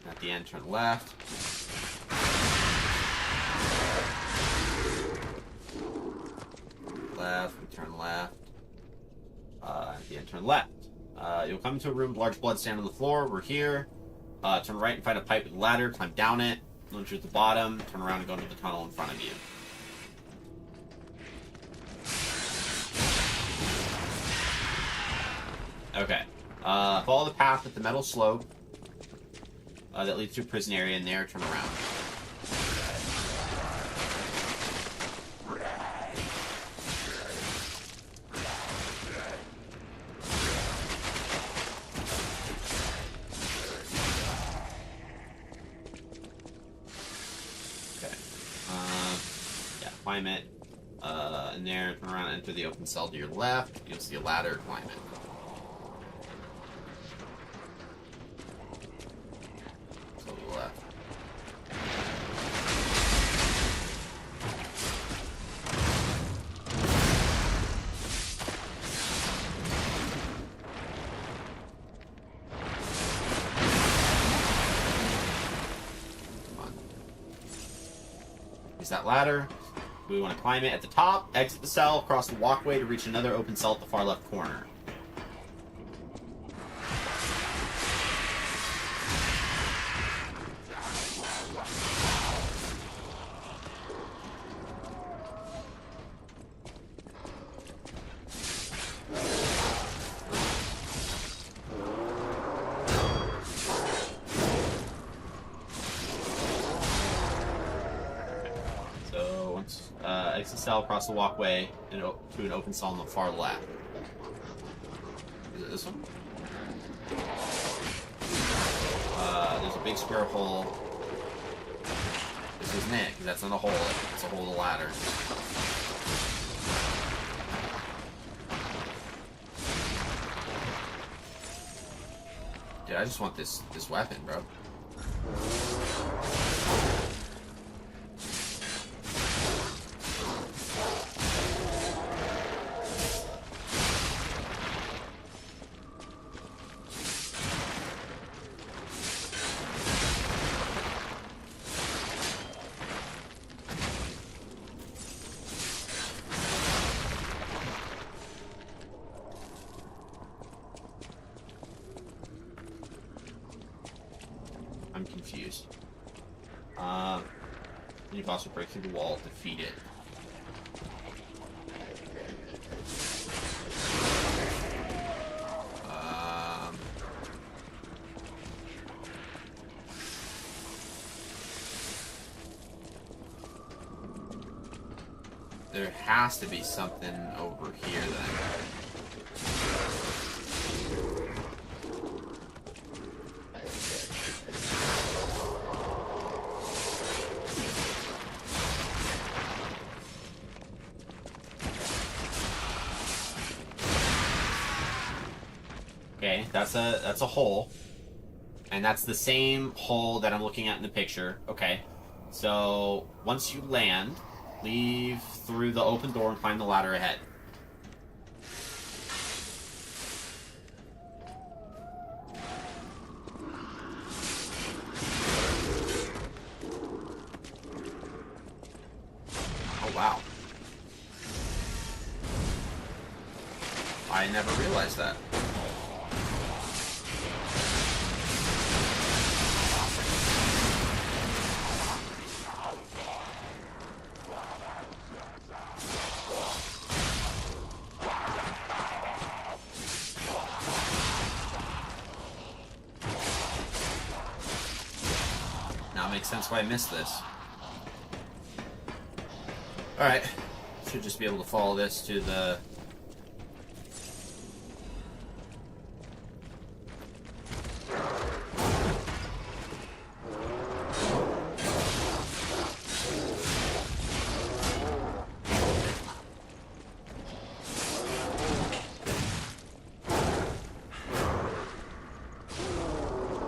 At the end, turn left. Left, we turn left. At the end, turn left. You'll come to a room with large blood stain on the floor. We're here. Turn right and find a pipe with a ladder. Climb down it. Once you're at the bottom, turn around and go into the tunnel in front of you. Okay. Follow the path with the metal slope that leads to a prison area, and there, turn around. Okay. Yeah, climb it. And there, turn around and enter the open cell to your left. You'll see a ladder, climb it. That ladder. We want to climb it at the top, exit the cell, cross the walkway to reach another open cell at the far left corner. Exit cell across the walkway and to an open cell on the far left. Is it this one? There's a big square hole. This isn't it, because that's not a hole. It's a hole in the ladder. Dude, I just want this weapon, bro. I'm confused. You can also break through the wall, defeat it. There has to be something over here then. Okay, that's a hole. And that's the same hole that I'm looking at in the picture. Okay. So once you land, leave through the open door and climb the ladder ahead. Oh, wow. I never realized that. Makes sense why I missed this. Alright. Should just be able to follow this to the...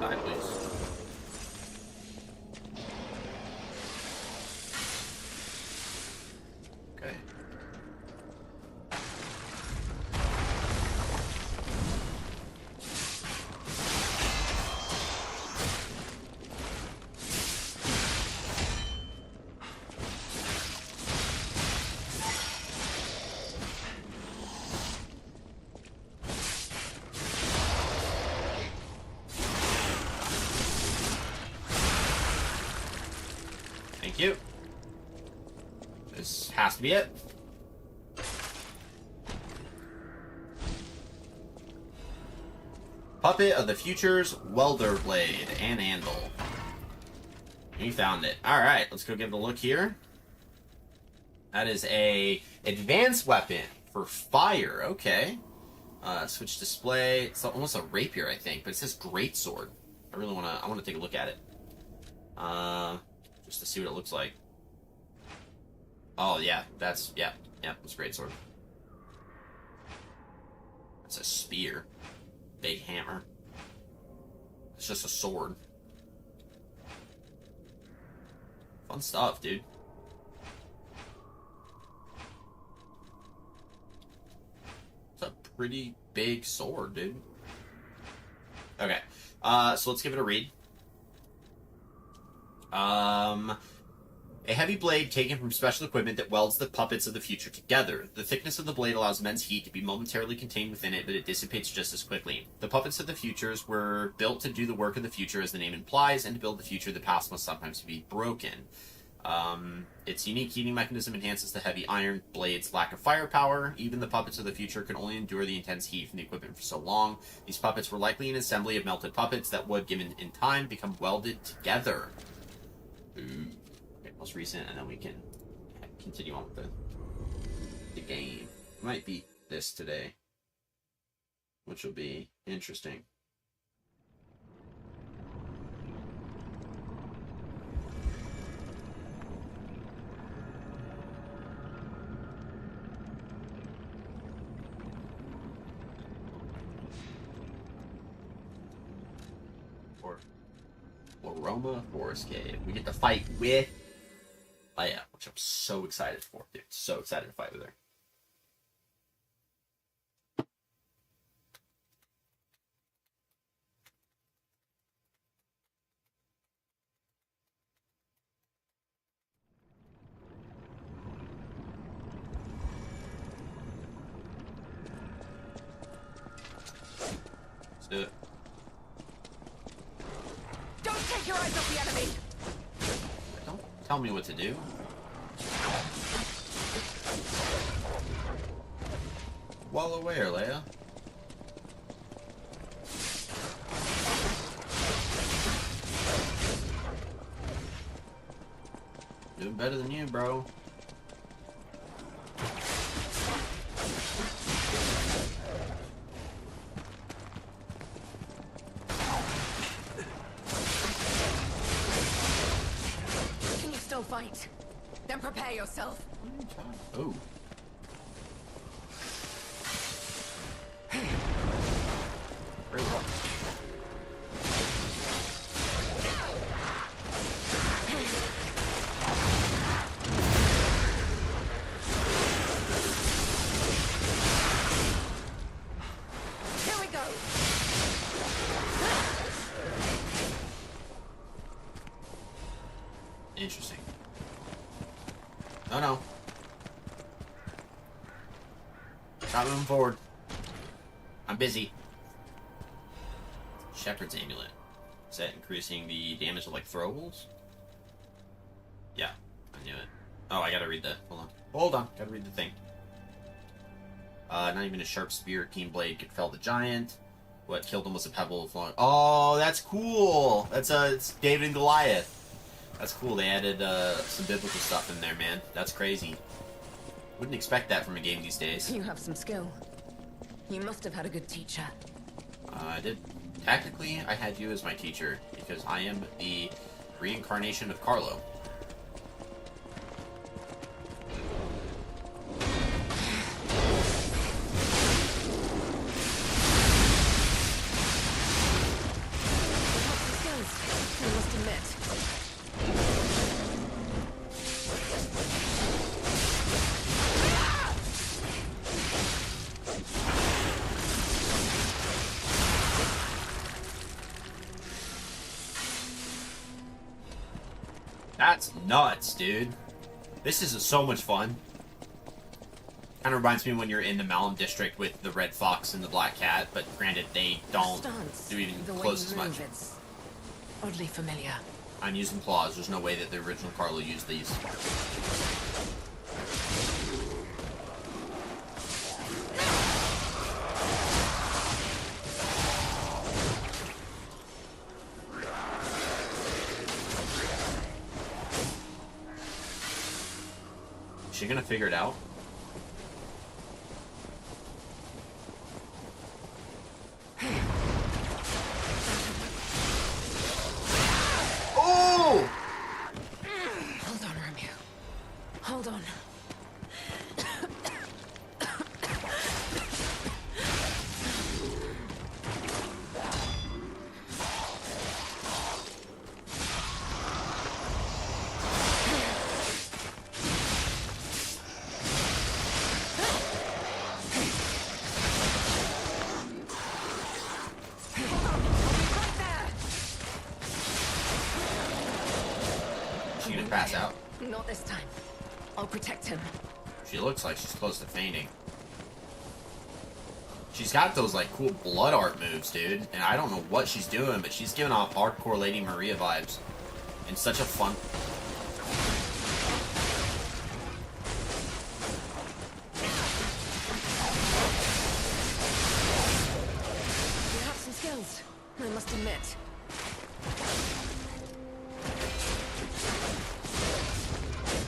Die, please. Okay. Thank you. This has to be it. Puppet of the Future's welder blade and handle. You found it. Alright, let's go give it a look here. That is a advanced weapon for fire. Okay. Switch display. It's almost a rapier, I think, but it says greatsword. I really want to take a look at it. Just to see what it looks like. Oh, yeah, that's a greatsword. That's a spear. Big hammer. It's just a sword. Fun stuff, dude. It's a pretty big sword, dude. Okay, so let's give it a read. A heavy blade taken from special equipment that welds the puppets of the future together. The thickness of the blade allows immense heat to be momentarily contained within it, but it dissipates just as quickly. The puppets of the futures were built to do the work of the future, as the name implies, and to build the future, the past must sometimes be broken. Its unique heating mechanism enhances the heavy iron blade's lack of firepower. Even the puppets of the future can only endure the intense heat from the equipment for so long. These puppets were likely an assembly of melted puppets that would, given in time, become welded together. Ooh. Most recent, and then we can continue on with the game. Might beat this today, which will be interesting. Or Aroma Forest Cave. We get to fight with Leia, which I'm so excited for, dude. So excited to fight with her. Let's do it. Don't take Take your eyes off the enemy. Don't tell me what to do. Well aware, Leia. Doing better than you, bro. Can you still fight? Then prepare yourself. Oh. Very well. Here we go. Interesting. No. Stop moving forward. I'm busy. Shepherd's Amulet. Is that increasing the damage of like throwables? Yeah, I knew it. Oh, I gotta read the. Hold on. Gotta read the thing. Not even a sharp spear, keen blade could fell the giant. What killed him was a pebble flowing. Oh, that's cool. It's David and Goliath. That's cool. They added some biblical stuff in there, man. That's crazy. Wouldn't expect that from a game these days. You have some skill. You must have had a good teacher. I did. Technically, I had you as my teacher because I am the reincarnation of Carlo. I must admit. That's nuts, dude. This is so much fun. Kind of reminds me when you're in the Malum district with the red fox and the black cat, but granted, they don't do even close as much. It's oddly familiar. I'm using claws. There's no way that the original Carlo used these. Is she gonna figure it out? Oh! Hold on, Romeo. Hold on. Pass out. Not this time. I'll protect him. She looks like she's close to fainting. She's got those like cool blood art moves, dude. And I don't know what she's doing, but she's giving off hardcore Lady Maria vibes. And such a fun. You have some skills, I must admit.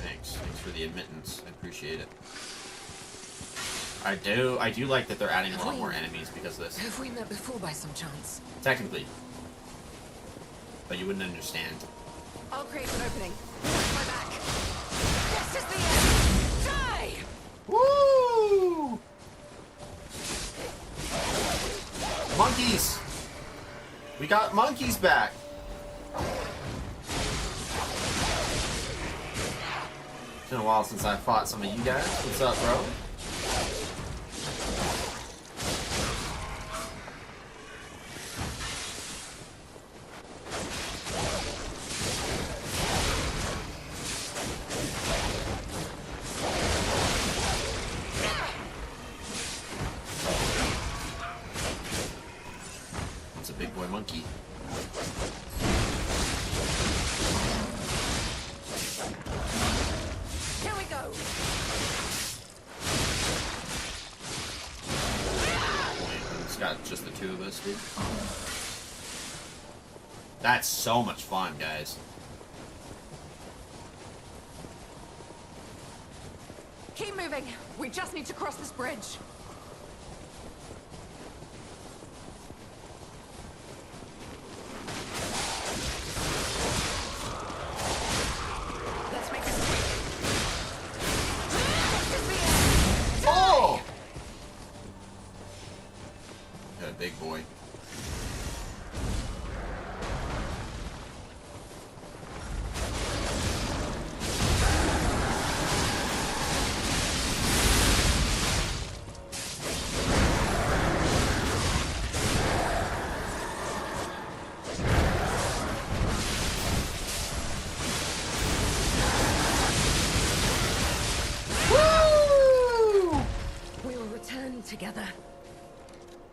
Thanks for the admittance. I appreciate it. I do like that they're adding a lot more enemies because of this. Have we met before by some chance? Technically. But you wouldn't understand. I'll create an opening. Watch my back. This is the end. Die! Woo! Monkeys! We got monkeys back! It's been a while since I fought some of you guys. What's up, bro? It's a big boy monkey. Got just the two of us, dude. That's so much fun, guys. Keep moving. We just need to cross this bridge. Let's make this quick. This is the end. Oh! Got a big boy. Together.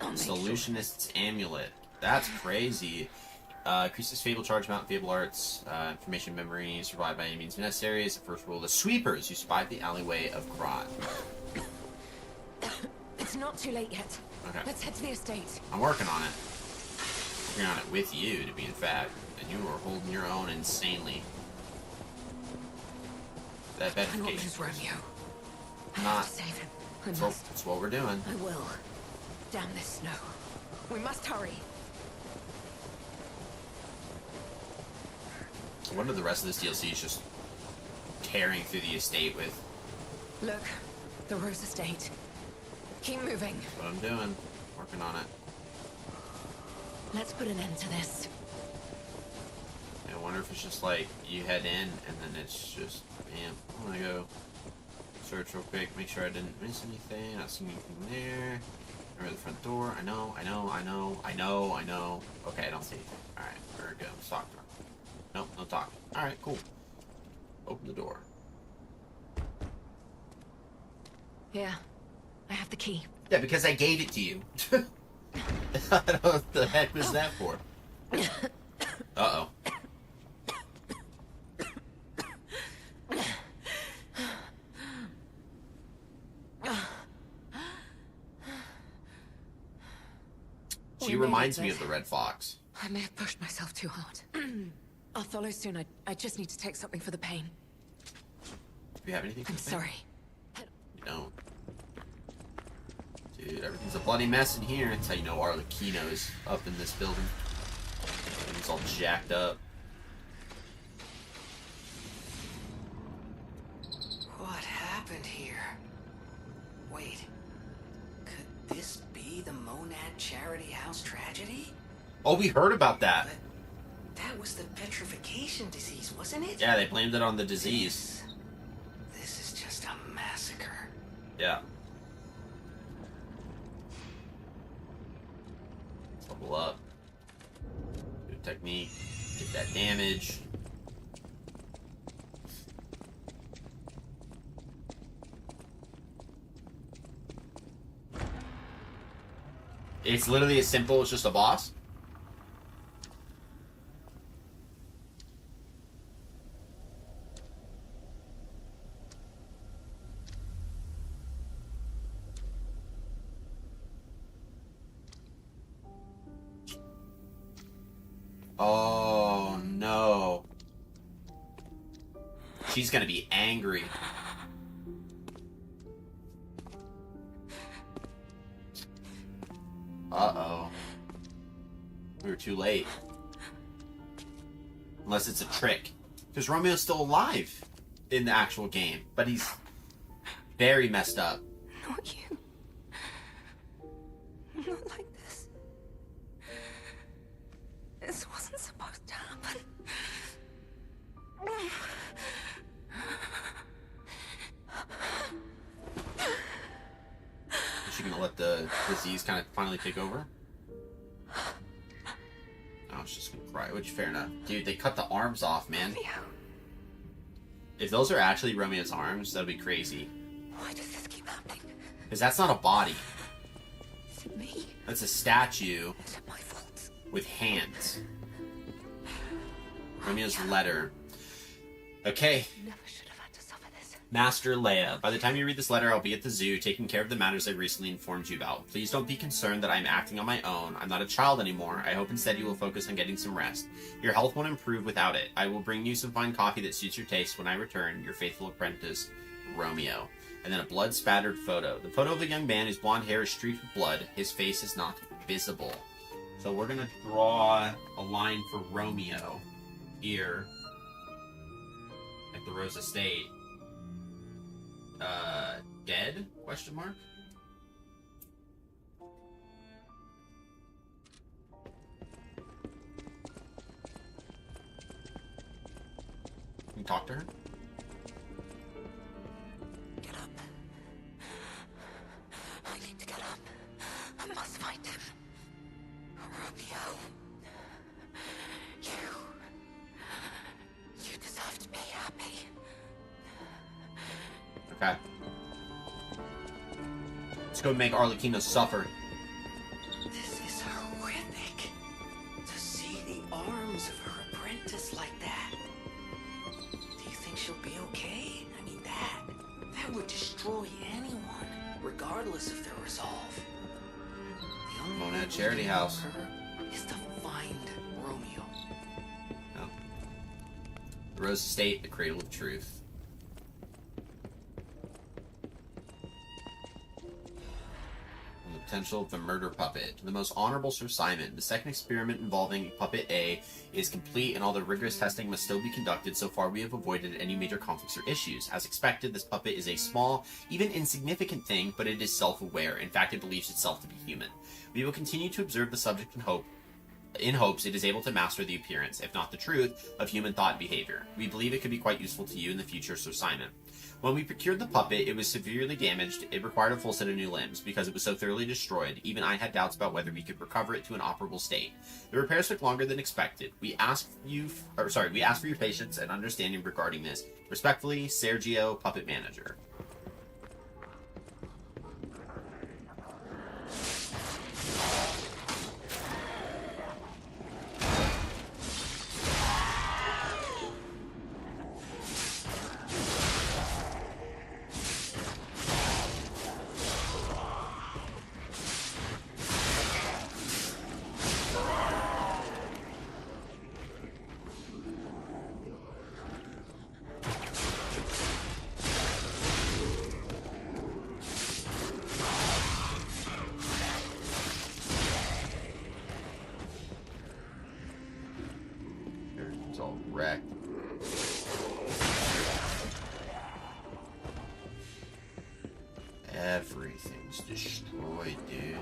Solutionist's Amulet. That's crazy. Increases Fable Charge Amount, Fable Arts, Information Memory, survive by any means necessary is the first rule. The Sweepers, who spy the alleyway of Krat. It's not too late yet. Okay. Let's head to the estate. I'm working on it. Working on it with you, to be in fact. And you are holding your own insanely. That I won't verification. lose Romeo. I Not. have to save him. I must. That's what we're doing. I will. Damn this snow. We must hurry. I wonder the rest of this DLC is just tearing through the estate with Look, the Rose Estate. Keep moving. what I'm doing. Working on it. Let's put an end to this. I wonder if it's just like you head in and then it's just, bam, I'm gonna go search real quick, make sure I didn't miss anything, not seeing anything there. Remember the front door. I know. Okay, I don't see anything. Alright, we're good. Let's talk to her. Nope, no talking. Alright, cool. Open the door. Yeah, I have the key. Yeah, because I gave it to you. I don't know what the heck was that for. Uh-oh. She reminds me of the Red Fox. I may have pushed myself too hard. I'll follow soon. I just need to take something for the pain. Do you have anything for I'm the pain? sorry. You don't. Dude, everything's a bloody mess in here. That's how you know Arlecchino's up in this building. Everything's all jacked up. What happened here? Wait. Could this be the Monad Charity House tragedy? Oh, we heard about that. But that was the petrification disease, wasn't it? Yeah, they blamed it on the disease. This is just a massacre. Yeah. Level up. Good technique. Get that damage. It's literally as simple as just a boss. Oh no. She's gonna be angry. Uh-oh. We were too late. Unless it's a trick. Because Romeo's still alive in the actual game. But he's very messed up. Not you. Not like this. This wasn't supposed to happen. Is she gonna let the disease kind of finally take over? Oh, she's just gonna cry, which fair enough. Dude, they cut the arms off, man. If those are actually Romeo's arms, that'd be crazy. Why does this keep happening? Because that's not a body. Is it me? That's a statue Is it my fault? with hands. Romeo's letter. Okay. Never should have had to suffer this. Master Leia, by the time you read this letter, I'll be at the zoo taking care of the matters I recently informed you about. Please don't be concerned that I'm acting on my own. I'm not a child anymore. I hope instead you will focus on getting some rest. Your health won't improve without it. I will bring you some fine coffee that suits your taste when I return. Your faithful apprentice, Romeo. And then a blood-spattered photo. The photo of the young man whose blonde hair is streaked with blood. His face is not visible. So we're going to draw a line for Romeo here at the Rose Estate. Dead? Question mark? Can you talk to her? Get up. I need to get up. I must find him. Romeo. You deserve to be happy. Okay. Let's go make Arlecchino suffer. This is horrific. To see the arms of her apprentice like that. Do you think she'll be okay? I mean, that would destroy anyone, regardless of their resolve. The only Monad way we Charity can House. help her is to find Romeo. Oh. The Rose Estate, the cradle of truth. Potential of the murder puppet. The most honorable Sir Simon. The second experiment involving Puppet A is complete and all the rigorous testing must still be conducted. So far we have avoided any major conflicts or issues. As expected, this puppet is a small, even insignificant thing, but it is self-aware. In fact, it believes itself to be human. We will continue to observe the subject in hopes it is able to master the appearance, if not the truth, of human thought and behavior. We believe it could be quite useful to you in the future, Sir Simon. When we procured the puppet, it was severely damaged. It required a full set of new limbs. Because it was so thoroughly destroyed, even I had doubts about whether we could recover it to an operable state. The repairs took longer than expected. We ask for your patience and understanding regarding this. Respectfully, Sergio, Puppet Manager. It's all wrecked. Everything's destroyed, dude.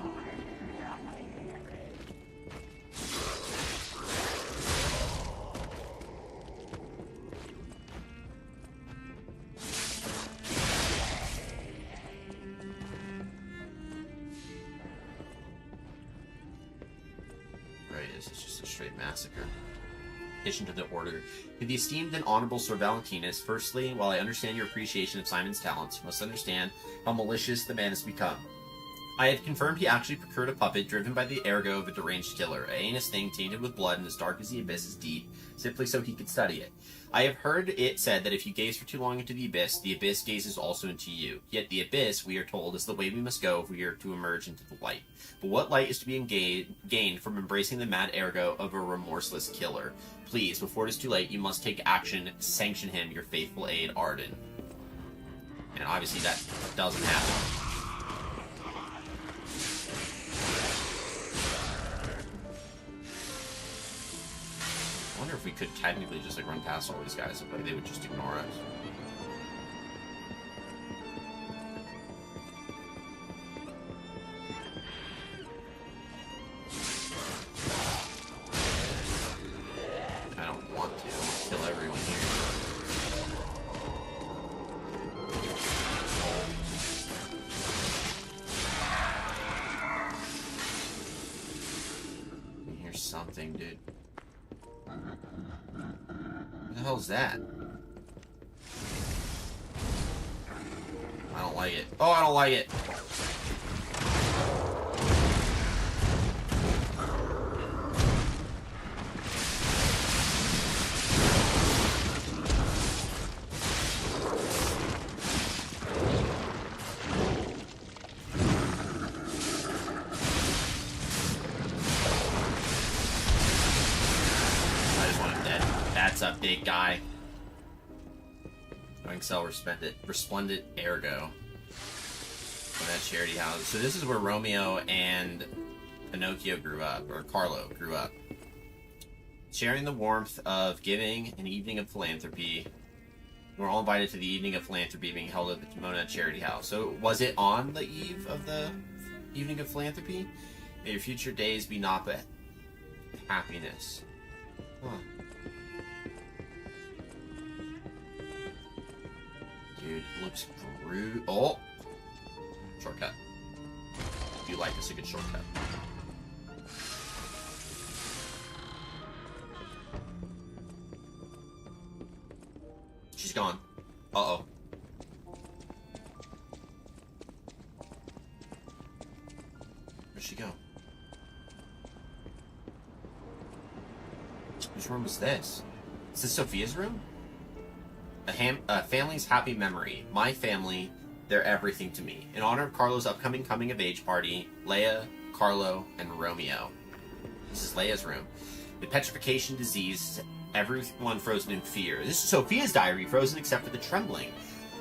Right, this is just a straight massacre. Addition to the order. To the esteemed and honorable Sir Valentinus, firstly, while I understand your appreciation of Simon's talents, you must understand how malicious the man has become. I had confirmed he actually procured a puppet driven by the ergo of a deranged killer, a heinous thing tainted with blood and as dark as the abyss is deep, simply so he could study it. I have heard it said that if you gaze for too long into the abyss gazes also into you. Yet the abyss, we are told, is the way we must go if we are to emerge into the light. But what light is to be gained from embracing the mad ergo of a remorseless killer? Please, before it is too late, you must take action. Sanction him, your faithful aide, Arden. And obviously that doesn't happen. I wonder if we could technically just like run past all these guys, if like they would just ignore us. I don't want to. I'll kill everyone here. Here's something, dude. What the hell is that? I don't like it. Oh, I don't like it. What's up, big guy? Going to sell resplendent ergo. From that charity house. So this is where Romeo and Pinocchio grew up, or Carlo grew up. Sharing the warmth of giving an evening of philanthropy. We're all invited to the evening of philanthropy being held at the Kimona Charity House. So was it on the eve of the evening of philanthropy? May your future days be not but happiness. Huh. Dude, looks rude. Oh! Shortcut. Do you like this a good shortcut? She's gone. Uh-oh. Where'd she go? Whose room is this? Is this Sophia's room? A family's happy memory. My family, they're everything to me. In honor of Carlo's upcoming coming-of-age party, Leia, Carlo, and Romeo. This is Leia's room. The petrification disease, everyone frozen in fear. This is Sophia's diary, frozen except for the trembling.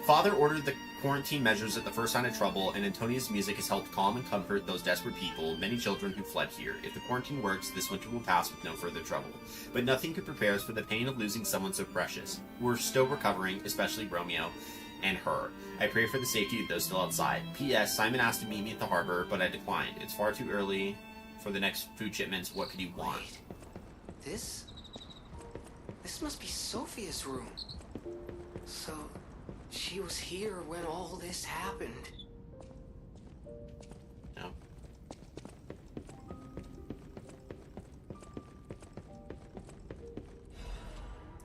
Father ordered the quarantine measures at the first sign of trouble, and Antonia's music has helped calm and comfort those desperate people, many children who fled here. If the quarantine works, this winter will pass with no further trouble. But nothing could prepare us for the pain of losing someone so precious. We're still recovering, especially Romeo and her. I pray for the safety of those still outside. P.S. Simon asked to meet me at the harbor, but I declined. It's far too early for the next food shipments. What could he want? Wait, this must be Sophia's room. So, she was here when all this happened. No.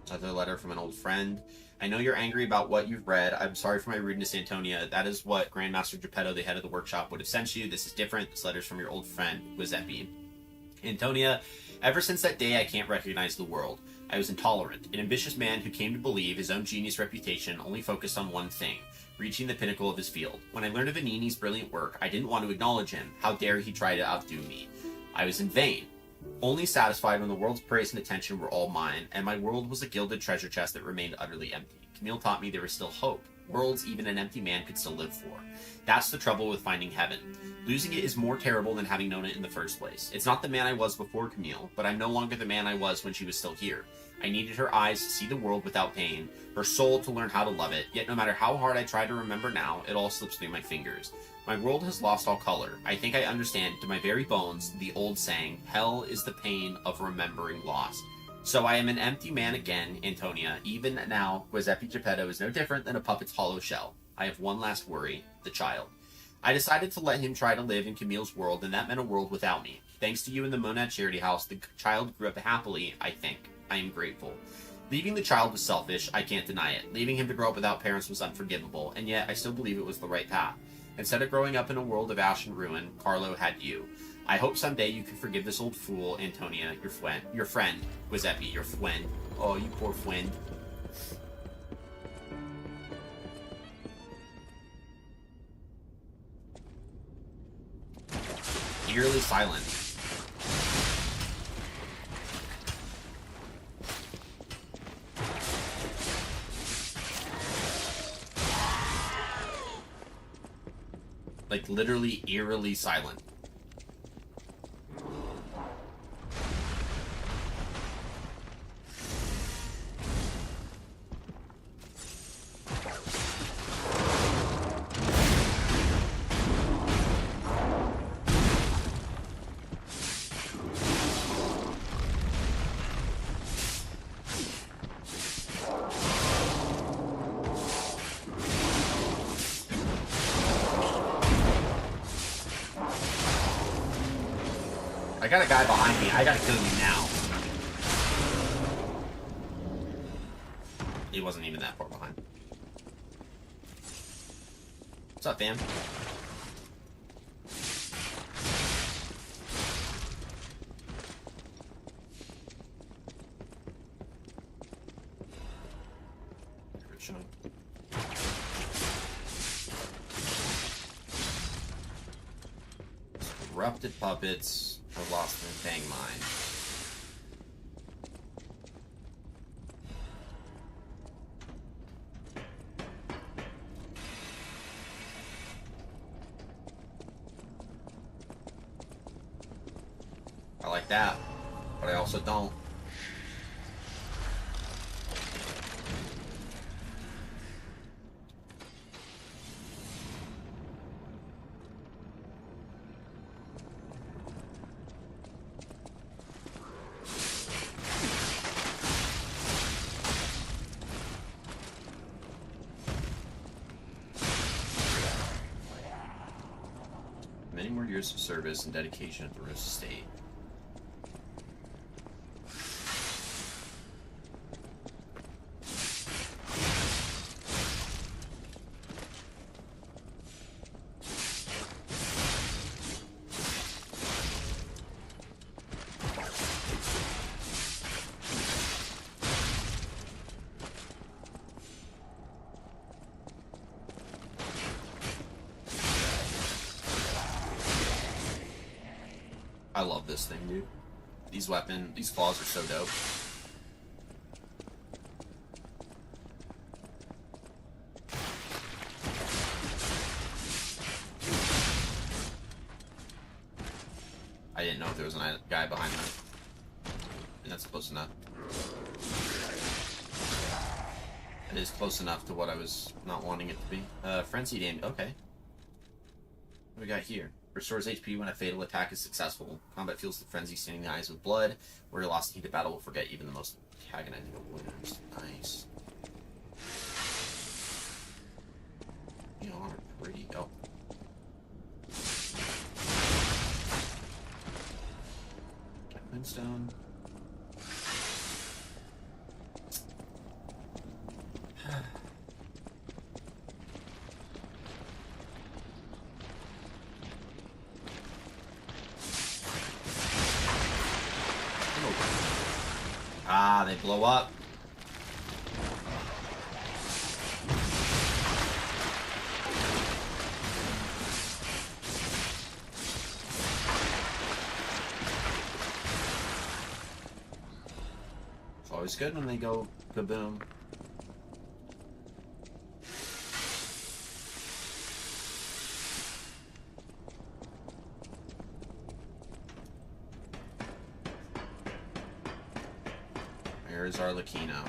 Another letter from an old friend. I know you're angry about what you've read. I'm sorry for my rudeness, Antonia. That is what Grandmaster Geppetto, the head of the workshop, would have sent you. This is different. This letter's from your old friend, Giuseppe. Antonia, ever since that day, I can't recognize the world. I was intolerant, an ambitious man who came to believe his own genius reputation only focused on one thing, reaching the pinnacle of his field. When I learned of Anini's brilliant work, I didn't want to acknowledge him. How dare he try to outdo me? I was in vain, only satisfied when the world's praise and attention were all mine, and my world was a gilded treasure chest that remained utterly empty. Camille taught me there was still hope. Worlds even an empty man could still live for. That's the trouble with finding heaven. Losing it is more terrible than having known it in the first place. It's not the man I was before Camille, but I'm no longer the man I was when she was still here. I needed her eyes to see the world without pain, her soul to learn how to love it, yet no matter how hard I try to remember now, it all slips through my fingers. My world has lost all color. I think I understand to my very bones the old saying, hell is the pain of remembering lost. So I am an empty man again, Antonia. Even now, Giuseppe Geppetto is no different than a puppet's hollow shell. I have one last worry, the child. I decided to let him try to live in Camille's world, and that meant a world without me. Thanks to you and the Monad Charity House, the child grew up happily, I think. I am grateful. Leaving the child was selfish, I can't deny it. Leaving him to grow up without parents was unforgivable, and yet I still believe it was the right path. Instead of growing up in a world of ash and ruin, Carlo had you. I hope someday you can forgive this old fool, Antonia, your friend, Giuseppe, your friend. Oh, you poor friend. Eerily silent. Like, literally eerily silent. I got a guy behind me. I gotta kill you now. He wasn't even that far behind. What's up, fam? Corrupted puppets are lost in Fang Mine. respect that, but I also don't. Many more years of service and dedication at the Rose Estate. I love this thing, dude. These claws are so dope. I didn't know if there was a guy behind that. And that's close enough. It is close enough to what I was not wanting it to be. Frenzied aim. Okay. What do we got here? Restores HP when a fatal attack is successful. Combat fuels the frenzy, staining the eyes with blood. Where you're lost in heated battle will forget even the most antagonizing of wounds. Nice. You are pretty. Oh. Windstone. Ah, they blow up. It's always good when they go kaboom. There's our Lakino.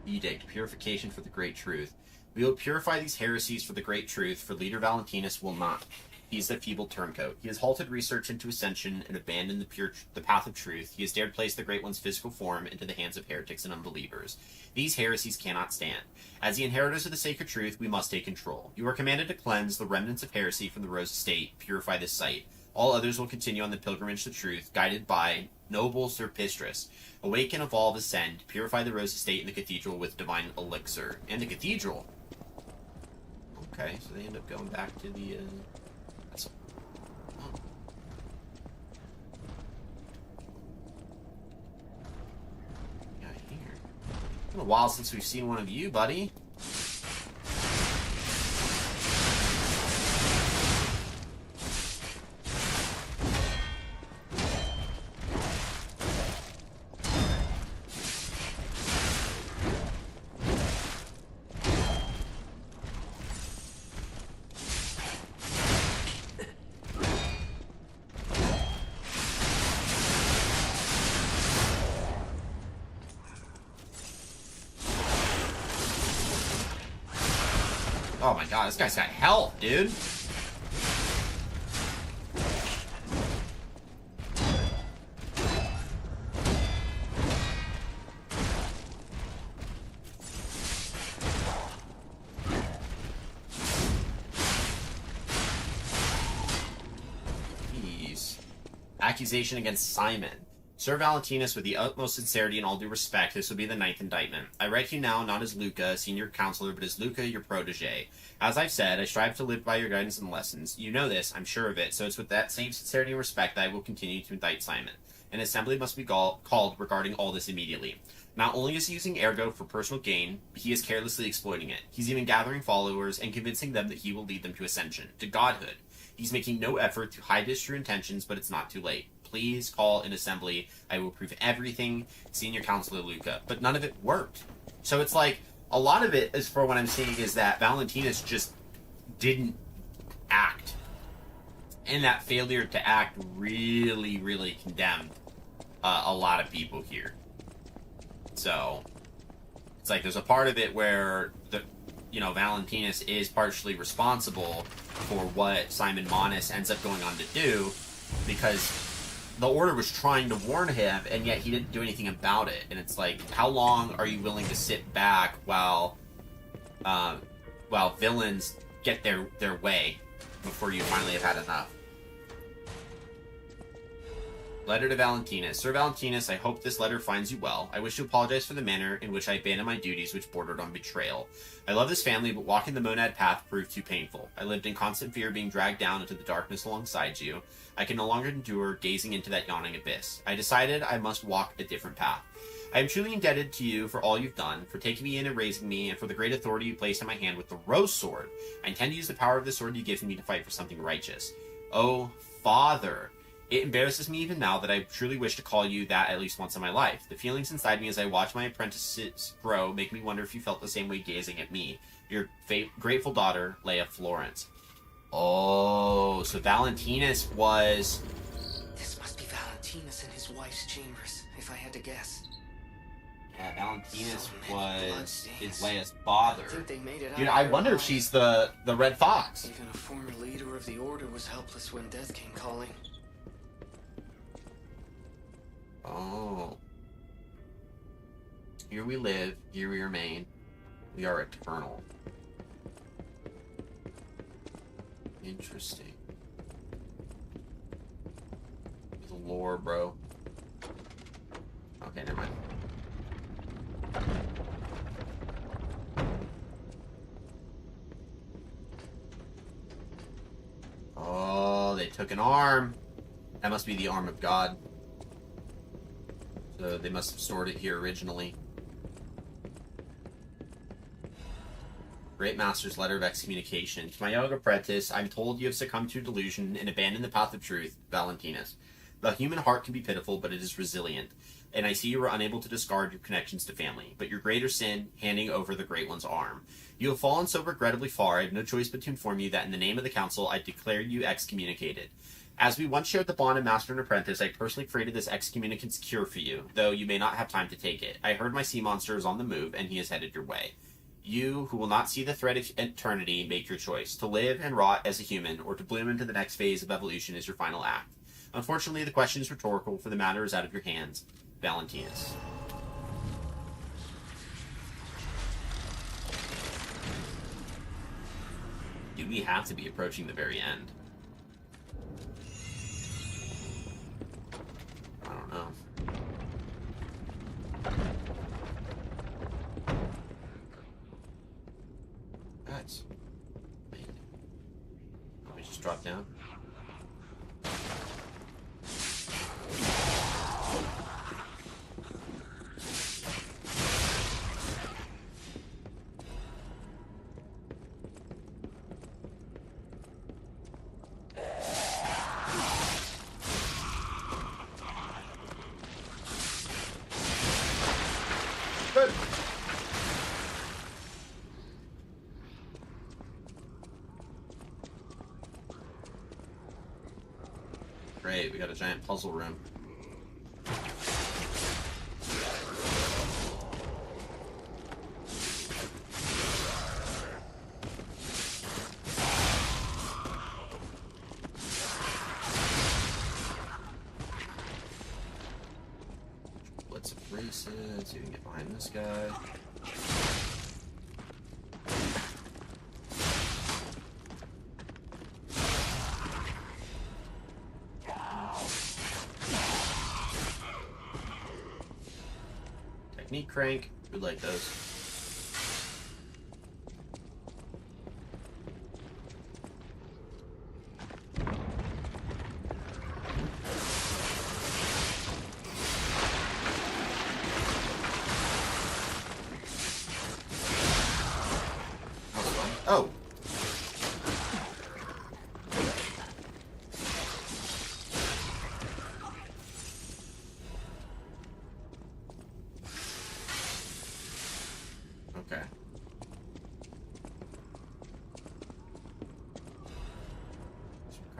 Edict, purification for the great truth. We will purify these heresies for the great truth, for leader Valentinus will not. He is the feeble turncoat. He has halted research into ascension and abandoned the path of truth. He has dared place the Great One's physical form into the hands of heretics and unbelievers. These heresies cannot stand. As the inheritors of the sacred truth, we must take control. You are commanded to cleanse the remnants of heresy from the Rose Estate, purify this site. All others will continue on the pilgrimage to truth, guided by noble Sir Pistris. Awaken, evolve, ascend. Purify the Rose Estate and the cathedral with divine elixir. And the cathedral? Okay, so they end up going back to the, oh. Yeah, here. It's been a while since we've seen one of you, buddy. Oh my god, this guy's got health, dude. Jeez. Accusation against Simon. Sir Valentinus, with the utmost sincerity and all due respect, this will be the 9th indictment. I write to you now not as Luca, senior counselor, but as Luca, your protege. As I've said, I strive to live by your guidance and lessons. You know this, I'm sure of it, so it's with that same sincerity and respect that I will continue to indict Simon. An assembly must be called regarding all this immediately. Not only is he using Ergo for personal gain, but he is carelessly exploiting it. He's even gathering followers and convincing them that he will lead them to ascension, to godhood. He's making no effort to hide his true intentions, but it's not too late. Please call an assembly. I will prove everything, Senior Counselor Luca. But none of it worked. So it's like, a lot of it, as for what I'm seeing, is that Valentinus just didn't act. And that failure to act really, really condemned a lot of people here. So, it's like there's a part of it where Valentinus is partially responsible for what Simon Monis ends up going on to do, because the Order was trying to warn him, and yet he didn't do anything about it. And it's like, how long are you willing to sit back while villains get their way before you finally have had enough? Letter to Valentinus. Sir Valentinus, I hope this letter finds you well. I wish to apologize for the manner in which I abandoned my duties, which bordered on betrayal. I love this family, but walking the Monad path proved too painful. I lived in constant fear of being dragged down into the darkness alongside you. I can no longer endure gazing into that yawning abyss. I decided I must walk a different path. I am truly indebted to you for all you've done, for taking me in and raising me, and for the great authority you placed in my hand with the Rose Sword. I intend to use the power of the sword you give me to fight for something righteous. Oh, Father! It embarrasses me even now that I truly wish to call you that at least once in my life. The feelings inside me as I watch my apprentices grow make me wonder if you felt the same way gazing at me. Your grateful daughter, Leia Florence. Oh, so Valentinus was... This must be Valentinus in his wife's chambers, if I had to guess. Yeah, Valentinus was bloodstains. Leia's father. I think they made it Dude, out I there wonder if alive. she's the Red Fox. Even a former leader of the Order was helpless when death came calling. Oh. Here we live, here we remain. We are eternal. Interesting. The lore, bro. Okay, never mind. Oh, they took an arm. That must be the arm of God. So they must have stored it here originally. Great Master's letter of excommunication. To my young apprentice, I'm told you have succumbed to delusion and abandoned the path of truth, Valentinus. The human heart can be pitiful, but it is resilient. And I see you were unable to discard your connections to family, but your greater sin, handing over the Great One's arm. You have fallen so regrettably far, I have no choice but to inform you that in the name of the Council, I declare you excommunicated. As we once shared the bond of master and apprentice, I personally created this excommunicant's cure for you, though you may not have time to take it. I heard my sea monster is on the move, and he is headed your way. You, who will not see the thread of eternity, make your choice. To live and rot as a human, or to bloom into the next phase of evolution is your final act. Unfortunately, the question is rhetorical, for the matter is out of your hands. Valentinus. Do we have to be approaching the very end? I don't know. That's amazing. Let me just drop down. Good. Great, we got a giant puzzle room. Blitz of braces, so you can get behind this guy. Technique crank, we like those. Oh.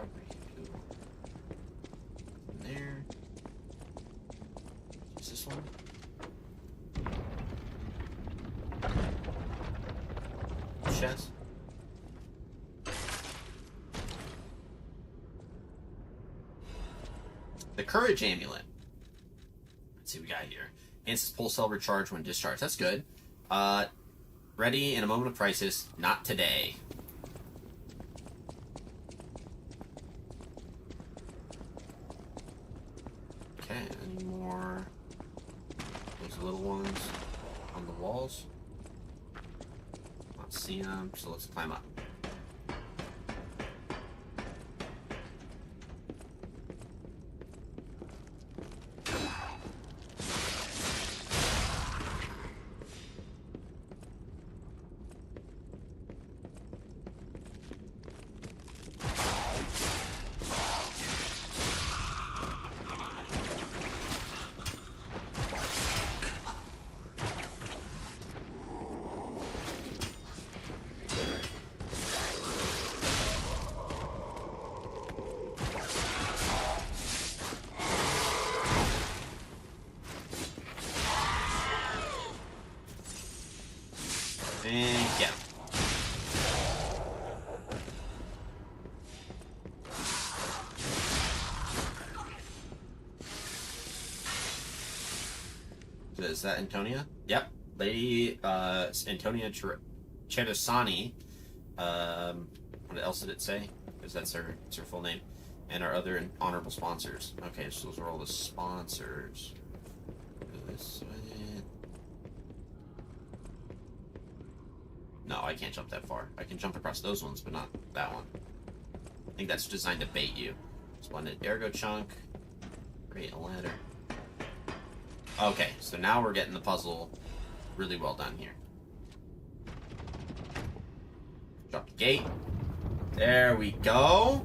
probably go in there. Is this one? Chest. The Courage Amulet. Let's see what we got here. Instant pulse cell recharge when discharged. That's good. Ready in a moment of crisis. Not today. Okay, any more? Those little ones on the walls. Not seeing them, so let's climb up. And yeah. Is that Antonia? Yep. Lady Antonia Cherasani. What else did it say? Because that's her full name. And our other honorable sponsors. Okay, so those are all the sponsors. This way. No, I can't jump that far. I can jump across those ones, but not that one. I think that's designed to bait you. Splendid. Ergo chunk. Great, a ladder. Okay, so now we're getting the puzzle really well done here. Drop the gate. There we go.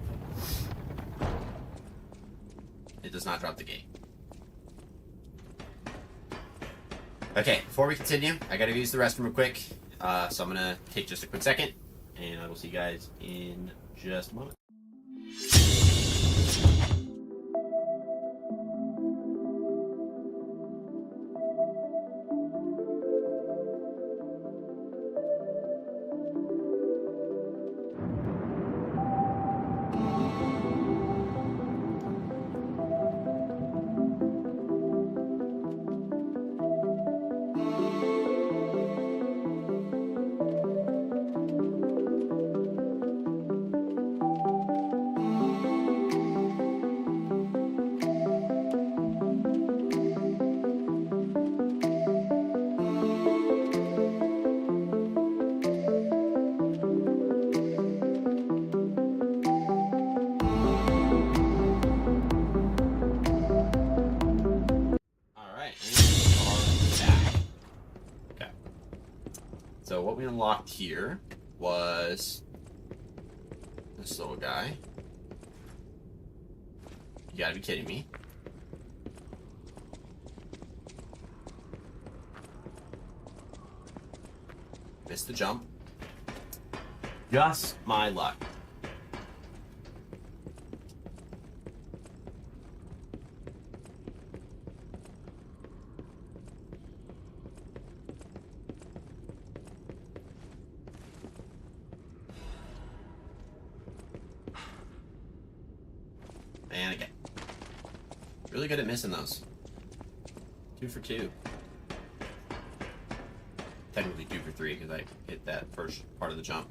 It does not drop the gate. Okay, before we continue, I gotta use the restroom real quick. So I'm gonna take just a quick second, and I will see you guys in just a moment. So what we unlocked here was this little guy. You gotta be kidding me. Missed the jump. Just my luck. And again. Really good at missing those. 2 for 2. Technically 2 for 3 because I hit that first part of the jump.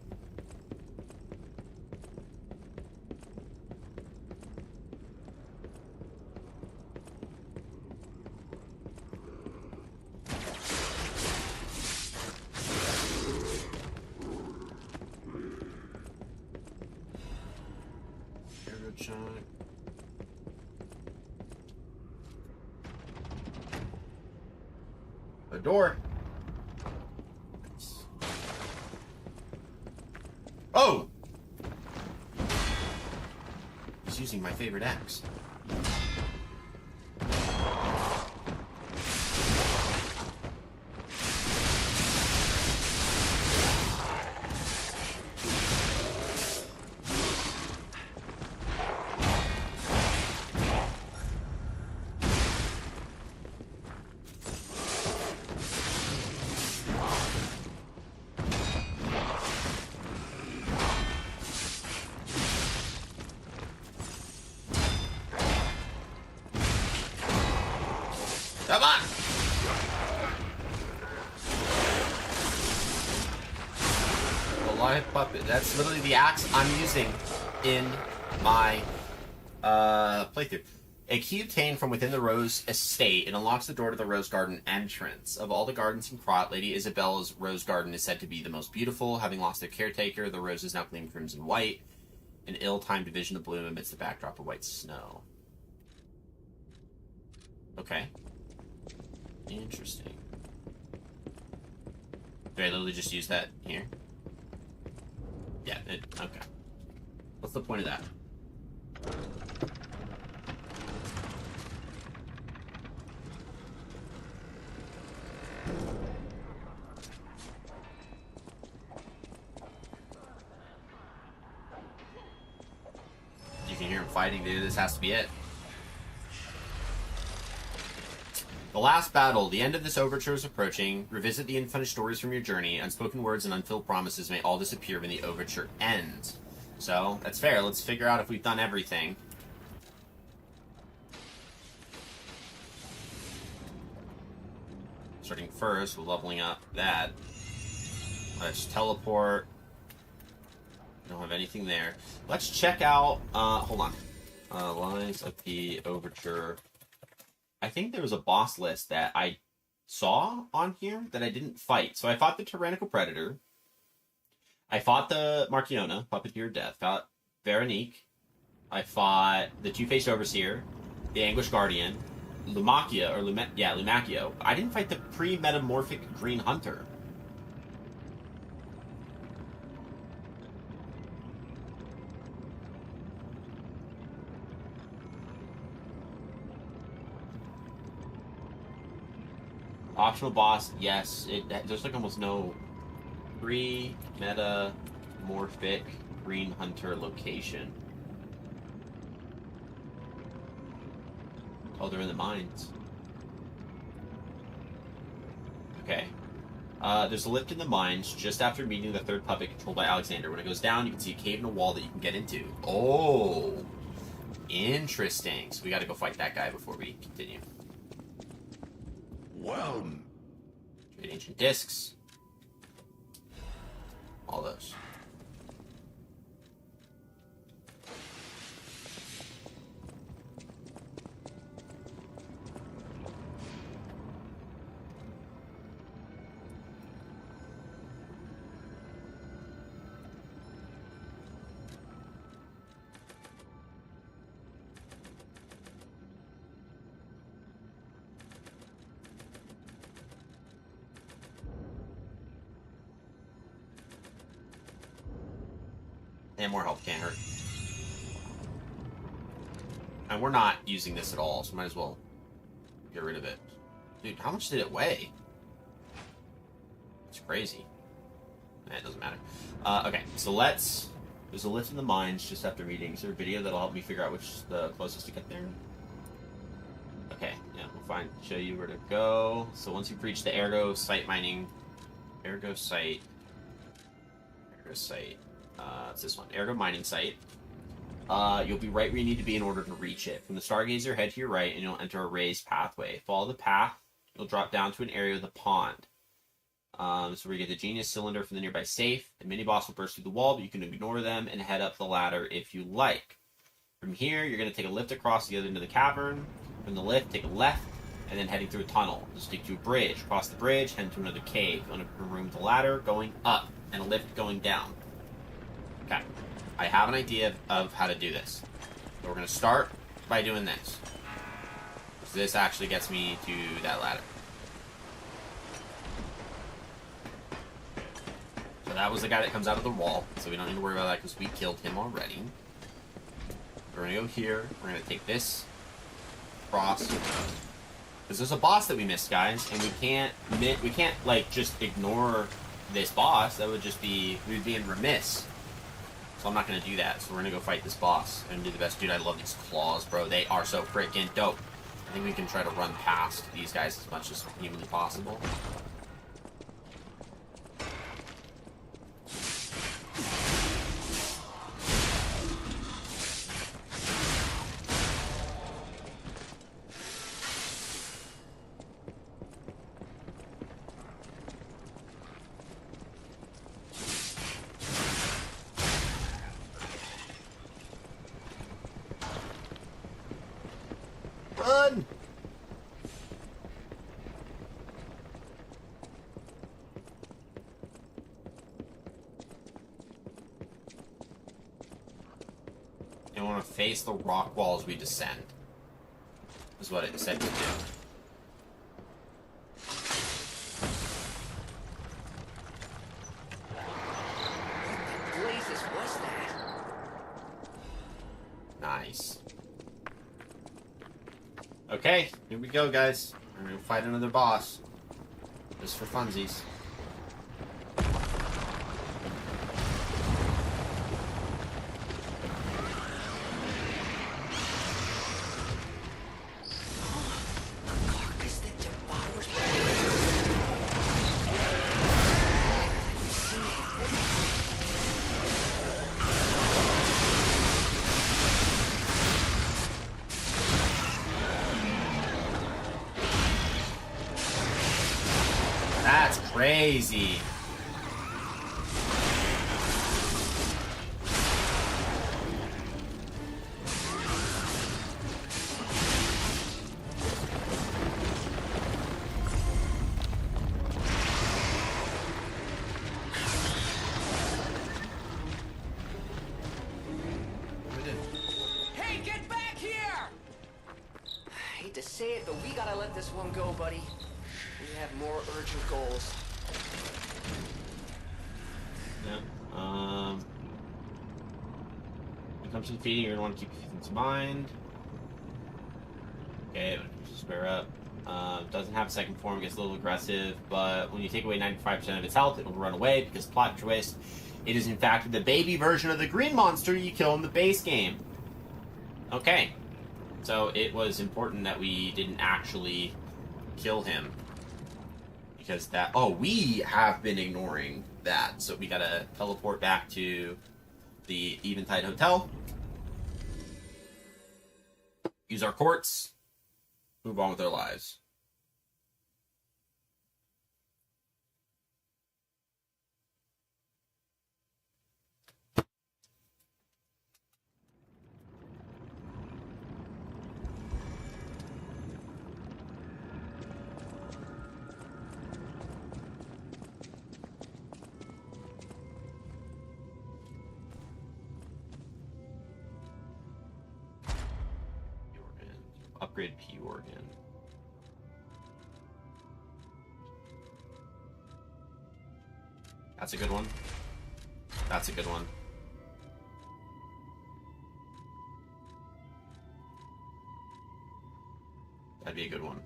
A door. Oh! He's using my favorite axe. Come on! A live puppet. That's literally the axe I'm using in my playthrough. A key obtained from within the Rose estate. It unlocks the door to the Rose Garden entrance. Of all the gardens in Krat, Lady Isabella's Rose Garden is said to be the most beautiful. Having lost their caretaker, the roses now gleam crimson white. An ill-timed division of bloom amidst the backdrop of white snow. Okay. Interesting. Do I literally just use that here? Yeah, okay. What's the point of that? You can hear him fighting, dude. This has to be it. The last battle. The end of this overture is approaching. Revisit the unfinished stories from your journey. Unspoken words and unfilled promises may all disappear when the overture ends. So, that's fair. Let's figure out if we've done everything. Starting first, we're leveling up that. Let's teleport. Don't have anything there. Let's check out, hold on. Lines of the Overture. I think there was a boss list that I saw on here that I didn't fight. So I fought the Tyrannical Predator. I fought the Marchiona, Puppeteer of Death. Fought Veronique. I fought the Two-Faced Overseer, the Anguished Guardian, Lumacchio. I didn't fight the pre-metamorphic Green Hunter. Optional boss, yes. There's like almost no pre-metamorphic Green Hunter location. Oh, they're in the mines. Okay. There's a lift in the mines just after meeting the third puppet controlled by Alexander. When it goes down, you can see a cave in a wall that you can get into. Oh! Interesting. So we gotta go fight that guy before we continue. Well, Trade ancient discs. All those. And more health can't hurt. And we're not using this at all, so might as well get rid of it. Dude, how much did it weigh? It's crazy. It doesn't matter. Okay, so let's... There's a lift in the mines just after meeting. Is there a video that'll help me figure out which is the closest to get there? Okay, yeah, we'll show you where to go. So once you've reached the Ergo site mining... Ergo site... it's this one, Ergo mining site. You'll be right where you need to be in order to reach it. From the Stargazer, head to your right, and you'll enter a raised pathway. Follow the path. You'll drop down to an area with a pond. This is where you get the Genius Cylinder from the nearby safe. The mini-boss will burst through the wall, but you can ignore them and head up the ladder if you like. From here, you're going to take a lift across the other end of the cavern. From the lift, take a left, and then heading through a tunnel. Just take to a bridge. Cross the bridge, head to another cave. You'll enter a room with a ladder going up, and a lift going down. Okay, I have an idea of how to do this. So we're going to start by doing this. So this actually gets me to that ladder. So that was the guy that comes out of the wall, so we don't need to worry about that because we killed him already. We're going to go here, we're going to take this cross. Because there's a boss that we missed, guys, and we can't like, just ignore this boss. That would just be, we'd be in remiss. So I'm not going to do that. So we're going to go fight this boss and do the best. Dude, I love these claws, bro. They are so freaking dope. I think we can try to run past these guys as much as humanly possible. Run! You want to face the rock wall as we descend. Is what it said to do. Blazes was that? Nice. Okay, here we go, guys. We're gonna fight another boss. Just for funsies. Carcass that devours. That's crazy. Hey, get back here! I hate to say it, but we gotta let this one go, buddy. We have more urgent goals. Yeah. When it comes to feeding, you're gonna want to keep things in mind. Okay, square up. Doesn't have a second form, gets a little aggressive, but when you take away 95% of its health, it'll run away because plot twist. It is in fact the baby version of the green monster you kill in the base game. Okay. So it was important that we didn't actually kill him. Because that... Oh, we have been ignoring that. So we gotta teleport back to the Eventide Hotel. Use our quartz. Move on with our lives. Upgrade P organ. That's a good one. That's a good one. That'd be a good one.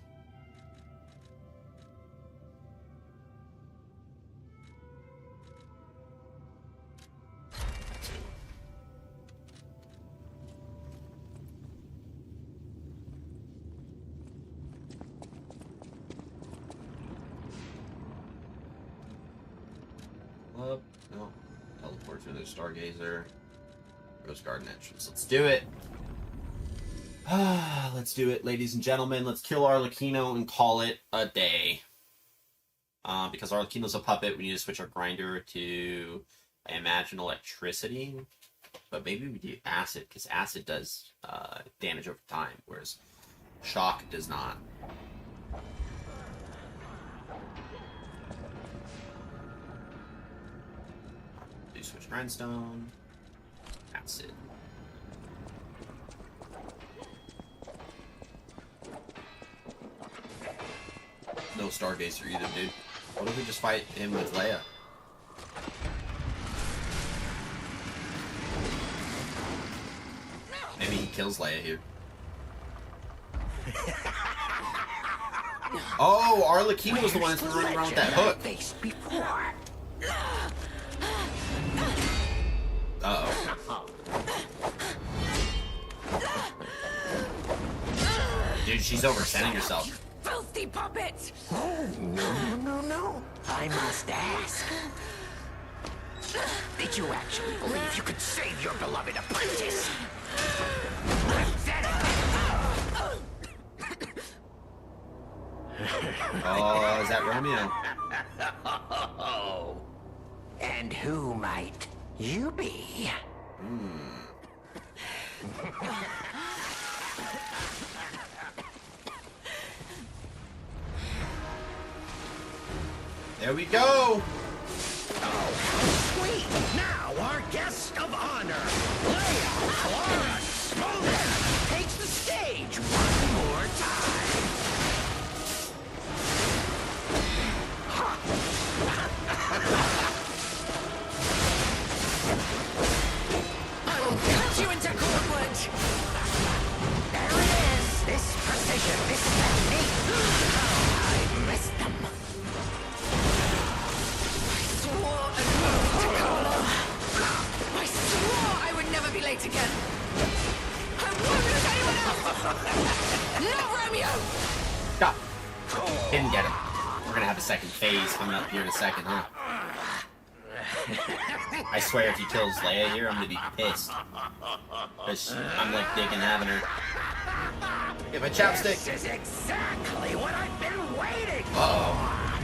Up. No. Teleport through the Stargazer. Rose Garden entrance. Let's do it. Let's do it, ladies and gentlemen. Let's kill Arlecchino and call it a day. Because Arlecchino's a puppet, we need to switch our grinder to, I imagine, electricity. But maybe we do acid, because acid does damage over time, whereas shock does not. Do switch grindstone. Acid. No Stargazer either, dude. What if we just fight him with Leia? Maybe he kills Leia here. Oh, Arlecchino was the one that's been running around with that hook. Uh-oh. Dude, she's overextending herself. Filthy puppet! No. I must ask. Did you actually believe you could save your beloved apprentice? Oh, is that Romeo? And who might you be? There we go! Oh, sweet! Now our guest of honor, Leia, Laura Smoker, takes the stage one more time. I will cut you into cordwood! There it is! This precision, this technique! I missed them. Swore an oath to Carlo. I swore I would never be late again. I won't lose anyone else! Not Romeo! Stop! Didn't get him. We're gonna have a second phase coming up here in a second, huh? I swear if he kills Leia here, I'm gonna be pissed. Because I'm like digging having her. Get my chapstick! This is exactly what I've been waiting for! Uh-oh.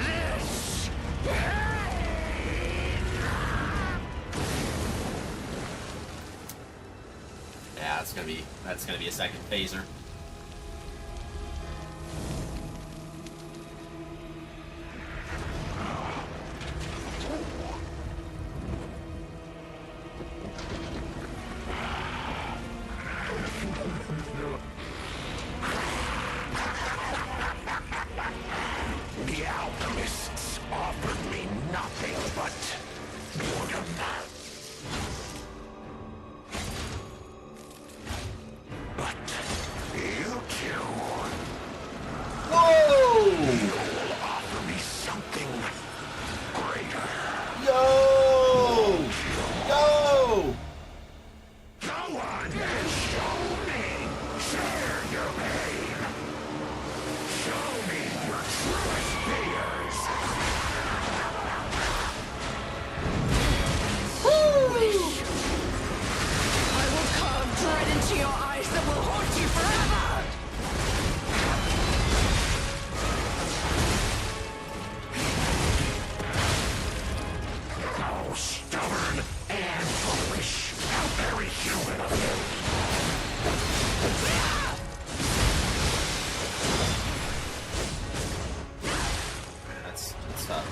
This Yeah, that's gonna be a second phaser. The alchemists offered me nothing but boredom. But you two Whoa! will offer me something greater. Yo! Yo! Go on and show me. Share your pain. Show me your truest fears. I will carve dread into your eyes that will haunt you forever! Oh, stubborn and foolish. How very human of you. That's tough.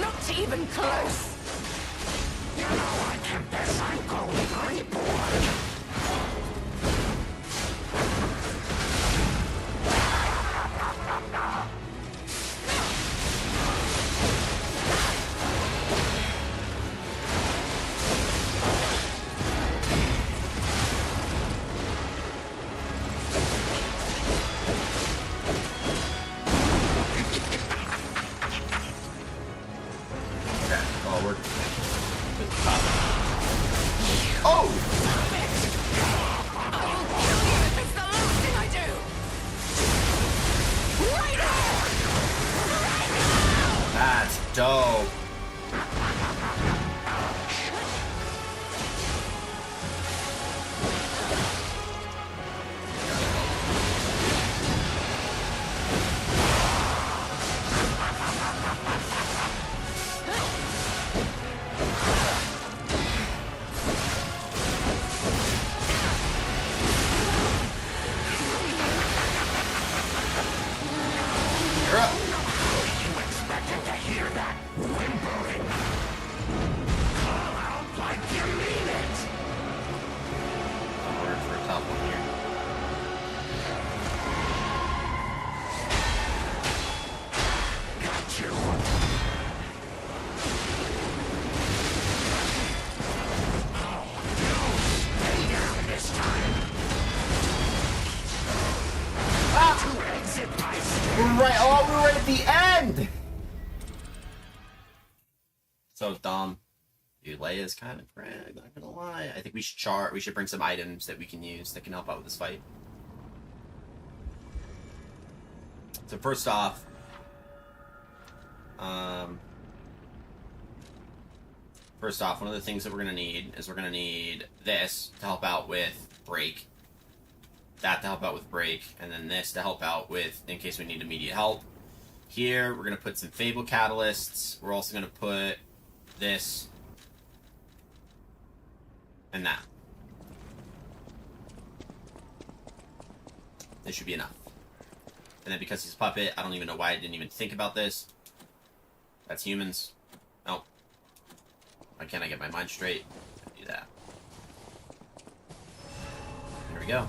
Not even close! You know, I confess I'm going pretty bored. Okay, forward. Oh! I will kill you if it's the last thing I do! Right now! That's dope. You're up. You expected to hear that whimpering? Call out like you mean it. Forward for a top one here. Got you. Oh, no. Stay down this time. To exit by We're right at the end! So dumb. Dude, Leia's kind of crap, not gonna lie. I think we should bring some items that we can use that can help out with this fight. So first off, one of the things that we're gonna need is this to help out with break. That to help out with break, and then this to help out with in case we need immediate help. Here we're gonna put some Fable catalysts. We're also gonna put this, and that. This should be enough. And then because he's a puppet, I don't even know why I didn't even think about this. That's humans. Oh. Why can't I get my mind straight? Do that. There we go.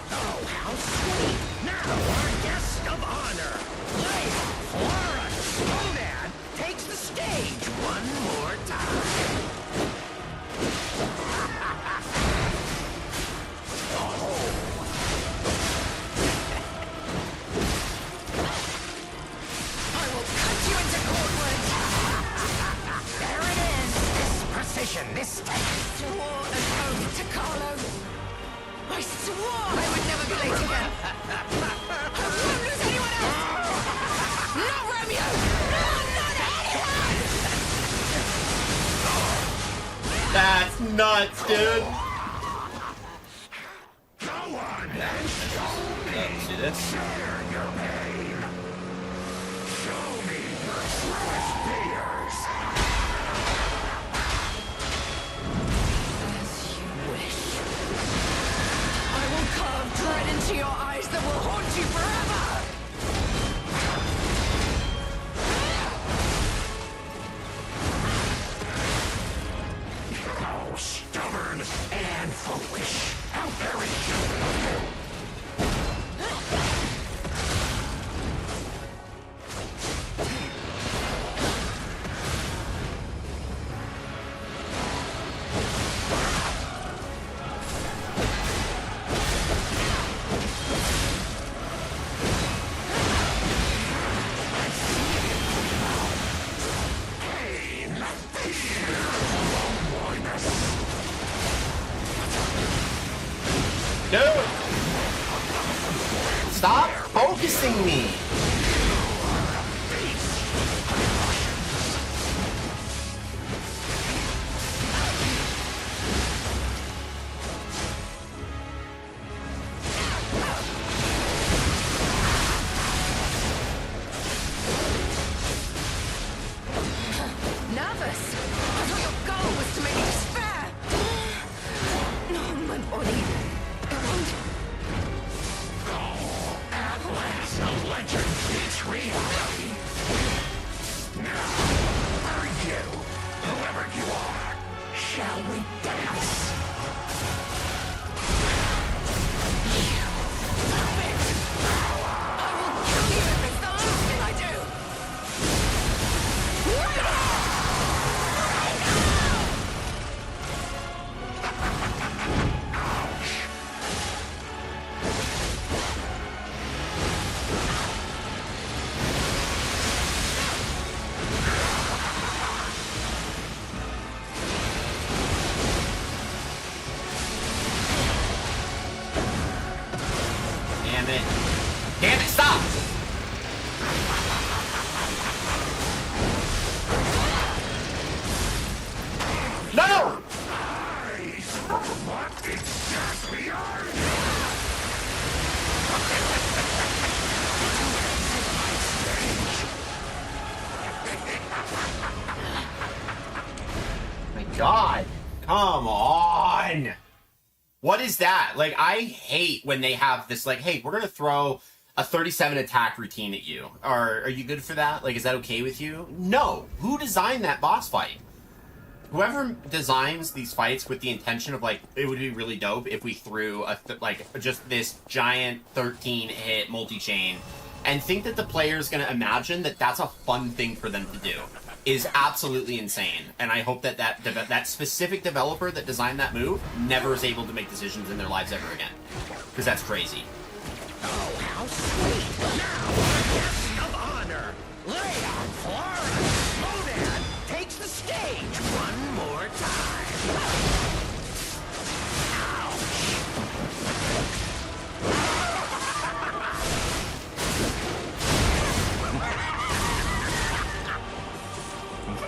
Oh, how sweet! Now our guest of honor, Leia Flora Snowman, takes the stage one more time. I will cut you into cordwood. There it is! This precision, this take. Swore an oath to Carlo. I swore I would never be late again. I won't lose anyone else. Not Romeo. No, not anyone. That's nuts, dude. Go on, Let's do this. share your pain. Show me your truest fears. As you wish. I will carve dread into your eyes that will haunt you forever. Oh, stubborn and foolish. How very stupid of you. Pain, fear, loneliness. Dude! Stop focusing me! Nervous? I thought your goal was to make me despair. No, my body. It won't. At last, a legend meets reality. Now, are you, whoever you are, shall we dance? I will kill you if it's the last thing I do. Right now! Damn it. Damn it, stop! No! What exactly are you? My God. Come on! What is that? Like, I hate when they have this, like, hey, we're gonna throw a 37 attack routine at you. Are you good for that? Like, is that okay with you? No. Who designed that boss fight? Whoever designs these fights with the intention of, like, it would be really dope if we threw just this giant 13-hit multi-chain and think that the player's gonna imagine that that's a fun thing for them to do is absolutely insane. And I hope that that specific developer that designed that move never is able to make decisions in their lives ever again. Because that's crazy. Oh, how sweet! Now, our guest of honor, Leia Flora Snowman, takes the stage one more time.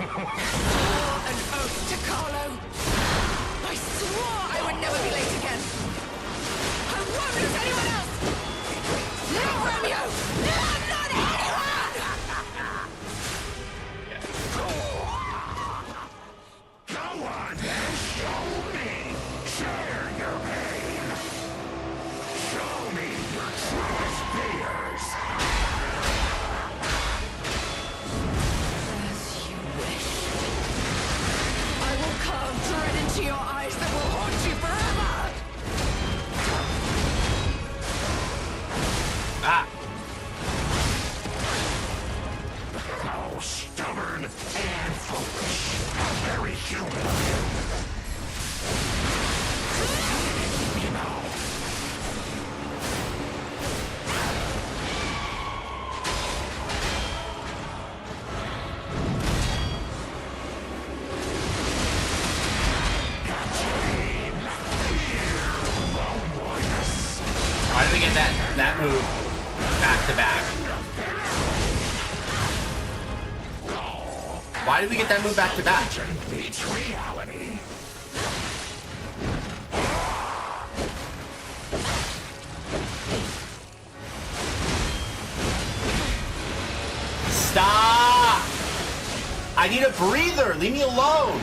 An oath to Carlo. I swore I stubborn and foolish. Very human. You know. Why did we get that move back to back? Why did we get that move back to back? Beats reality. Stop! I need a breather. Leave me alone.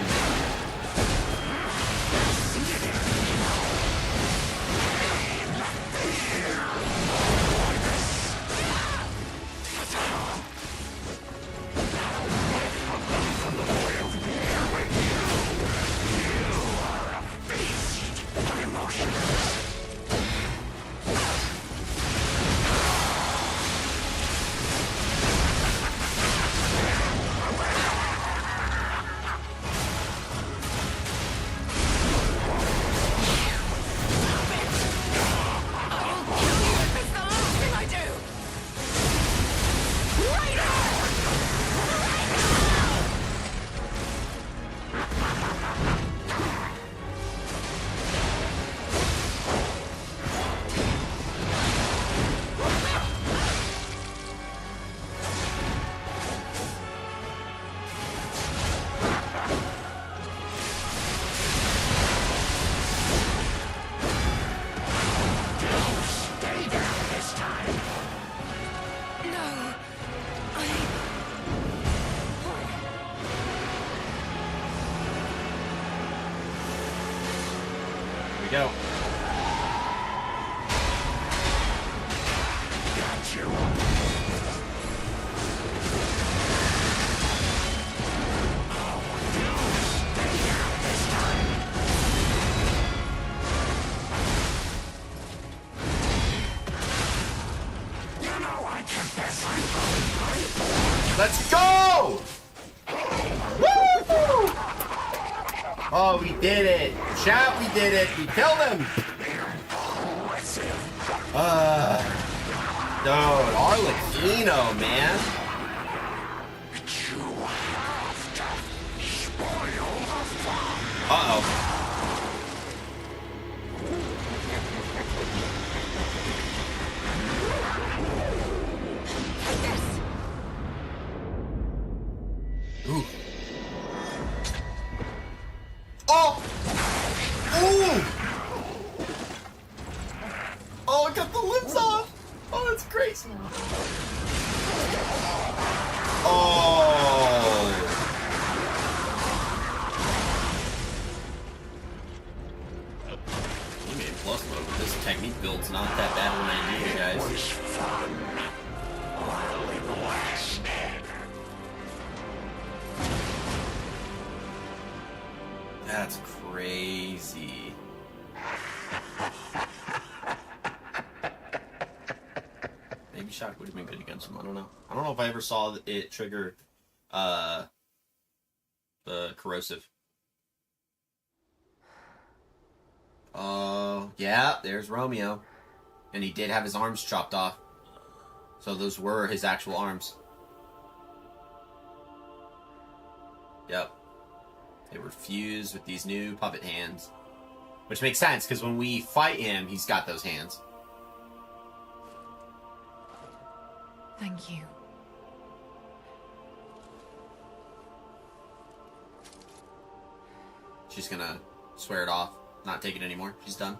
Go. Let's go! Woo! Oh, we did it. Chat, we did it. We killed him. Dude, Arlecchino, man. Uh-oh. Ooh. Oh! Ooh! Oh, I got the lips off! Oh, that's crazy. Oh! You made plus mode, but this technique build's not that bad when I need it, guys. It was fun while it lasted. That's crazy. Maybe shock would have been good against him. I don't know. I don't know if I ever saw it trigger the corrosive. Oh, yeah, there's Romeo. And he did have his arms chopped off. So those were his actual arms. Yep. They were fused with these new puppet hands. Which makes sense, because when we fight him, he's got those hands. Thank you. She's gonna swear it off, not take it anymore. She's done.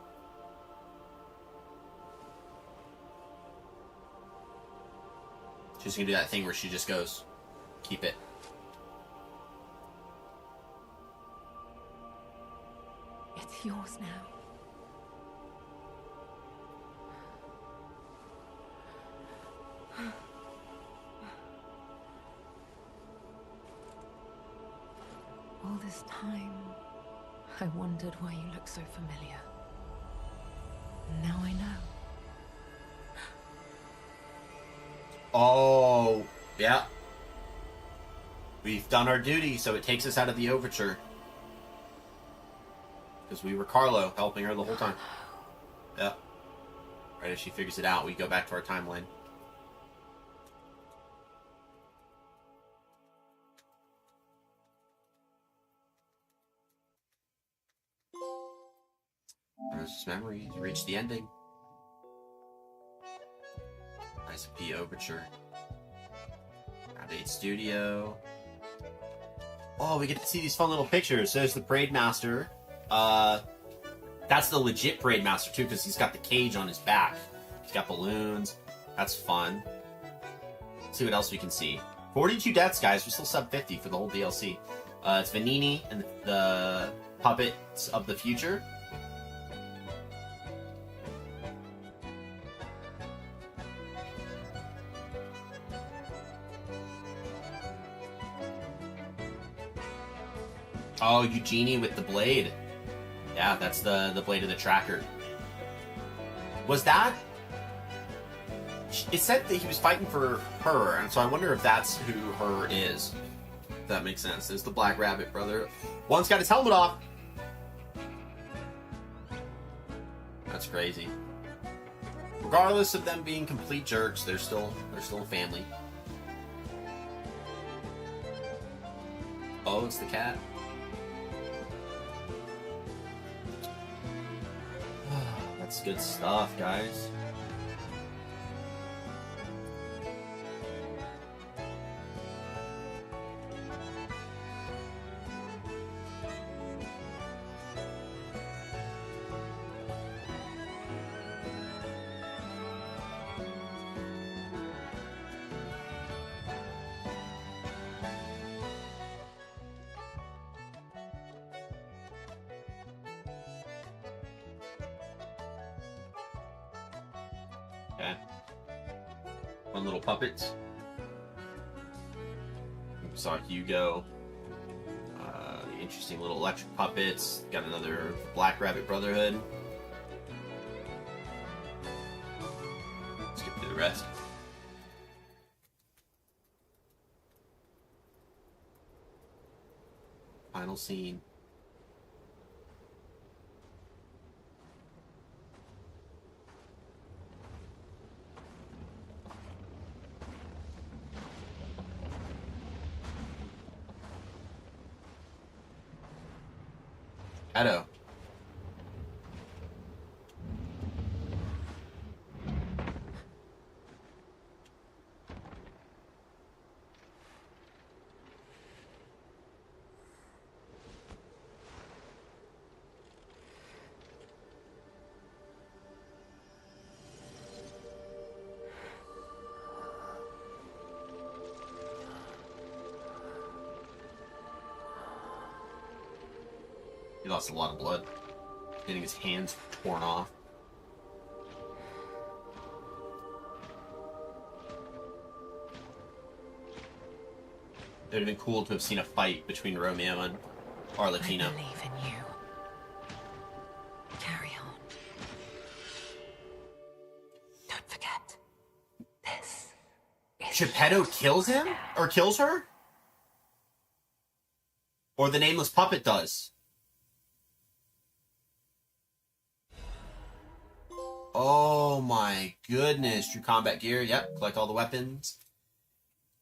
She's gonna do that thing where she just goes, keep it. It's yours now. All this time, I wondered why you look so familiar. Now I know. Oh, yeah. We've done our duty, so it takes us out of the Overture. Because we were Carlo, helping her the whole time. Yeah. Right as she figures it out, we go back to our timeline. There's memories. Reach the ending. Nice P Overture. Update Studio. Oh, we get to see these fun little pictures. There's the Parade Master. That's the legit Parade Master too, because he's got the cage on his back. He's got balloons. That's fun. Let's see what else we can see. 42 deaths, guys. We're still sub 50 for the whole DLC. It's Vanini and the puppets of the future. Oh, Eugenie with the blade. Yeah, that's the blade of the tracker. Was that... It said that he was fighting for her, and so I wonder if that's who her is. If that makes sense. There's the Black Rabbit brother. One's got his helmet off. That's crazy. Regardless of them being complete jerks, they're still a family. Oh, it's the cat. That's good stuff, guys. Okay. Fun little puppets. We saw Hugo. Interesting little electric puppets. Got another Black Rabbit Brotherhood. Let's get through the rest. Final scene. Geppetto. He lost a lot of blood, getting his hands torn off. It would have been cool to have seen a fight between Romeo and Arlecchino. I believe in you. Carry on. Don't forget, this is... Geppetto kills him? Or kills her? Or the nameless puppet does? Oh my goodness. True combat gear. Yep. Collect all the weapons.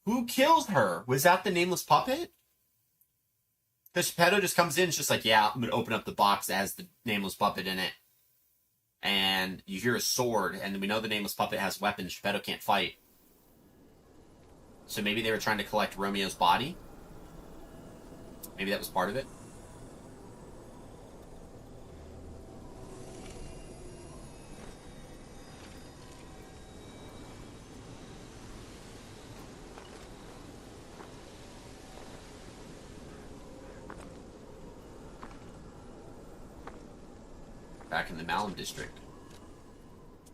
Who kills her? Was that the nameless puppet? Because Geppetto just comes in, it's just like, yeah, I'm going to open up the box that has the nameless puppet in it. And you hear a sword, and we know the nameless puppet has weapons. Geppetto can't fight. So maybe they were trying to collect Romeo's body? Maybe that was part of it? Back in the Malum district.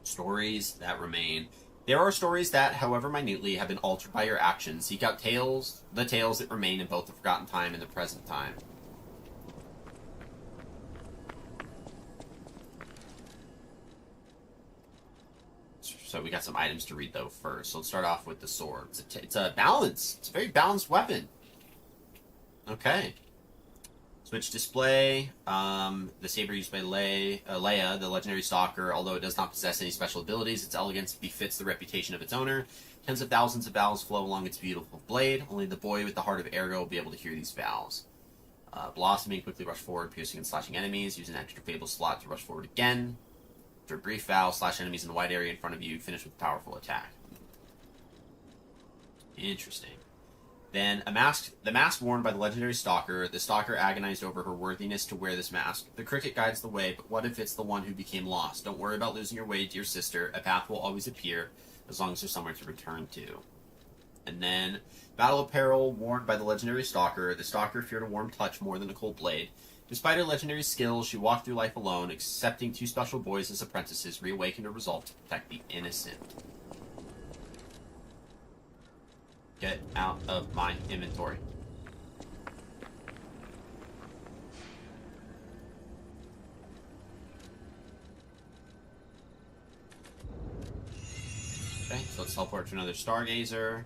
Stories that remain. There are stories that, however minutely, have been altered by your actions. Seek out the tales that remain in both the forgotten time and the present time. So we got some items to read, though, first. So let's start off with the sword. It's a balance. It's a very balanced weapon. Okay. Switch display. The saber used by Leia, the legendary stalker, although it does not possess any special abilities, its elegance befits the reputation of its owner. Tens of thousands of vows flow along its beautiful blade. Only the boy with the heart of Ergo will be able to hear these vows. Blossoming, quickly rush forward, piercing and slashing enemies. Use an extra fable slot to rush forward again. After a brief vow, slash enemies in the wide area in front of you. Finish with a powerful attack. Interesting. Then the mask worn by the legendary stalker. The stalker agonized over her worthiness to wear this mask. The cricket guides the way, but what if it's the one who became lost? Don't worry about losing your way, dear sister. A path will always appear, as long as there's somewhere to return to. And then, battle apparel worn by the legendary stalker. The stalker feared a warm touch more than a cold blade. Despite her legendary skills, she walked through life alone, accepting 2 special boys as apprentices, reawakened her resolve to protect the innocent. Get out of my inventory. Okay, so let's teleport to another Stargazer.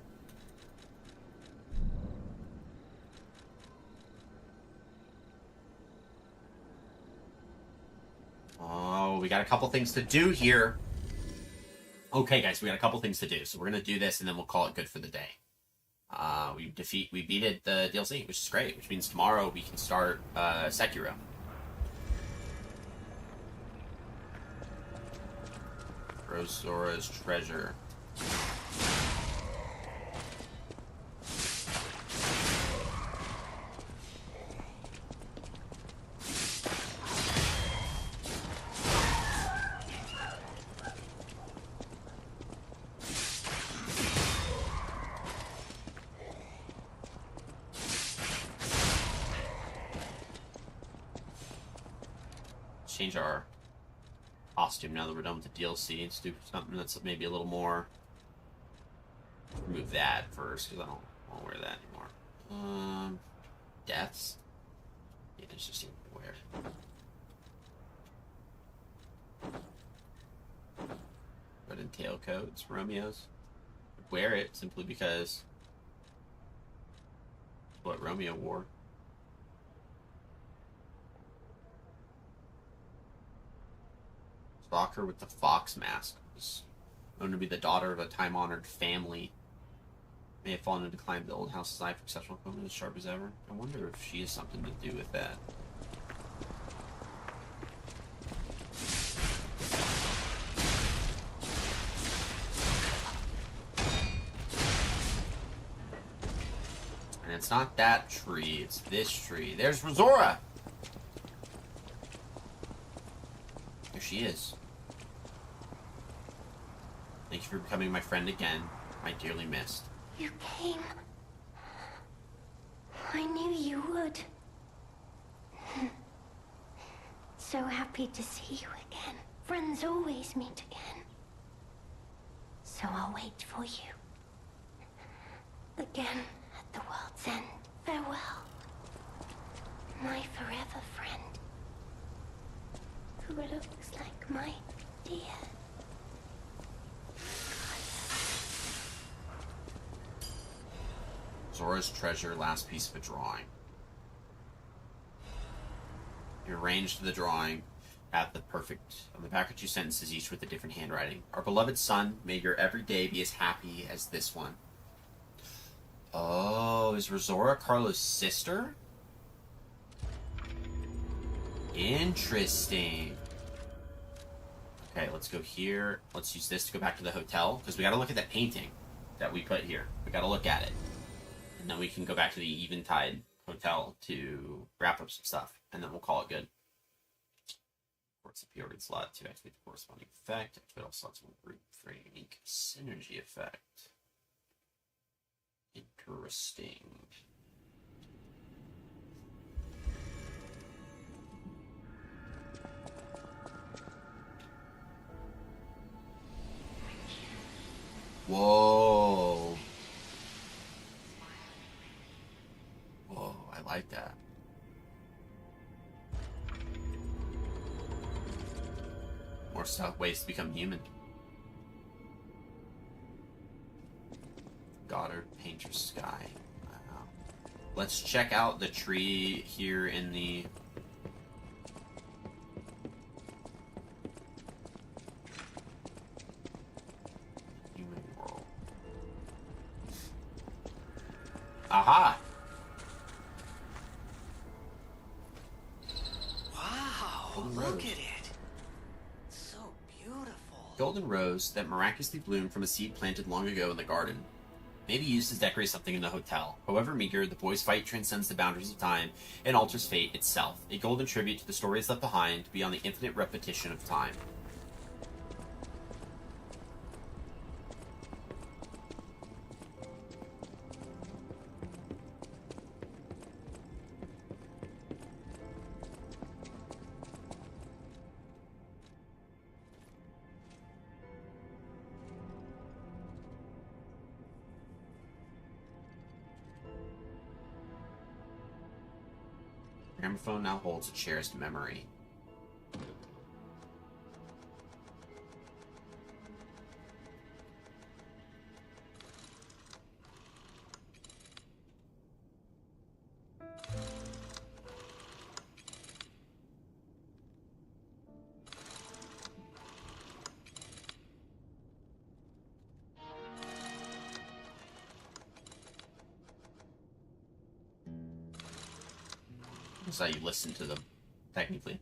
Oh, we got a couple things to do here. Okay, guys, we got a couple things to do. So we're going to do this, and then we'll call it good for the day. We beat the DLC, which is great, which means tomorrow we can start Sekiro. Rosora's treasure. Change our costume now that we're done with the DLC. Let's do something that's maybe a little more. Remove that first because I don't want to wear that anymore. Deaths. Yeah, it's just even weird. Red and tailcoats, Romeo's. Wear it simply because what Romeo wore. Stalker with the fox mask was known to be the daughter of a time-honored family. May have fallen into decline, the old house's eye for exceptional equipment as sharp as ever. I wonder if she has something to do with that. And it's not that tree, it's this tree. There's Rosora! There she is. Thank you for becoming my friend again, my dearly missed. You came. I knew you would. So happy to see you again. Friends always meet again. So I'll wait for you. Again at the world's end. Farewell. My forever friend. Who looks like my dear. Zora's treasure, last piece of a drawing. You arranged the drawing at the perfect. On the back are 2 sentences, each with a different handwriting. Our beloved son, may your every day be as happy as this one. Oh, is Rosora Carlos' sister? Interesting. Okay, let's go here. Let's use this to go back to the hotel, because we gotta look at that painting that we put here. We gotta look at it. And then we can go back to the Eventide Hotel to wrap up some stuff, and then we'll call it good. Quartz the P-ordered slot to activate the corresponding effect. Activate all slots with group for a unique synergy effect. Interesting. Whoa. Whoa, I like that. More stuff, ways to become human. Goddard, paint your sky. Wow. let's check out the tree here in the... human world. Aha! Wow, look at it. So beautiful. Golden rose that miraculously bloomed from a seed planted long ago in the garden. Maybe used to decorate something in the hotel. However meager, the boy's fight transcends the boundaries of time and alters fate itself. A golden tribute to the stories left behind beyond the infinite repetition of time. Gramophone now holds a cherished memory. That's how you listen to them, technically.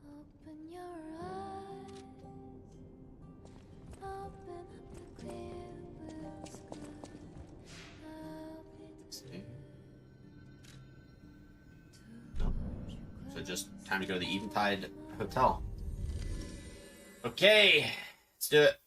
Open your eyes, open up the clear blue sky. So just time to go to the Eventide Hotel. Okay, let's do it.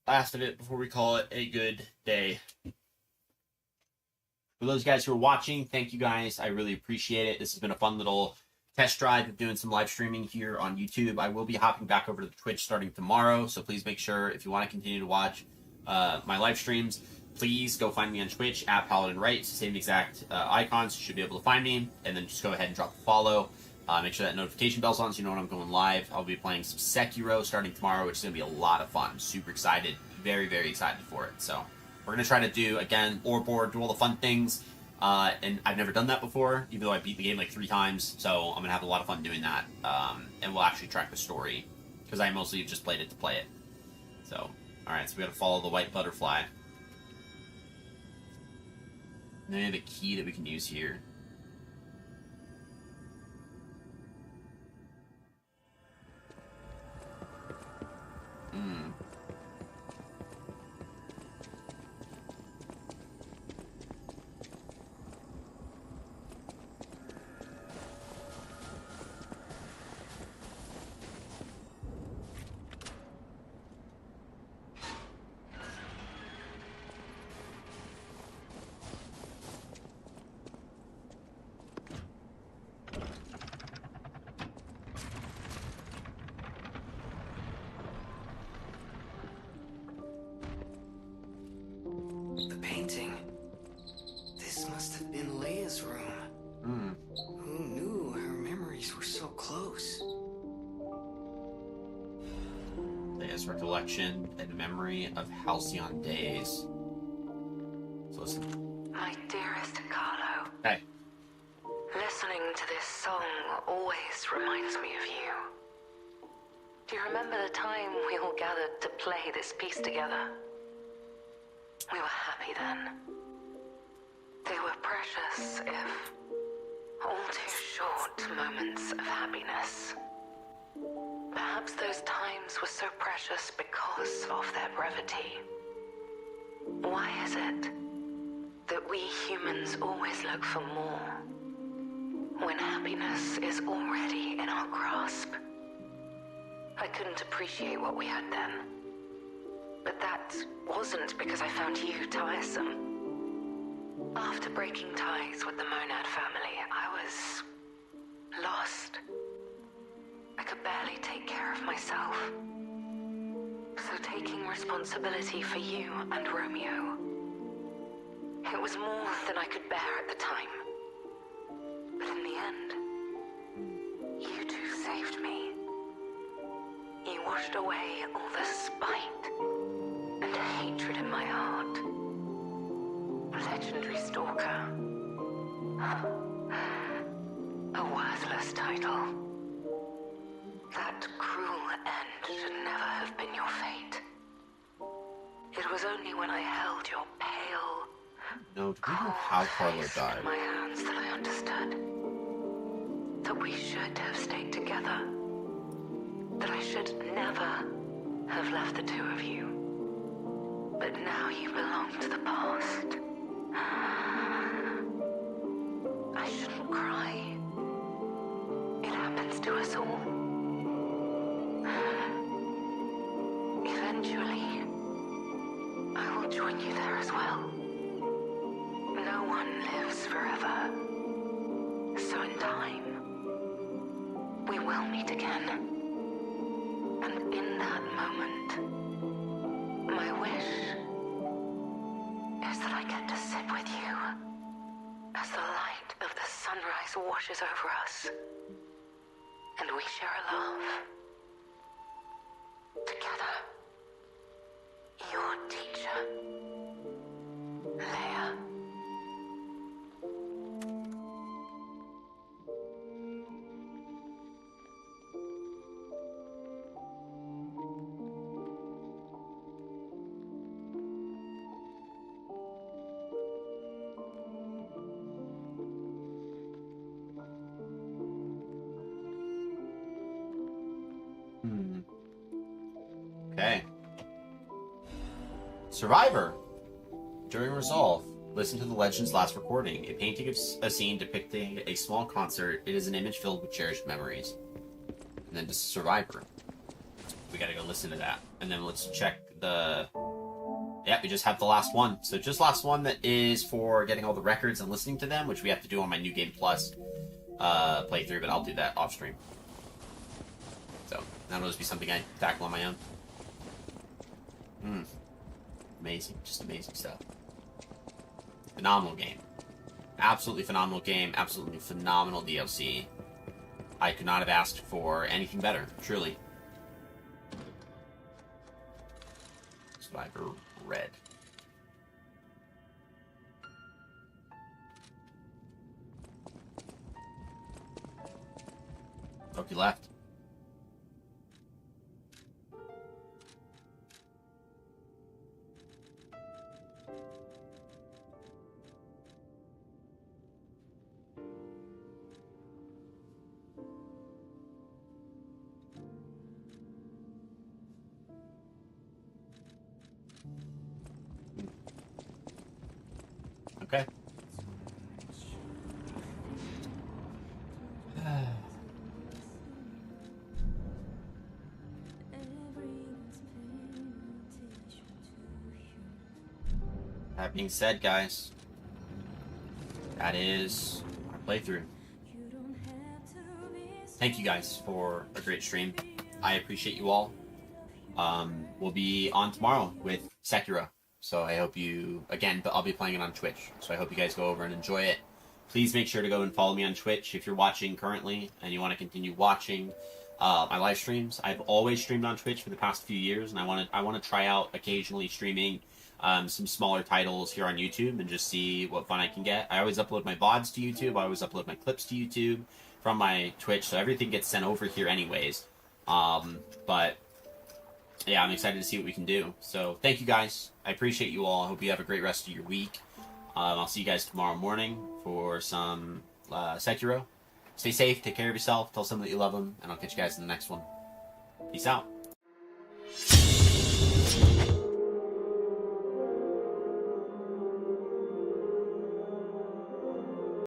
Last of it before we call it a good day. For those guys who are watching, thank you guys. I really appreciate it. This has been a fun little test drive of doing some live streaming here on YouTube. I will be hopping back over to Twitch starting tomorrow, so please make sure if you want to continue to watch my live streams, please go find me on Twitch at Paladin Rights. Same exact icons. You should be able to find me. And then just go ahead and drop the follow. Make sure that notification bell's on so you know when I'm going live. I'll be playing some Sekiro starting tomorrow, which is going to be a lot of fun. I'm super excited. Very, very excited for it. So we're going to try to do, again, lore board, do all the fun things. And I've never done that before, even though I beat the game like 3 times. So I'm going to have a lot of fun doing that. And we'll actually track the story, because I mostly just played it to play it. So, alright, so we got to follow the white butterfly. And then we have a key that we can use here. The painting. This must have been Leia's room. Who knew her memories were so close? Leia's recollection and memory of halcyon days. So listen. My dearest Carlo. Hey. Listening to this song always reminds me of you. Do you remember the time we all gathered to play this piece together? We were happy then. They were precious, if all too short moments of happiness. Perhaps those times were so precious because of their brevity. Why is it that we humans always look for more when happiness is already in our grasp? I couldn't appreciate what we had then. But that wasn't because I found you tiresome. After breaking ties with the Monad family, I was lost. I could barely take care of myself. So taking some responsibility for you and Romeo. It was more than I could bear at the time. But in the end, you two saved me. You washed away all the spite and hatred in my heart. Legendary Stalker. A worthless title. That cruel end should never have been your fate. It was only when I held your pale, No, do you know how Carlo face died? in my hands that I understood. That we should have stayed together. That I should never have left the two of you. But now you belong to the past. I shouldn't cry. It happens to us all. Eventually, I will join you there as well. No one lives forever. So in time, we will meet again. And in that moment, my wish is that I get to sit with you as the light of the sunrise washes over us, and we share a laugh together. Your teacher, Leia. Okay. Survivor. During Resolve, listen to the Legend's last recording, a painting of a scene depicting a small concert. It is an image filled with cherished memories. And then to Survivor. We gotta go listen to that. And then let's check the... Yeah, we just have the last one. So just last one that is for getting all the records and listening to them, which we have to do on my New Game Plus playthrough, but I'll do that off stream. So that'll just be something I tackle on my own. Amazing. Just amazing stuff. Phenomenal game. Absolutely phenomenal game. Absolutely phenomenal DLC. I could not have asked for anything better. Truly. Survivor Red. Hope you left. Okay. That being said, guys, that is our playthrough. Thank you guys for a great stream. I appreciate you all. We'll be on tomorrow with Sekiro. So I hope you, again, but I'll be playing it on Twitch. So I hope you guys go over and enjoy it. Please make sure to go and follow me on Twitch if you're watching currently and you want to continue watching my live streams. I've always streamed on Twitch for the past few years, and I want to try out occasionally streaming some smaller titles here on YouTube and just see what fun I can get. I always upload my VODs to YouTube. I always upload my clips to YouTube from my Twitch, so everything gets sent over here anyways. But yeah, I'm excited to see what we can do. So thank you guys. I appreciate you all. I hope you have a great rest of your week. I'll see you guys tomorrow morning for some Sekiro. Stay safe, take care of yourself, tell someone that you love them, and I'll catch you guys in the next one. Peace out.